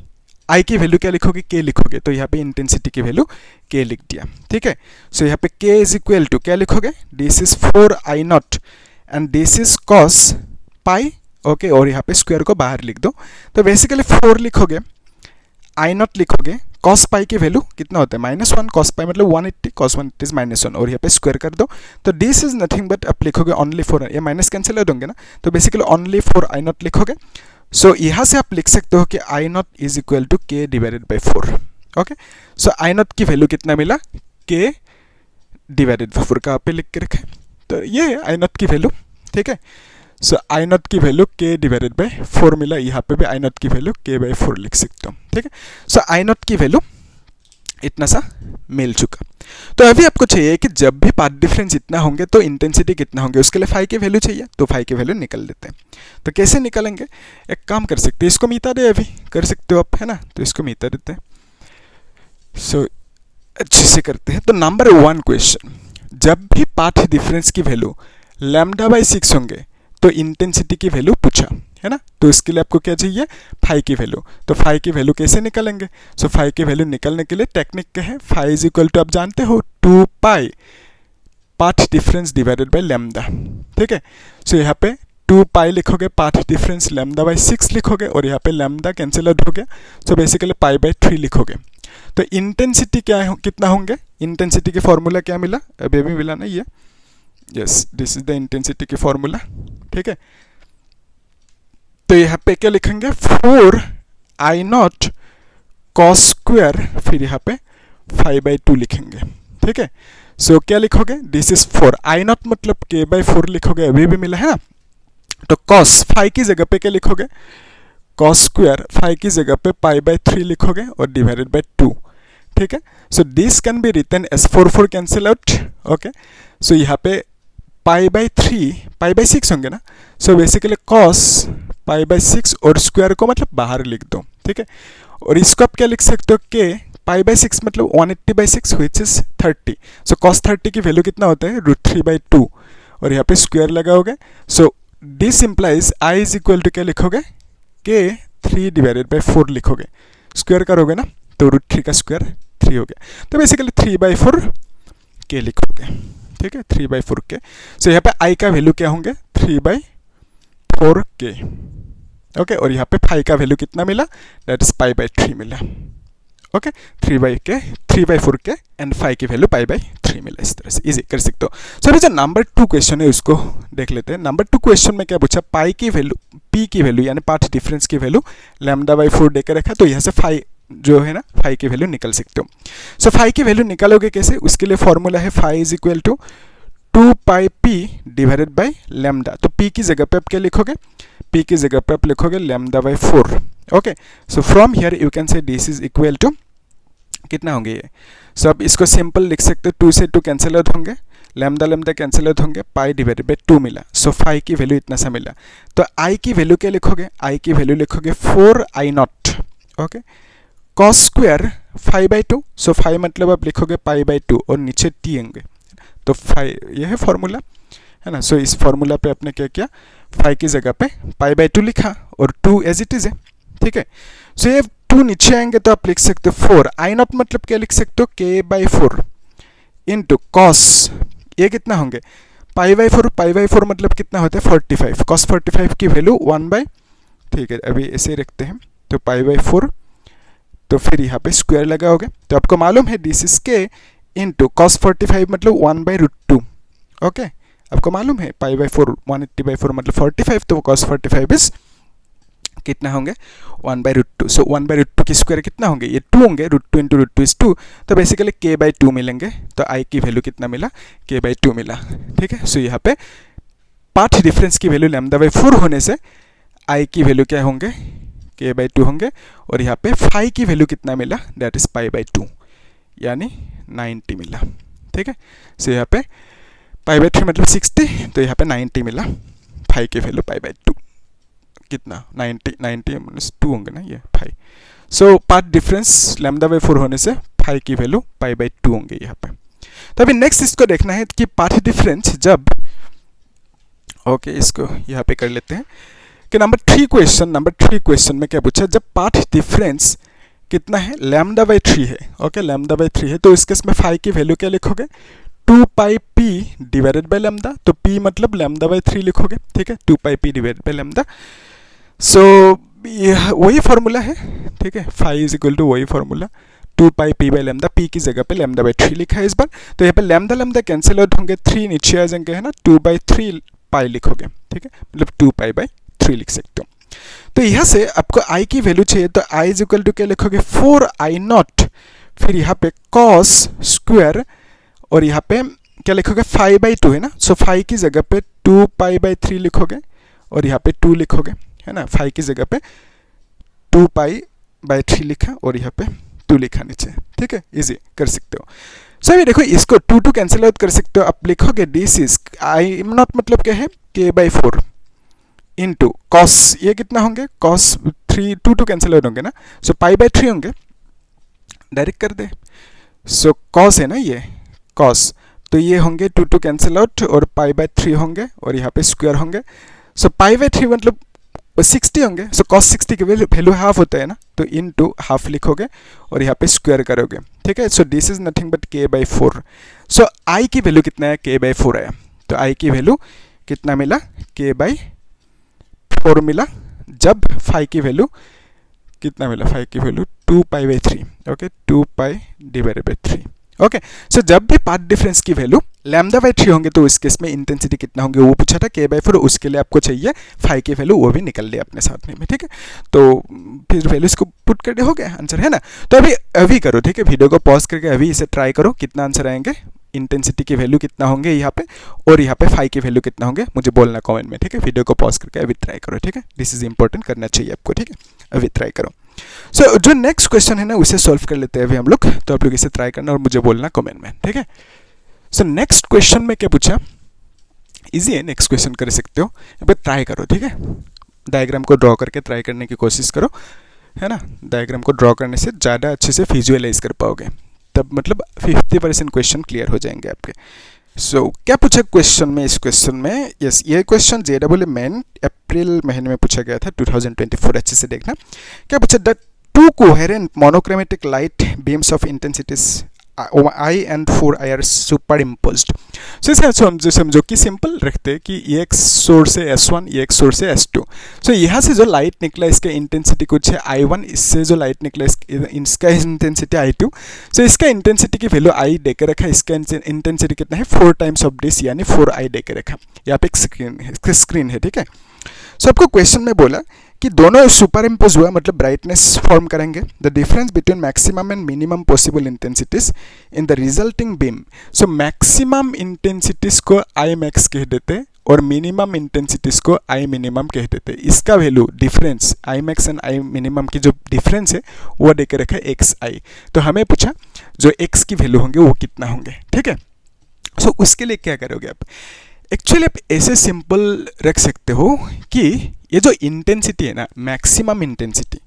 आई की वैल्यू क्या लिखोगे, के लिखोगे। तो यहाँ पे इंटेंसिटी की वैल्यू के लिख दिया, ठीक है। सो यहाँ पे के इज इक्वल टू क्या लिखोगे, this is 4i0 and this is cos pi, okay. और यहाँ पे स्क्वायर को बाहर लिख दो। तो बेसिकली 4 लिखोगे, i0 लिखोगे, कॉस पाई की वैल्यू कितना होता है -1, कॉस पाई मतलब 180, कॉस 180 इज -1, और यहाँ पे स्क्वायर कर दो। तो दिस इज नथिंग बट आप लिखोगे ओनली 4, ये माइनस कैंसिल हो होंगे ना, तो बेसिकली ओनली 4i0 लिखोगे। सो यहाँ से आप लिख सकते हो कि i0 इज इक्वल टू के divided by 4, okay. So i0 की वैल्यू कितना मिला, के डिवाइडेड बाई 4 का आप लिख के रखे, तो ये है i0 की वैल्यू, ठीक है। सो i0 की वैल्यू k डिवाइडेड बाई 4 मिला, यहाँ पे भी i0 की वैल्यू k बाई 4 लिख सकते हो, ठीक है। सो i0 की वैल्यू इतना सा मिल चुका। तो अभी आपको चाहिए कि जब भी पाथ डिफरेंस इतना होंगे तो इंटेंसिटी कितना होंगे, उसके लिए फाई की वैल्यू चाहिए, तो फाई की वैल्यू निकल देते हैं। तो कैसे निकालेंगे, एक काम कर सकते हैं, इसको मिटा दे, अभी कर सकते हो आप, है ना, तो इसको मिटा देते हैं। सो अच्छे से करते हैं। तो नंबर 1 क्वेश्चन, जब भी पाथ डिफरेंस की वैल्यू लैम्डा बाई 6 होंगे तो इंटेंसिटी की वैल्यू पूछा, है ना। तो इसके लिए आपको क्या चाहिए, फाई की वैल्यू। तो फाई की वैल्यू कैसे निकालेंगे? सो फाई की वैल्यू निकालने के लिए टेक्निक क्या है, फाई इज इक्वल टू आप जानते हो 2 pi path difference divided by lambda, ठीक है। सो यहाँ पे 2 पाई लिखोगे, पाथ डिफरेंस लैम्डा बाई 6 लिखोगे, और यहाँ पे लैम्डा कैंसिल आउट हो गया। सो बेसिकली पाई बाई 3 लिखोगे। तो इंटेंसिटी क्या कितना होंगे, इंटेंसिटी की फॉर्मूला क्या मिला, अभी भी मिला ना ये, yes this is the intensity की फॉर्मूला, ठीक है। तो यहाँ पे क्या लिखेंगे, 4i0 कॉस स्क्वायर, फिर यहाँ पे 5/2 लिखेंगे, ठीक है। सो क्या लिखोगे, दिस इज 4i0 मतलब k बाई 4 लिखोगे, अभी भी मिला है ना। तो कॉस 5 की जगह पे क्या लिखोगे, कॉस स्क्वायर 5 की जगह पे π/3 लिखोगे और डिवाइडेड बाई 2, ठीक है। So this can be written as 4 cancel out, okay. So यहाँ पे π/3 π/6 होंगे ना। सो बेसिकली कॉस π/6 और स्क्वायर को मतलब बाहर लिख दो, ठीक है। और इसको आप क्या लिख सकते हो, के π/6 मतलब 180/6 विच इज 30। सो कॉस 30 की वैल्यू कितना होता है, √3/2, और यहाँ पे स्क्वायर लगाओगे। So this implies i is equal to क्या लिखोगे, के 3 डिवाइडेड बाई 4 लिखोगे, स्क्वायर करोगे ना, तो √3 का स्क्वायर 3 हो गया। तो बेसिकली 3/4 के लिखोगे, ठीक है, 3/4 के। सो यहाँ पे i का वैल्यू क्या होंगे, 3/4 के, ओके। और यहाँ पे फाई का वैल्यू कितना मिला, दैट इज π/3 मिला, ओके। 3/4 के एंड फाई की वैल्यू π/3 मिला। इस तरह से इजी कर सकते हो। सो अभी जो नंबर 2 क्वेश्चन है उसको देख लेते हैं। नंबर 2 क्वेश्चन में क्या पूछा, पाई की वैल्यू, पी की वैल्यू यानी पाथ डिफरेंस की वैल्यू λ/4 देकर रखा, तो यहाँ से फाई जो है ना, फाई की वैल्यू निकल सकते हो। सो फाई की वैल्यू निकालोगे कैसे, उसके लिए फॉर्मूला है phi is equal to 2 pi P divided by lambda. तो पी की जगह पे आप क्या लिखोगे, पी की जगह पे आप लिखोगे λ/4, okay. So from here you can say this is equal to कितना होंगे ये। सो अब इसको सिंपल लिख सकते हो, 2 से 2 कैंसिल आउट होंगे, लैम्डा कैंसिल आउट होंगे, पाई डिवाइडेड बाई 2 मिला। सो फाई की वैल्यू इतना सा मिला। तो आई की वैल्यू क्या लिखोगे, आई की वैल्यू लिखोगे 4i0, ओके, कॉस स्क्वायर 5/2। सो 5 मतलब आप लिखोगे π/2 और नीचे t होंगे, तो 5 ये है फॉर्मूला, है ना। सो इस फॉर्मूला पे आपने क्या किया, 5 की जगह पे π/2 लिखा और 2 एज इट इज है, ठीक है। सो ये 2 नीचे आएंगे तो आप लिख सकते हो 4 आई नॉट, मतलब क्या लिख सकते हो k/4 इंटू कॉस, ये कितना होंगे π/4, π/4 मतलब कितना होता है 45, cos 45 की वैल्यू 1/, ठीक है अभी ऐसे रखते हैं, तो π/4, तो फिर यहाँ पे स्क्वायर लगाओगे, तो आपको मालूम है this is k into cos 45 मतलब 1/√2, ओके आपको मालूम है π/4 180/4 मतलब 45, तो cos 45 इज कितना होंगे 1/√2। सो 1/√2 की स्क्वायर कितना होंगे, ये 2 होंगे, √2 इंटू √2 इज 2, तो बेसिकली k/2 मिलेंगे, तो i की वैल्यू कितना मिला k/2 मिला, ठीक है। सो यहाँ पे पाथ डिफरेंस की वैल्यू λ/4 होने से i की वैल्यू क्या होंगे k/2 होंगे, और यहाँ पे phi की वैल्यू कितना मिला दैट इज π/2 यानी 90 मिला, ठीक है। सो यहाँ पे π/3 मतलब 60, तो यहाँ पे 90 मिला, phi की वैल्यू π/2 कितना 90 -2 होंगे ना ये phi। सो पाथ डिफरेंस λ/4 होने से phi की वैल्यू π/2 होंगे यहाँ पे। तो अभी नेक्स्ट इसको देखना है कि पाथ डिफरेंस जब, ओके इसको यहाँ पे कर लेते हैं कि नंबर 3 क्वेश्चन में क्या पूछा, जब पाथ डिफरेंस कितना है λ/3 है, ओके λ/3 है, तो इस केस में phi की वैल्यू क्या लिखोगे 2πp डिवाइडेड बाय लैम्डा, तो p मतलब λ/3 लिखोगे, ठीक है 2πp डिवाइडेड बाय लैम्डा। सो वही फॉर्मूला है, ठीक है phi इज इक्वल टू वही formula 2πp by lambda, p की जगह पे λ/3 लिखा है इस बार, तो यहाँ पे लैम्डा कैंसिल आउट होंगे, 3 नीचे आ जाएंगे है ना, 2/3 पाई लिखोगे, ठीक है मतलब 2π/3 लिख सकते हो। तो यहाँ से आपको i की वैल्यू चाहिए, तो i इज इक्वल टू क्या लिखोगे 4i0, फिर यहाँ पे cos स्क्वायर, और यहाँ पे क्या लिखोगे 5/2 है ना, सो phi की जगह पे 2π/3 लिखोगे, और यहाँ पे 2 लिखोगे है ना, phi की जगह पे 2π/3 लिखा और यहाँ पे 2 लिखा नीचे, ठीक है इजी कर सकते हो। सो अभी देखो इसको 2 कैंसिल आउट कर सकते हो, आप लिखोगे दिस इज i0 मतलब क्या है k/4 इंटू कॉस, ये कितना होंगे cos 3, 2 कैंसिल आउट होंगे ना, सो π/3 होंगे, डायरेक्ट कर दे, सो cos है ना ये cos, तो ये होंगे 2 कैंसिल आउट और π/3 होंगे, और यहाँ पे स्क्वायर होंगे, सो π/3 मतलब 60 होंगे, सो cos 60 की वैल्यू हाफ होता है ना, तो इनटू हाफ लिखोगे और यहाँ पे स्क्वायर करोगे, ठीक है। So this is nothing but k/4। So i की वैल्यू कितना है k/4 आया, तो i की वैल्यू कितना मिला k/4 मिला, जब phi की वैल्यू कितना मिला, phi की value 2π/3, okay 2π divided by 3, okay. So जब भी पाथ डिफरेंस की वैल्यू λ/3 होंगे तो इस केस में इंटेंसिटी कितना होंगे वो पूछा था k/4, उसके लिए आपको चाहिए phi की वैल्यू, वो भी निकल लिया अपने साथ में, ठीक है। तो फिर वैल्यूज को पुट कर दे, हो गया आंसर है ना। तो अभी करो, ठीक है वीडियो को पॉज करके अभी इसे ट्राई करो, कितना आंसर आएंगे, इंटेंसिटी की वैल्यू कितना होंगे यहाँ पे, और यहाँ पे phi की वैल्यू कितना होंगे मुझे बोलना कमेंट में, ठीक है। वीडियो को पॉज करके अभी ट्राई करो, ठीक है, दिस इज इंपॉर्टेंट, करना चाहिए आपको, ठीक है अभी ट्राई करो। सो जो नेक्स्ट क्वेश्चन है ना उसे सॉल्व कर लेते हैं अभी हम लोग, तो आप लोग इसे ट्राई करना और मुझे बोलना कमेंट में, ठीक है। सो नेक्स्ट क्वेश्चन में क्या पूछा, इजी है, नेक्स्ट क्वेश्चन कर सकते हो, यहाँ पे ट्राई करो, ठीक है डायग्राम को ड्रॉ करके ट्राई करने की कोशिश करो, है ना, डायग्राम को ड्रॉ करने से ज़्यादा अच्छे से विजुअलाइज कर पाओगे, तब मतलब 50% क्वेश्चन क्लियर हो जाएंगे आपके। सो क्या पूछा क्वेश्चन में, इस क्वेश्चन में यस ये क्वेश्चन JEE मेन अप्रैल महीने में पूछा गया था 2024, अच्छे से देखना। क्या पूछा, the 2 coherent monochromatic light beams of intensities I and 4I are superimposed। सो इसे समझो कि सिंपल रखते कि ये एक सोर्स है S1, ये एक सोर्स है S2। सो यहाँ से जो लाइट निकला इसका इंटेंसिटी कुछ है I1, इससे जो लाइट निकला इसका इंटेंसिटी I2। सो इसका इंटेंसिटी की वैल्यू I दे के रखा, इसका इंटेंसिटी कितना है 4 टाइम्स ऑफ दिस यानी 4I दे के रखा। यहाँ पे एक स्क्रीन है, ठीक है। सो आपको क्वेश्चन में बोला कि दोनों सुपर इम्पोज हुआ मतलब ब्राइटनेस फॉर्म करेंगे, the difference between maximum and minimum possible intensities in the resulting beam. So maximum intensities को आई मैक्स कह देते और मिनिमम इंटेंसिटीज को आई मिनिमम कह देते। इसका value difference I max and I minimum की जो डिफरेंस है वो देके रखा है एक्स आई। तो हमें पूछा जो एक्स की वैल्यू होंगे वो कितना होंगे, ठीक है। सो उसके लिए क्या करोगे आप, एक्चुअली आप ऐसे सिंपल रख सकते हो कि ये जो इंटेंसिटी है ना मैक्सिमम इंटेंसिटी,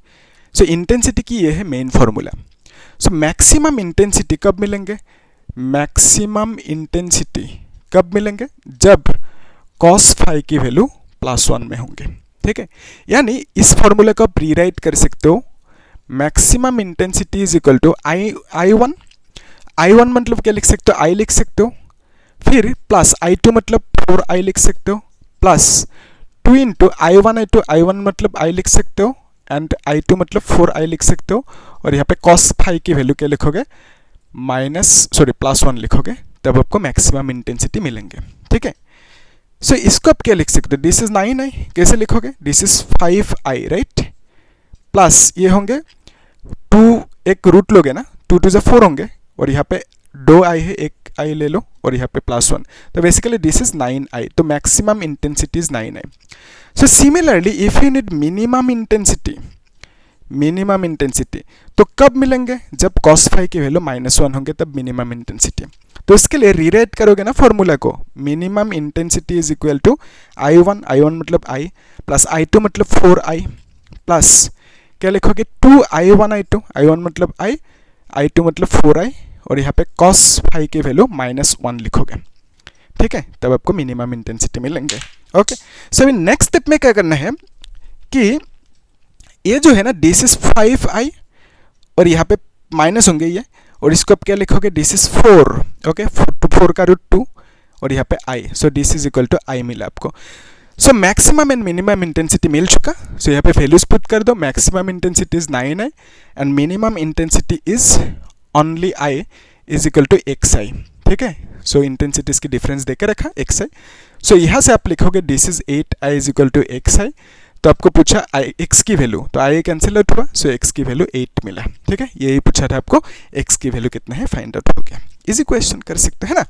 सो इंटेंसिटी की ये है main formula. So maximum intensity कब मिलेंगे, मैक्सिमम इंटेंसिटी कब मिलेंगे जब cos phi की वैल्यू +1 में होंगे, ठीक है, यानी इस फॉर्मूला को आप रीराइट कर सकते हो, maximum intensity is equal to I one मतलब क्या लिख सकते हो, आई लिख सकते हो, फिर प्लस I2 मतलब 4I लिख सकते हो, प्लस 2 इंटू आई वन मतलब I लिख सकते हो, एंड I2 मतलब 4I लिख सकते हो, और यहाँ पे cos फाई की वैल्यू क्या लिखोगे, +1 लिखोगे, तब आपको मैक्सिमम इंटेंसिटी मिलेंगे। ठीक है, सो इसको आप क्या लिख सकते हो, दिस इज 9I, कैसे लिखोगे, this is 5I, right, plus ये होंगे 2, एक रूट लोगे ना, 2 2 4 होंगे, और यहाँ पे 2I है, एक I ले लो, और यहाँ पे +1, तो बेसिकली दिस इज 9I, तो maximum intensity is 9I। So similarly if you need minimum intensity तो कब मिलेंगे, जब cos फाई की वैल्यू -1 होंगे, तब मिनिमम इंटेंसिटी। तो इसके लिए रीराइट करोगे ना फॉर्मूला को, minimum intensity is equal to I1 मतलब I, प्लस I2 मतलब 4I, प्लस क्या लिखोगे 2I1 मतलब I2 मतलब 4I, और यहाँ पे cos फाई की वैल्यू -1 लिखोगे। ठीक है, तब आपको मिनिमम इंटेंसिटी मिलेंगे। ओके, सो अभी नेक्स्ट स्टेप में क्या करना है कि ये जो है ना, दिस इज 5I, और यहाँ पे माइनस होंगे ये, और इसको आप क्या लिखोगे, दिस इज 4, ओके, 4 का रूट 2, और यहाँ पे I, so this is equal to I मिला आपको। So maximum and minimum intensity मिल चुका, सो यहाँ पे वैल्यूज पुट कर दो, maximum intensity is 9I and minimum intensity is only I is equal to XI। ठीक है, सो इंटेंसिटीज की डिफरेंस देकर रखा XI, सो यहाँ से आप लिखोगे this is 8I is equal to XI, तो आपको पूछा x की वैल्यू, तो I कैंसिल आउट हुआ, सो x की वैल्यू 8 मिला। ठीक है, यही पूछा था आपको, x की वैल्यू कितना है फाइंड आउट हो गया, इजी क्वेश्चन कर सकते हैं ना।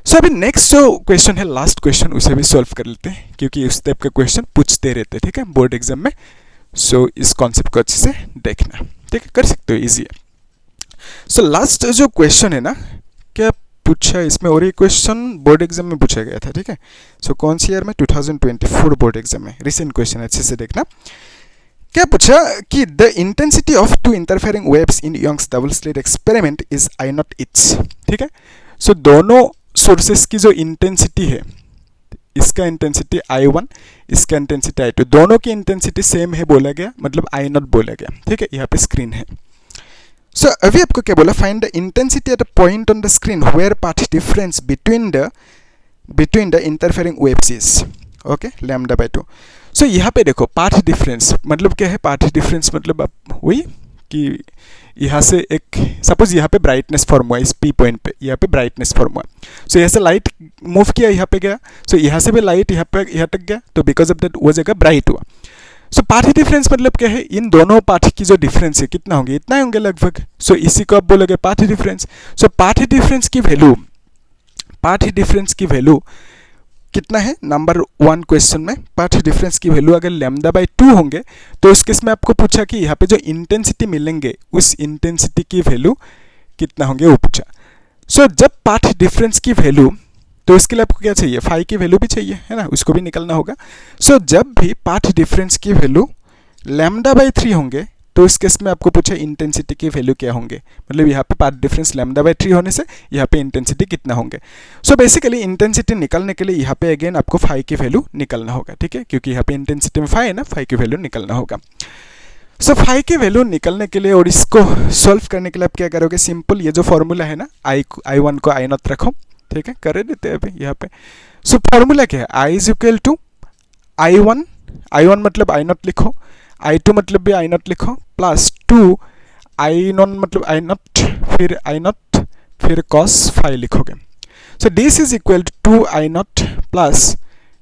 सो अभी नेक्स्ट जो क्वेश्चन है, लास्ट क्वेश्चन, उसे भी सॉल्व कर लेते हैं, क्योंकि उस टाइप का क्वेश्चन पूछते रहते हैं, ठीक है, बोर्ड एग्जाम में। सो इस कॉन्सेप्ट को अच्छे से देखना, ठीक है, कर सकते हो, ईजी है। सो लास्ट जो क्वेश्चन है ना, क्या पूछा इसमें, और ये क्वेश्चन बोर्ड एग्जाम में पूछा गया था। ठीक है, सो कौन सी ईयर में, 2024 बोर्ड एग्जाम में, रिसेंट क्वेश्चन, अच्छे से देखना। क्या पूछा कि the intensity of 2 interfering waves in Young's double slit experiment is I0 each. ठीक है, सो दोनों सोर्सेस की जो इंटेंसिटी है, इसका इंटेंसिटी I1, इसका इंटेंसिटी I2, दोनों की इंटेंसिटी सेम है बोला गया, मतलब I0 बोला गया। ठीक है, यहाँ पे स्क्रीन है। सो अभी आपको क्या बोला, find the intensity at a point on the screen where path difference between the interfering waves is, okay, λ/2। So यहाँ पे देखो, पाथ डिफरेंस मतलब क्या है, पाथ डिफरेंस मतलब आप वही कि यहाँ से एक, सपोज यहाँ पे ब्राइटनेस फॉर्म हुआ, इस P पॉइंट पे यहाँ पे ब्राइटनेस फॉर्म हुआ, सो यहाँ से लाइट मूव किया, यहाँ पे गया, सो यहाँ से भी लाइट यहाँ तक गया, तो बिकॉज ऑफ दैट वो जगह ब्राइट हुआ। सो पाथ डिफरेंस मतलब क्या है, इन दोनों पाथ की जो डिफरेंस है कितना होंगे, इतना होंगे लगभग, सो इसी को आप बोलोगे पाथ डिफरेंस। सो पाथ डिफरेंस की वैल्यू कितना है, नंबर 1 क्वेश्चन में पाथ डिफरेंस की वैल्यू अगर λ/2 होंगे, तो इस केस में आपको पूछा कि यहाँ पे जो इंटेंसिटी मिलेंगे, उस इंटेंसिटी की वैल्यू कितना होंगे वो पूछा। सो जब पाथ डिफरेंस की वैल्यू, तो इसके लिए आपको क्या चाहिए, फाई की वैल्यू भी चाहिए, है ना, उसको भी निकलना होगा। सो जब भी पाथ डिफरेंस की वैल्यू λ/3 होंगे, तो इस केस में आपको पूछा इंटेंसिटी की वैल्यू क्या होंगे, मतलब यहाँ पे पाथ डिफरेंस λ/3 होने से यहाँ पे इंटेंसिटी कितना होंगे। सो बेसिकली इंटेंसिटी निकालने के लिए यहाँ पे अगेन आपको फाई की वैल्यू निकलना होगा। ठीक है, क्योंकि यहाँ पे इंटेंसिटी में फाई है ना, फाई की वैल्यू निकलना होगा। सो फाई की वैल्यू निकलने के लिए और इसको सॉल्व करने के लिए आप क्या करोगे, सिंपल ये जो फॉर्मूला है ना, I1 को I0 रखो। ठीक है, कर देते हैं अभी यहाँ पे। सो फॉर्मूला क्या है, I is equal to I1 मतलब I0 लिखो, I2 मतलब भी I0 लिखो, प्लस 2 I0 मतलब I0, फिर I0, फिर cos फाई लिखोगे। So this is equal to 2I0 plus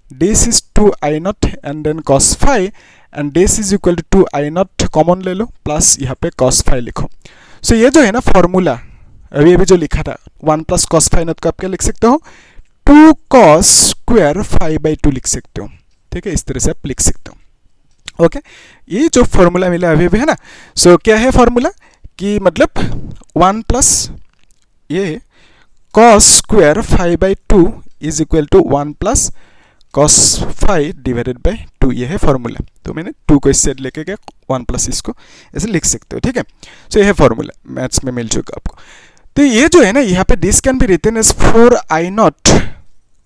this is 2I0 and then cos phi, and this is equal to 2I0 common ले लो, प्लस यहाँ पे cos फाई लिखो। सो ये जो है ना फॉर्मूला, अभी जो लिखा था 1 प्लस cos फाई नॉट को आप क्या लिख सकते हो, 2 cos स्क्वायर फाई बाई 2 लिख सकते हो। ठीक है, इस तरह से आप लिख सकते हो। ओके, ये जो फॉर्मूला मिला अभी है ना, सो क्या है फॉर्मूला कि मतलब 1 प्लस ये cos square phi by 2 is equal to 1 plus cos phi divided by 2, ये है फॉर्मूला। तो मैंने 2 को इससे लेके गया, 1 प्लस इसको ऐसे लिख सकते हो। ठीक है, सो ये है फॉर्मूला, मैथ्स में मिल चुका आपको। तो ये जो है ना, यहाँ पे this can be written as 4I0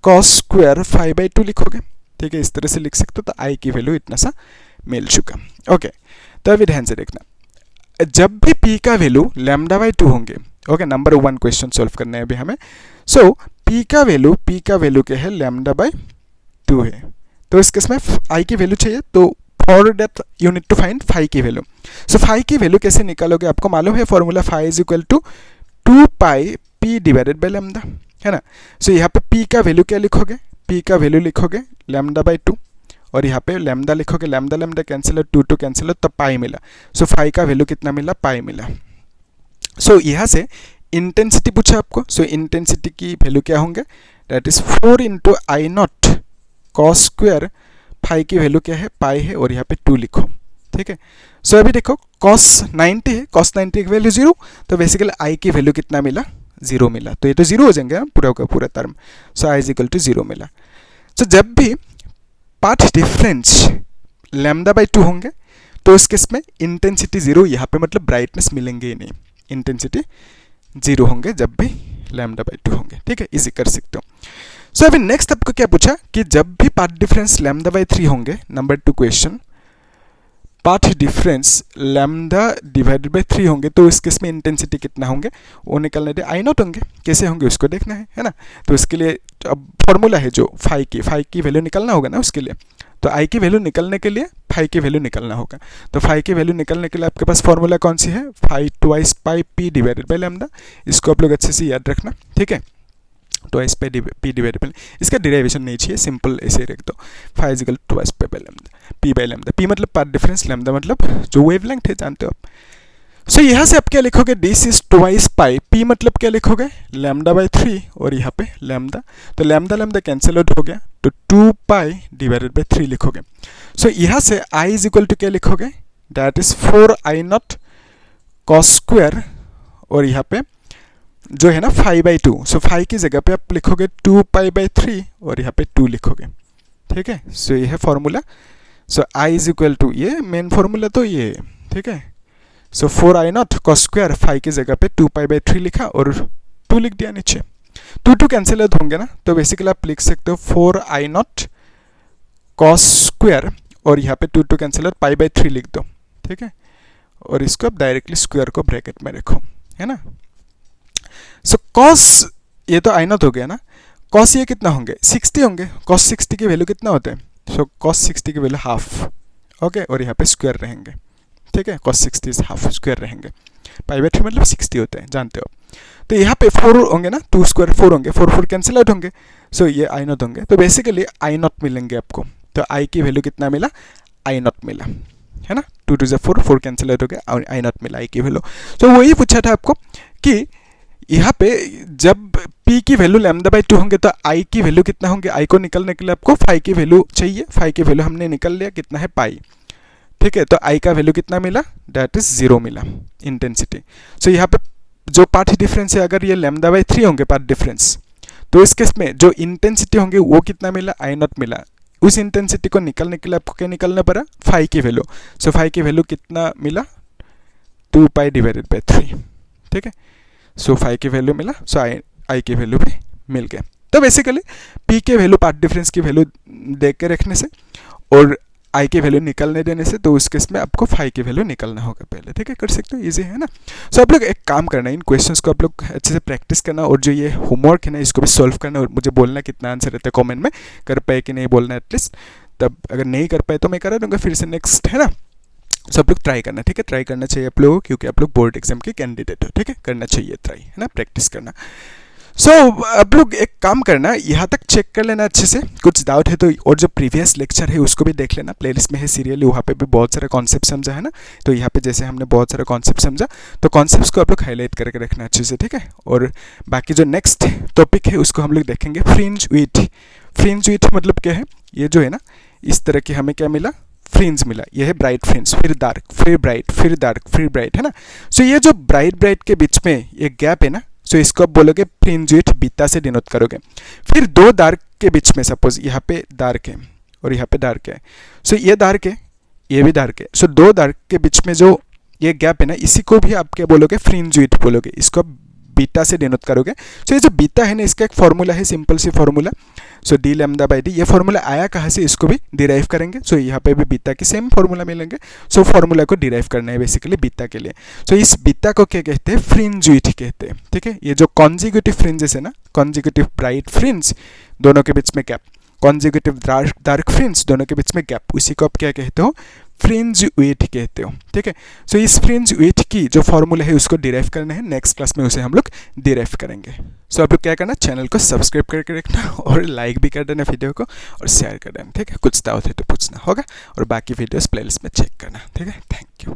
cos square phi by 2 लिखोगे। ठीक है, इस तरह से लिख सकते हो। तो आई की वैल्यू इतना सा मिल चुका। ओके, तो अभी ध्यान से देखना, जब भी पी का वैल्यू लैम्डा बाई 2 होंगे, ओके, नंबर 1 क्वेश्चन सॉल्व करना है अभी हमें। सो पी का वैल्यू क्या है, लैम्डा बाई 2 है। तो इस केस में आई की वैल्यू चाहिए, तो for that you need to find phi की वैल्यू। सो फाई की वैल्यू कैसे निकालोगे, आपको मालूम है formula, phi is equal to 2 pi P divided by lambda, है ना। सो यहाँ पे पी का वैल्यू क्या लिखोगे, पी का वैल्यू लिखोगे लैम्डा बाई 2, और यहाँ पे लैम्डा लिखोगे, लैम्डा लैम्डा कैंसिल हो, 2 2 कैंसिल हो, तब पाई मिला। सो फाई का वैल्यू कितना मिला, पाई मिला। सो यहाँ से इंटेंसिटी पूछा आपको। सो इंटेंसिटी की वैल्यू क्या होंगे, that is 4 into I naught cos square, phi की वैल्यू क्या है, पाई है, और यहाँ पे 2 लिखो, ठीक है। सो अभी देखो कॉस 90 है, कॉस 90 की वैल्यू 0, तो बेसिकली आई की वैल्यू कितना मिला, 0 मिला। तो ये तो 0 हो जाएंगे पूरा का पूरा term. So I is equal to 0 मिला। सो जब भी पाथ डिफरेंस लैम्डा बाई 2 होंगे, तो इस केस में इंटेंसिटी 0, यहाँ पे मतलब ब्राइटनेस मिलेंगे ही नहीं, इंटेंसिटी 0 होंगे जब भी लैम्डा बाई 2 होंगे, ठीक है, इजी कर सकते हो। सो अभी नेक्स्ट आपको क्या पूछा कि जब भी पाथ डिफरेंस लैम्डा बाई 3 होंगे, number 2 question, path difference lambda divided by 3 होंगे, तो इस केस में इंटेंसिटी कितना होंगे, वो निकलने दे आई नॉट होंगे। कैसे होंगे उसको देखना है ना। तो इसके लिए अब फॉर्मूला है जो फाई की वैल्यू निकलना होगा ना उसके लिए। तो आई की वैल्यू निकलने के लिए फाई की वैल्यू निकलना होगा। तो फाई की वैल्यू निकलने के लिए आपके पास फॉर्मूला कौन सी है, phi twice pi P divided by lambda. इसको आप लोग अच्छे से याद रखना, ठीक है। Twice pi P divided by, इसका डिराइवेशन नहीं चाहिए, सिंपल ऐसे रख दो, phi is equal twice pi by lambda, P by lambda. P मतलब पाथ डिफरेंस, लैम्डा मतलब जो वेवलेंथ है, जानते हो आप। सो यहाँ से आप क्या लिखोगे, this is twice pi, P मतलब क्या लिखोगे, लैम्डा बाई 3, और यहाँ पे लैम्डा, तो लैम्डा लैम्डा कैंसिल आउट हो गया, तो 2 पाई डिवाइडेड बाई 3 लिखोगे। सो यहाँ से आई इज इक्वल टू क्या लिखोगे, that is 4 I naught cos square, और यहाँ पे जो है ना 5 बाई 2, सो 5 की जगह पे आप लिखोगे 2 पाई बाई 3, और यहाँ पे 2 लिखोगे, ठीक है। सो ये है formula. So I is equal to, ये मेन फॉर्मूला तो ये है, ठीक है। So 4 I naught cos square, 5 की जगह पे 2 पाई बाई 3 लिखा, और 2 लिख दिया नीचे। 2 2 कैंसिल आउट होंगे ना, तो बेसिकली आप लिख सकते हो 4 आई नॉट कॉस स्क्वायर, और यहाँ पे 2 2 कैंसिल आउट, पाई बाई 3 लिख दो, ठीक है। और इसको आप डायरेक्टली स्क्वायर को ब्रैकेट में रखो, है ना। सो कॉस, ये तो आई नॉट हो गया ना, कॉस ये कितना होंगे, 60 होंगे। कॉस 60 की वैल्यू कितना होता है, सो कॉस 60 की वैल्यू हाफ, ओके, और यहाँ पे स्क्वायर रहेंगे, ठीक है। कॉस 60 इज हाफ, स्क्वायर रहेंगे। पाई बाई 3 मतलब 60 होता है, जानते हो। तो यहाँ पे 4 होंगे ना, 2 स्क्वायर 4 होंगे, 4 4 कैंसिल आउट होंगे, सो ये आई नॉट होंगे। तो बेसिकली आई नॉट मिलेंगे आपको। तो आई की वैल्यू कितना मिला, आई नॉट मिला, है ना। 2 2 4 4 कैंसिल आउट हो गया, और आई नॉट मिला आई की वैल्यू। तो वही पूछा था आपको कि यहाँ पे जब P की वैल्यू लैम्डा बाई 2 होंगे, तो I की वैल्यू कितना होंगे, I को निकलने के लिए आपको फाई की वैल्यू चाहिए। फाई की वैल्यू हमने निकल लिया, कितना है, पाई, ठीक है। तो I का वैल्यू कितना मिला, दैट इज 0 मिला, इंटेंसिटी। सो यहाँ पे जो पाथ डिफरेंस है, अगर ये लैम्डा बाई 3 होंगे पाथ डिफरेंस, तो इस केस में जो इंटेंसिटी होंगे वो कितना मिला, आई नॉट मिला। उस इंटेंसिटी को निकलने के लिए आपको क्या निकलना पड़ा, फाई की वैल्यू। सो फाई की वैल्यू कितना मिला, 2 पाई डिवाइडेड बाई 3, ठीक है। सो फाई की वैल्यू मिला, सो आई की वैल्यू भी मिल गया। तो बेसिकली पी के वैल्यू पाथ डिफरेंस की वैल्यू देख के रखने से और आई की वैल्यू निकलने देने से, तो उस केस में आपको फाई की वैल्यू निकलना होगा पहले, ठीक है। कर सकते हो, इजी है ना। सो आप लोग एक काम करना, इन क्वेश्चंस को आप लोग अच्छे से प्रैक्टिस करना, और जो ये होमवर्क है ना, इसको भी सॉल्व करना, और मुझे बोलना कितना आंसर रहता है कॉमेंट में, कर पाए कि नहीं बोलना एटलीस्ट। तब अगर नहीं कर पाए तो मैं करा दूंगा फिर से नेक्स्ट, है ना। सो आप लोग ट्राई करना, ठीक है। ट्राई करना चाहिए आप लोगों को, क्योंकि आप लोग बोर्ड एग्जाम के कैंडिडेट हो, ठीक है। करना चाहिए ट्राई, है ना, प्रैक्टिस करना। सो आप लोग एक काम करना, यहाँ तक चेक कर लेना अच्छे से, कुछ डाउट है तो, और जो प्रीवियस लेक्चर है उसको भी देख लेना, प्लेलिस्ट में है सीरियली, वहाँ पे भी बहुत सारे कॉन्सेप्ट समझा है ना। तो यहाँ पे जैसे हमने बहुत सारे कॉन्सेप्ट समझा, तो कॉन्सेप्ट्स को आप लोग हाईलाइट करके रखना अच्छे से, ठीक है। और बाकी जो नेक्स्ट टॉपिक है उसको हम लोग देखेंगे फ्रिंज विड्थ। फ्रिंज विड्थ मतलब क्या है, ये जो है ना, इस तरह की हमें क्या मिला, फ्रिंज मिला। ये है ब्राइट फ्रिंज, फिर डार्क, फिर ब्राइट, फिर डार्क, फिर ब्राइट, है ना। सो ये जो ब्राइट ब्राइट के बीच में ये गैप है ना, सो इसको आप बोलोगे फ्रिंज विड्थ, बीटा से डिनोट करोगे। फिर 2 डार्क के बीच में, सपोज यहाँ पे डार्क है और यहाँ पे डार्क है, सो ये डार्क है, ये भी डार्क है, सो 2 डार्क के बीच में जो ये गैप है ना, इसी को भी आप क्या बोलोगे, फ्रिंज विड्थ बोलोगे। इसको आप बीटा से डिनोट करोगे। सो ये जो बीटा है ना, इसका एक फॉर्मूला है, सिंपल सी फॉर्मूला। So D lambda by D, ये फॉर्मूला आया कहाँ से, इसको भी डिराइव करेंगे। सो यहाँ पे भी बीटा की सेम फॉर्मूला मिलेंगे। सो फॉर्मूला को डिराइव करना है बेसिकली बीटा के लिए। सो इस बीटा को क्या कहते हैं, फ्रिंज विड्थ कहते हैं, ठीक है। ये जो कॉन्जिक्यूटिव फ्रिंजेस है ना, कॉन्जिक्यूटिव ब्राइट फ्रिंज, दोनों के बीच में गैप, कॉन्जिक्यूटिव डार्क फ्रिंज, दोनों के बीच में गैप, उसी को आप क्या कहते हो, फ्रिंज विड्थ कहते हो, ठीक है। सो इस फ्रिंज विड्थ की जो फॉर्मूला है उसको डिराइव करना है, नेक्स्ट क्लास में उसे हम लोग डिराइव करेंगे। सो आप लोग क्या करना, चैनल को सब्सक्राइब करके रखना और लाइक भी कर देना वीडियो को और शेयर कर देना, ठीक है। कुछ डाउट है तो पूछना होगा और बाकी वीडियोस प्लेलिस्ट में चेक करना, ठीक है। Thank you.